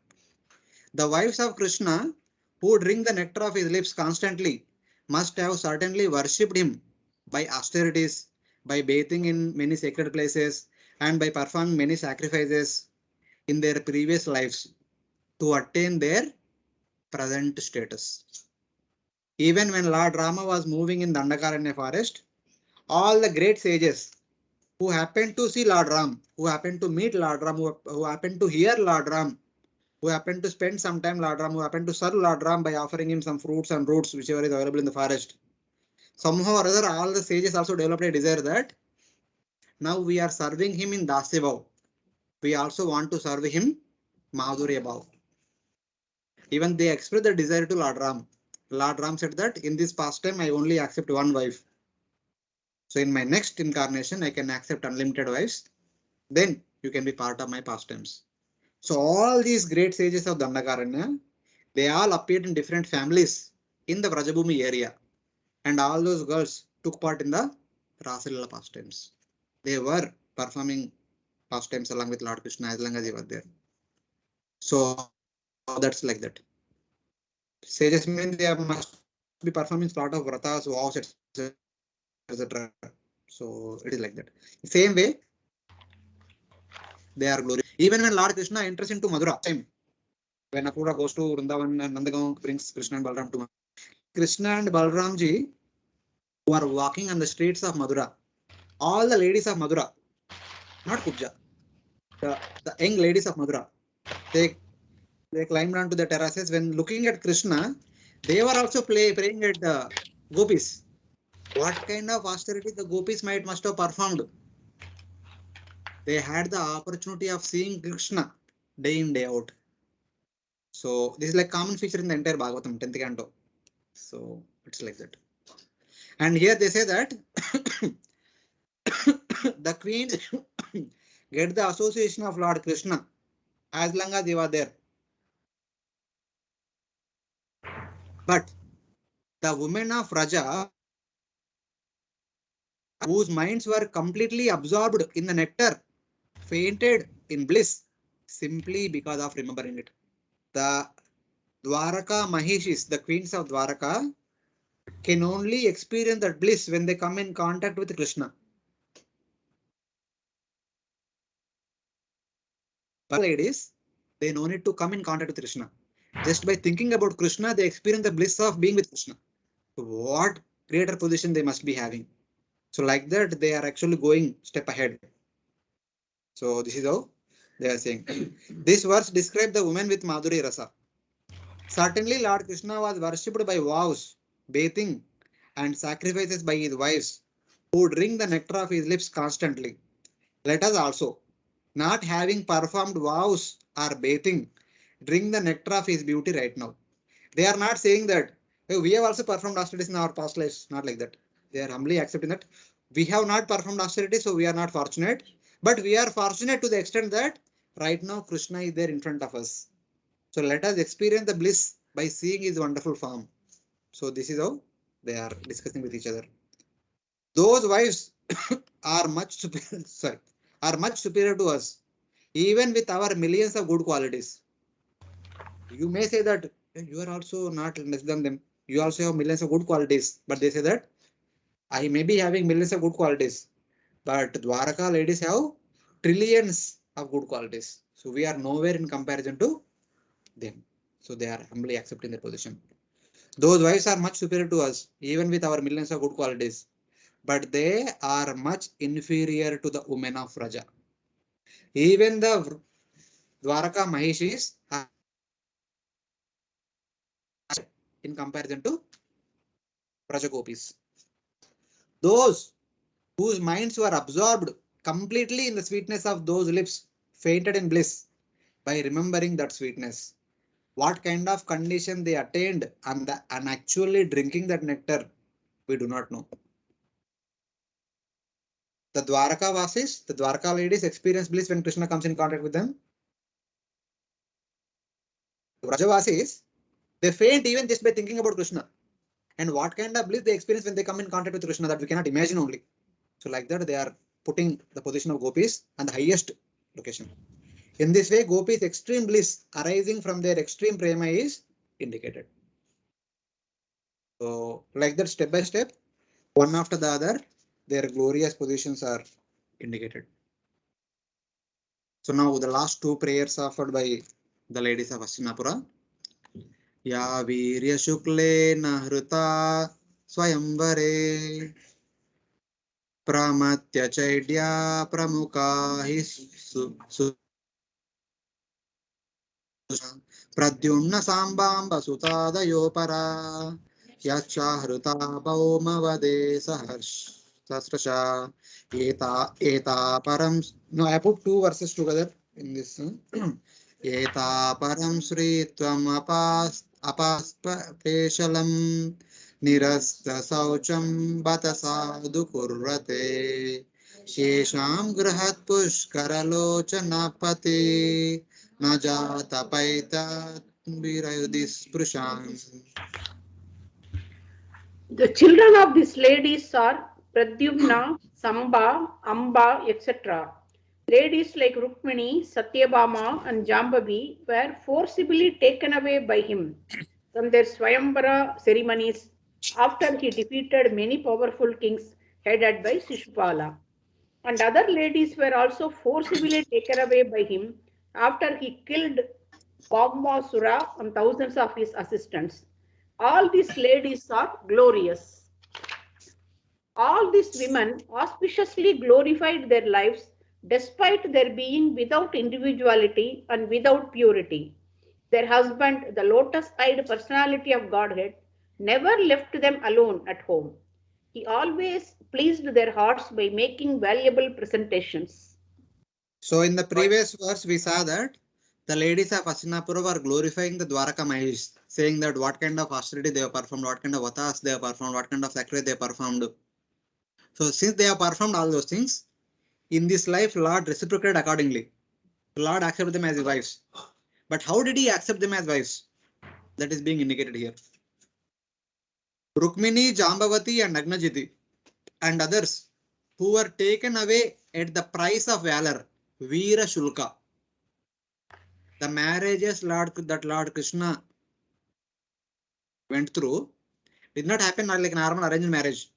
The wives of Krishna, who drink the nectar of his lips constantly, must have certainly worshipped him by austerities, by bathing in many sacred places, and by performing many sacrifices in their previous lives to attain their present status. Even when Lord Rama was moving in Dandakaranya forest, all the great sages who happened to see Lord Ram, who happened to meet Lord Ram, who happened to hear Lord Ram, who happened to spend some time Lord Ram, who happened to serve Lord Ram by offering him some fruits and roots, whichever is available in the forest. Somehow or other, all the sages also developed a desire that now we are serving him in Dasya. We also want to serve him Madhurya Bhav. Even they expressed the desire to Lord Ram. Lord Ram said that in this pastime I only accept one wife. So in my next incarnation I can accept unlimited wives. Then you can be part of my pastimes. So all these great sages of Dandakaranya, they all appeared in different families in the Vrajabhumi area. And all those girls took part in the Rasalila pastimes. They were performing pastimes along with Lord Krishna as long as they were there. So that's like that. Sages mean they must be performing lot of vratas, vows, etc. So it is like that. Same way, they are glorious. Even when Lord Krishna enters into Madura, same. When Apura goes to Vrindavan and Nandagaon brings Krishna and Balram to Madura. Krishna and Balramji who are walking on the streets of Madura. All the ladies of Madura, not Kubja, the young ladies of Madura, they climbed onto the terraces. When looking at Krishna, they were also praying at gopis. What kind of austerity the gopis must have performed? They had the opportunity of seeing Krishna day in, day out. So this is like common feature in the entire Bhagavatam, 10th canto. So it's like that. And here they say that the queens get the association of Lord Krishna as long as they were there. But the women of Raja, whose minds were completely absorbed in the nectar, fainted in bliss simply because of remembering it. The Dwaraka Mahishis, the queens of Dwaraka, can only experience that bliss when they come in contact with Krishna. But ladies, they no need to come in contact with Krishna. Just by thinking about Krishna, they experience the bliss of being with Krishna. So what greater position they must be having. So like that, they are actually going step ahead. So this is how they are saying. This verse describes the woman with Madhuri Rasa. Certainly, Lord Krishna was worshipped by vows, bathing, and sacrifices by his wives, who drink the nectar of his lips constantly. Let us also, not having performed vows or bathing, drink the nectar of his beauty right now. They are not saying that hey, we have also performed austerities in our past lives. Not like that. They are humbly accepting that we have not performed austerity, so we are not fortunate. But we are fortunate to the extent that right now Krishna is there in front of us. So let us experience the bliss by seeing his wonderful form. So this is how they are discussing with each other. Those wives are much superior, are much superior to us, even with our millions of good qualities. You may say that you are also not less than them. You also have millions of good qualities, but they say that I may be having millions of good qualities, but Dwaraka ladies have trillions of good qualities. So we are nowhere in comparison to them. So they are humbly accepting their position. Those wives are much superior to us, even with our millions of good qualities, but they are much inferior to the women of Raja. Even the Dwaraka Mahishis are in comparison to Raja Gopis. Those whose minds were absorbed completely in the sweetness of those lips fainted in bliss by remembering that sweetness. What kind of condition they attained and actually drinking that nectar, we do not know. The Dwaraka Vasis, the Dwaraka ladies experience bliss when Krishna comes in contact with them. Vrajavasis, they faint even just by thinking about Krishna. And what kind of bliss they experience when they come in contact with Krishna, that we cannot imagine only. So like that, they are putting the position of gopis on the highest location. In this way, gopis' extreme bliss arising from their extreme prema is indicated. So like that, step by step, one after the other, their glorious positions are indicated. So now the last two prayers offered by the ladies of Hastinapura. Ya Virya Shukle Nahrita Swayamvare Pramatya Chaidya Pramuka Pradyumna Sambamba Sutadayo Para Yachahruta Paumavade Sahasrasha Eta Param. No, I put two verses together in this. Eta Param Sri Tvam Apaspa Peshalam Nirasta Saucham Bata Sadhu Kurvate Shesham Grahat Pushkaralochanapati Najata Paita Virayudisprushan. The children of these ladies are Pradyumna, Samba, Amba, etc. Ladies like Rukmini, Satyabhama, and Jambavi were forcibly taken away by him from their Swayambara ceremonies after he defeated many powerful kings headed by Shishupala. And other ladies were also forcibly taken away by him after he killed Bhagmasura and thousands of his assistants. All these ladies are glorious. All these women auspiciously glorified their lives despite their being without individuality and without purity. Their husband, the lotus-eyed personality of Godhead, never left them alone at home. He always pleased their hearts by making valuable presentations. So in the previous verse, we saw that the ladies of Hastinapura were glorifying the Dwaraka Mahesh, saying that what kind of austerity they have performed, what kind of vatas they have performed, what kind of sacrifice they have performed. So since they have performed all those things, in this life, Lord reciprocated accordingly. Lord accepted them as wives. But how did he accept them as wives? That is being indicated here. Rukmini, Jambavati and Nagnajiti and others who were taken away at the price of valor, Veera Shulka. The marriages that Lord Krishna went through did not happen like normal arranged marriage.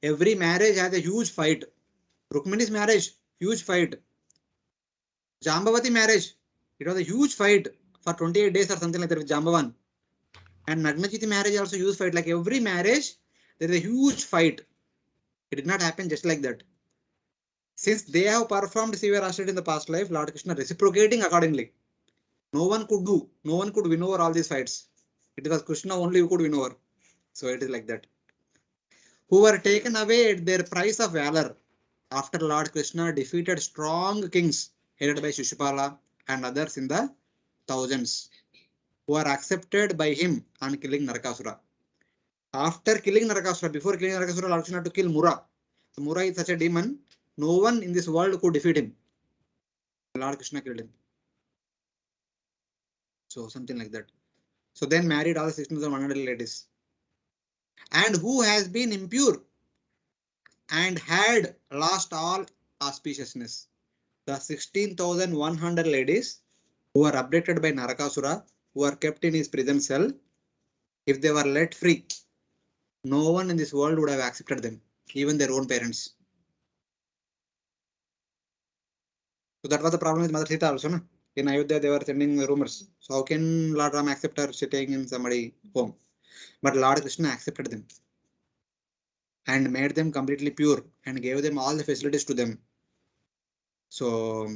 Every marriage has a huge fight. Rukmini's marriage, huge fight. Jambavati marriage, it was a huge fight for 28 days or something like that with Jambavan. And Nagnajiti marriage also huge fight. Like every marriage, there is a huge fight. It did not happen just like that. Since they have performed severe austerity in the past life, Lord Krishna reciprocating accordingly. No one could win over all these fights. It was Krishna only who could win over. So it is like that. Who were taken away at their price of valor after Lord Krishna defeated strong kings headed by Shishupala and others in the thousands, who are accepted by him on killing Narakasura. After killing Narakasura, before killing Narakasura, Lord Krishna had to kill Mura. So Mura is such a demon, no one in this world could defeat him. Lord Krishna killed him. So something like that. So then married all the 16,100 ladies. And who has been impure and had lost all auspiciousness. The 16,100 ladies who were abducted by Narakasura, who are kept in his prison cell, if they were let free, no one in this world would have accepted them, even their own parents. So that was the problem with Mother Sita also. No? In Ayodhya, they were sending rumors. So how can Lord Ram accept her sitting in somebody's home? But Lord Krishna accepted them and made them completely pure and gave them all the facilities to them. So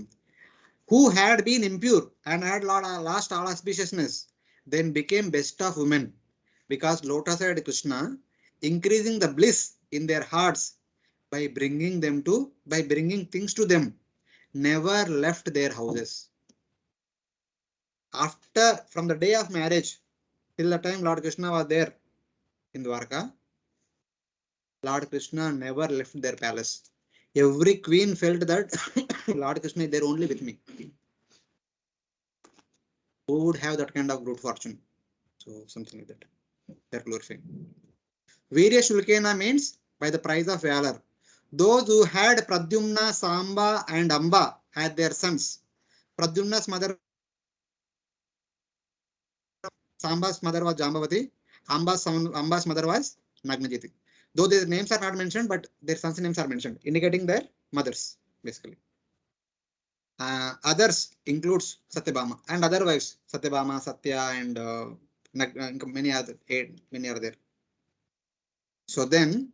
who had been impure and had lost all auspiciousness, then became best of women, because lotus-eyed Krishna, increasing the bliss in their hearts by bringing things to them, never left their houses. From the day of marriage till the time Lord Krishna was there in Dwarka, Lord Krishna never left their palace. Every queen felt that Lord Krishna is there only with me. Who would have that kind of good fortune? So something like that. They're glorifying. Virya Shulkena means by the price of valor. Those who had Pradyumna, Samba and Amba had their sons. Pradyumna's mother, Samba's mother was Jambavati. Amba's mother was Nagnajiti. Though their names are not mentioned, but their sons' names are mentioned, indicating their mothers, basically. Others includes Satyabhama and other wives, Satyabhama, Satya, and many are there. So then,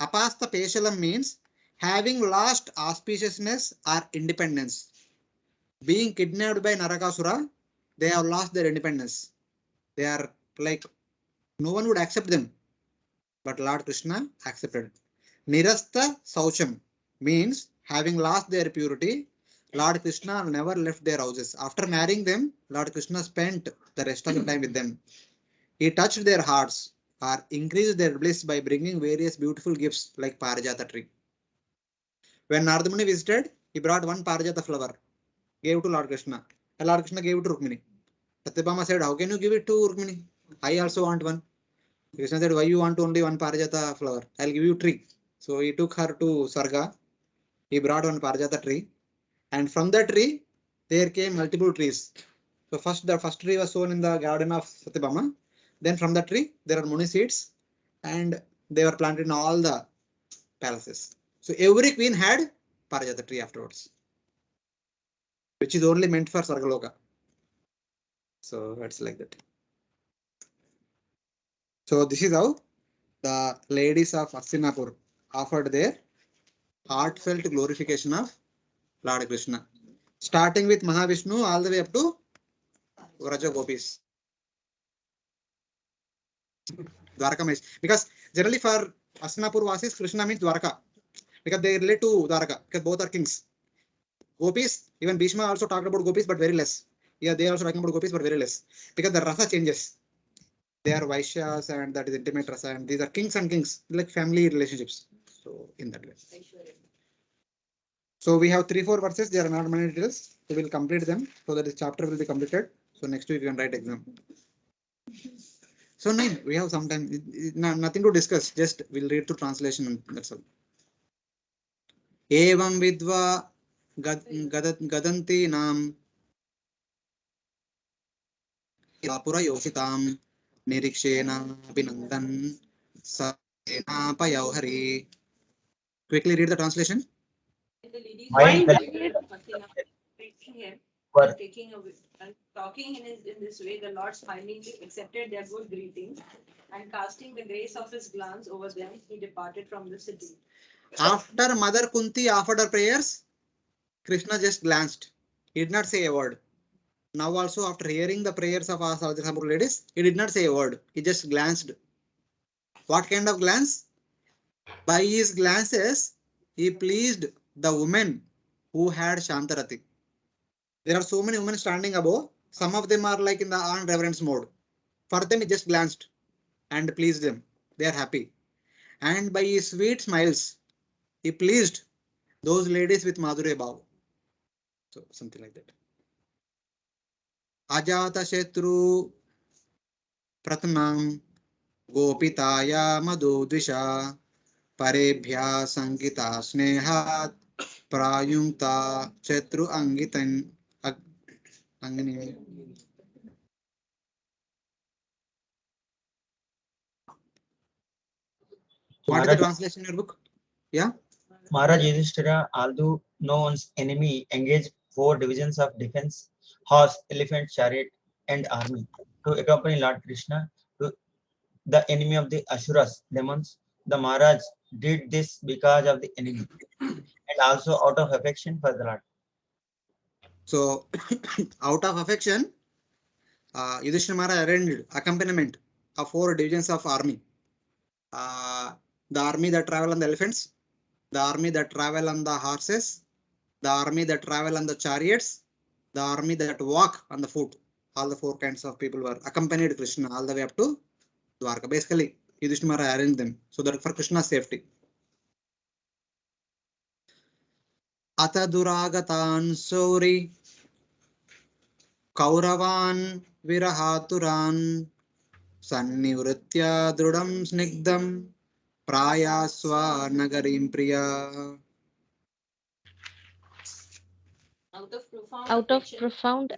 Apasta Peshalam means having lost auspiciousness or independence. Being kidnapped by Narakasura, they have lost their independence. They are like, no one would accept them, but Lord Krishna accepted. Nirasta Saucham means having lost their purity, Lord Krishna never left their houses. After marrying them, Lord Krishna spent the rest of the time with them. He touched their hearts or increased their bliss by bringing various beautiful gifts like Parijata tree. When Narada Muni visited, he brought one Parijata flower, gave to Lord Krishna. And Lord Krishna gave it to Rukmini. Satyabhama said, how can you give it to Rukmini? I also want one. Krishna said, why you want only one Parijata flower? I'll give you tree. So he took her to Sarga. He brought one Parijata tree. And from the tree, there came multiple trees. So the first tree was sown in the garden of Satyabhama. Then from the tree, there are Muni seeds. And they were planted in all the palaces. So every queen had Parijata tree afterwards, which is only meant for Sargaloka. So it's like that. So this is how the ladies of Hastinapur offered their heartfelt glorification of Lord Krishna, starting with Mahavishnu all the way up to Vraja Gopis. Dwarka means, because generally for Hastinapur Vasis, Krishna means Dwarka, because they relate to Dwarka, because both are kings. Gopis, even Bhishma also talked about Gopis, but very less. Yeah, they are also talking about Gopis, but very less, because the rasa changes. They are Vaishyas and that is intimate rasa, and these are kings and kings, like family relationships. So in that way. So we have 3-4 verses. There are not many details. So we'll complete them so that this chapter will be completed. So next week you can write exam. So 9, we have some time. Nothing to discuss. Just we'll read through translation and that's all. Evam vidva gadanti nam Pura Yositam Nirikshena Binandan Sena Payauhari. Quickly read the translation. The ladies While the were taking away and talking in this way, the Lord smilingly accepted their good greetings, and casting the grace of his glance over them, he departed from the city. After Mother Kunti offered her prayers, Krishna just glanced. He did not say a word. Now also after hearing the prayers of our Hastinapur ladies, he did not say a word. He just glanced. What kind of glance? By his glances, he pleased the women who had Shantarati. There are so many women standing above. Some of them are like in the on reverence mode. For them, he just glanced and pleased them. They are happy. And by his sweet smiles, he pleased those ladies with Madhurya Bhav. So something like that. Ajata Shetru Pratanam Gopitaya Madhudvisha Parebhya Sankita Snehat Prayumta Chetru Angitan Angini. What is the translation in your book? Yeah. Maharaj Yudhishthira, although no one's enemy, engaged 4 divisions of defense, horse, elephant, chariot, and army to accompany Lord Krishna to the enemy of the Asuras, demons. The Maharaj did this because of the enemy and also out of affection for the Lord. So, out of affection, Yudhishthira Maharaj arranged accompaniment of 4 divisions of army. The army that travel on the elephants, the army that travel on the horses, the army that travel on the chariots, the army that walk on the foot. All the 4 kinds of people were accompanied Krishna all the way up to Dwarka. Basically, Yudhishthira Maharaj arranged them so that for Krishna's safety. Ata duragatan sauri Kauravan virahaturan Sannivritya drudam snigdam Prayaswa nagarim priya. Out of profound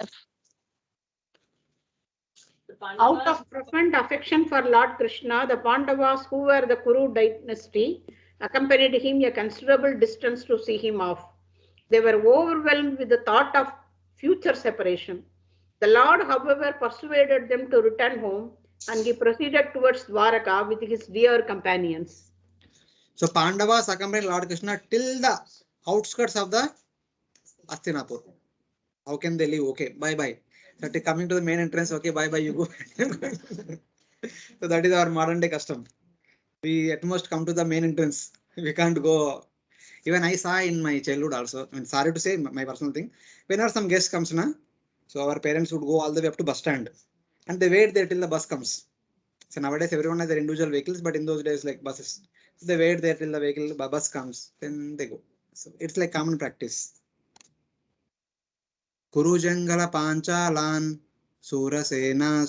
Out of profound affection for Lord Krishna, the Pandavas, who were the Kuru dynasty, accompanied him a considerable distance to see him off. They were overwhelmed with the thought of future separation. The Lord, however, persuaded them to return home and he proceeded towards Dwaraka with his dear companions. So Pandavas accompanied Lord Krishna till the outskirts of the Hastinapur. How can they leave? Okay, bye bye. So coming to the main entrance, okay, bye bye, you go. So that is our modern day custom. We at most come to the main entrance. We can't go. Even I saw in my childhood also. I mean, sorry to say my personal thing. Whenever some guest comes, na, so our parents would go all the way up to bus stand, and they wait there till the bus comes. So nowadays everyone has their individual vehicles, but in those days like buses, they wait there till the bus comes, then they go. So it's like common practice. Kurujangala Panchalan Surasena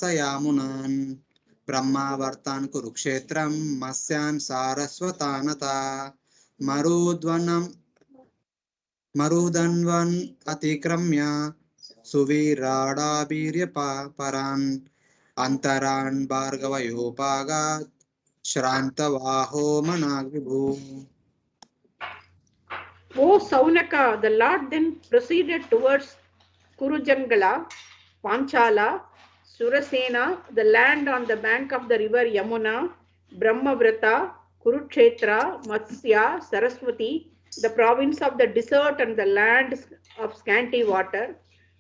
Sayamunan Brahmavartan Kurukshetram Masyan Saraswatanata Marudanvan Atikramya Suvirada Birya Paran Antaran Bhargavayopagat Shrantavaho Managvibhu. O Saunaka, the Lord then proceeded towards Kurujangala, Panchala, Surasena, the land on the bank of the river Yamuna, Brahmavrata, Kurukshetra, Matsya, Saraswati, the province of the desert and the land of scanty water.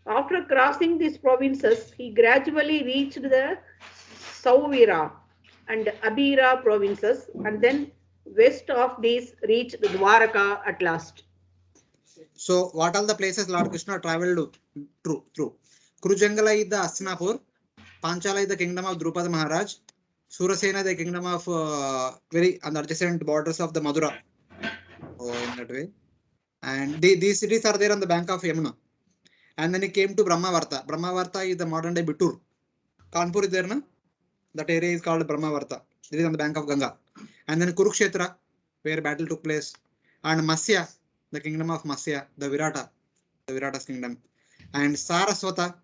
After crossing these provinces, he gradually reached the Sauvira and Abira provinces, and then west of these reached Dwaraka at last. So what all the places Lord Krishna traveled through? Kurujangala is the Hastinapur, Panchala is the kingdom of Drupada Maharaj, Surasena the kingdom of very on the adjacent borders of the Madura. Oh, in that way. And these cities are there on the bank of Yamuna. And then he came to Brahmavarta. Brahmavarta is the modern day Bittur. Kanpur is there, na? That area is called Brahmavarta. It is on the bank of Ganga. And then Kurukshetra, where battle took place. And Masya, the kingdom of Masya, the Virata's kingdom. And Saraswata.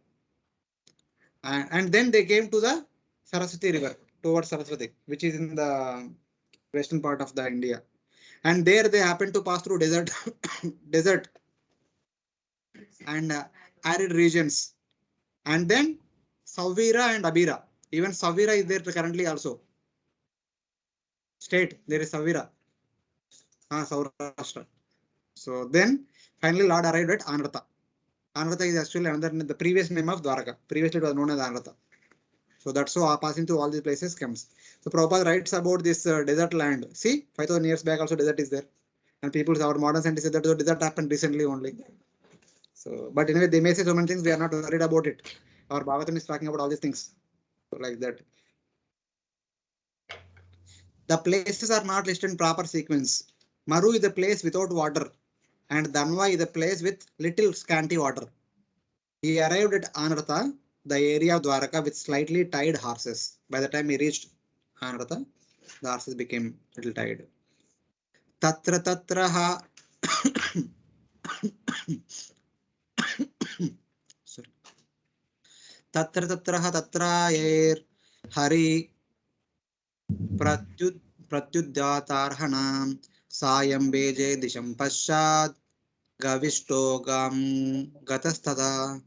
And then they came to the Saraswati river, towards Saraswati, which is in the western part of the India. And there they happened to pass through desert, desert and arid regions. And then Sauvira and Abira. Even Sauvira is there currently also. State, there is Sauvira. Saurashtra. So then finally Lord arrived at Anratha. Anratha is actually another the previous name of Dwaraka. Previously it was known as Anratha. So that's so passing through all these places comes. So Prabhupada writes about this desert land. See, 5,000 years back also desert is there. And people, our modern scientists say that the desert happened recently only. So, but anyway, they may say so many things, we are not worried about it. Our Bhagavatam is talking about all these things. So like that. The places are not listed in proper sequence. Maru is the place without water. And Dhanva is the place with little scanty water. He arrived at Anratha, the area of Dwaraka, with slightly tied horses. By the time he reached Anratha, the horses became little tired. Tatra tatraha. Sorry. Tatra tatraha tatrayer hari pratyudyatarhanam sayam beje disham pashat gavisto gam gatastada.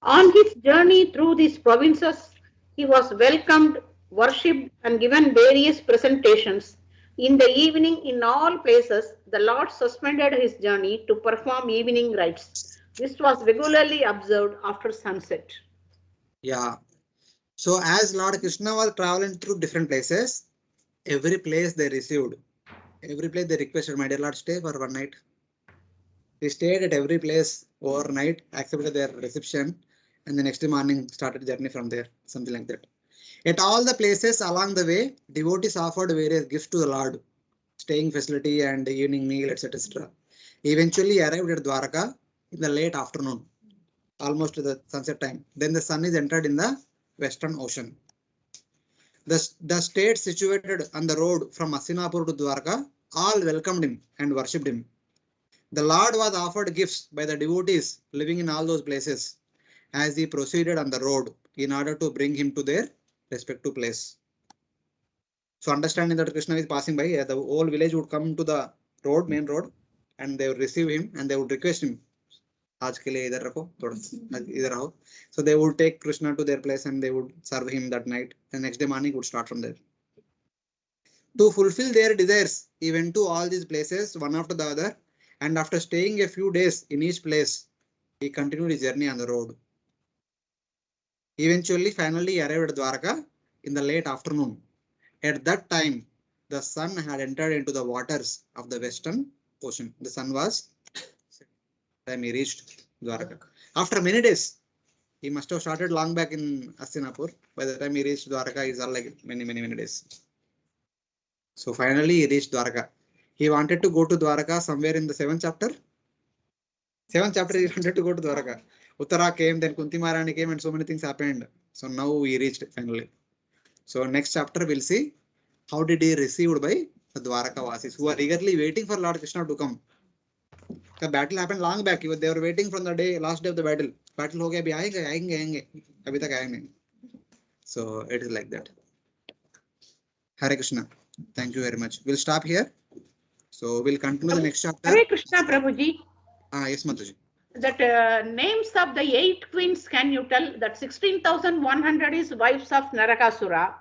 On his journey through these provinces, he was welcomed, worshipped, and given various presentations. In the evening, in all places, the Lord suspended his journey to perform evening rites. This was regularly observed after sunset. Yeah. So as Lord Krishna was traveling through different places, every place they received, every place they requested, my dear Lord, stay for one night. He stayed at every place overnight, accepted their reception, and the next morning started journey from there, something like that. At all the places along the way, devotees offered various gifts to the Lord, staying facility and evening meal, etc. He eventually arrived at Dwaraka in the late afternoon, almost to the sunset time. Then the sun is entered in the Western Ocean. The state situated on the road from Hastinapur to Dwaraka all welcomed him and worshipped him. The Lord was offered gifts by the devotees living in all those places as he proceeded on the road in order to bring him to their respective place. So understanding that Krishna is passing by, the whole village would come to the road, main road, and they would receive him and they would request him. आज के लिए इधर रखो, थोड़ा इधर आओ. So they would take Krishna to their place and they would serve him that night. And next day morning would start from there. To fulfill their desires, he went to all these places one after the other. And after staying a few days in each place, he continued his journey on the road. Eventually, finally, he arrived at Dwarka in the late afternoon. At that time, the sun had entered into the waters of the western ocean. The sun was time he reached Dwarka. After many days, he must have started long back in Hastinapur. By the time he reached Dwarka, it's all like many days. So finally, he reached Dwarka. He wanted to go to Dwarka somewhere in the 7th chapter. 7th chapter, he wanted to go to Dwarka. Uttara came, then Kunti Maharani came, and so many things happened. So now he reached finally. So next chapter, we'll see how did he received by the Dwaraka Vasis who are eagerly waiting for Lord Krishna to come. The battle happened long back. They were waiting from the last day of the battle. Battle ho gaya, abhi aayenge. Abhi tak aaya nahi. So it is like that. Hare Krishna. Thank you very much. We'll stop here. So we'll continue the next chapter. Hare Krishna, Prabhuji. Yes, Mataji. That names of the 8 queens, can you tell? That 16,100 is wives of Narakasura.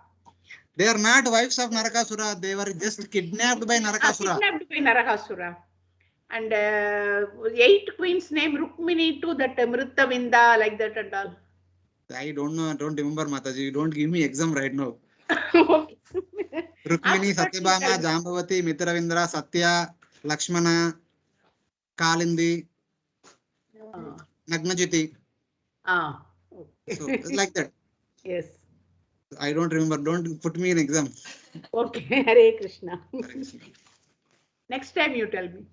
They are not wives of Narakasura. They were just kidnapped by Narakasura. Kidnapped by Narakasura. And 8 queens name Rukmini too, that Mrittavinda, like that and all. I don't know. I don't remember, Mataji. You don't give me exam right now. Okay. Rukmini, Satyabhama, Jambavati, Mitravindra, Satya, Lakshmana, Kalindi, Nagnajiti. Okay. So it's like that. Yes. I don't remember. Don't put me in exam. Okay. Hare Krishna. Next time you tell me.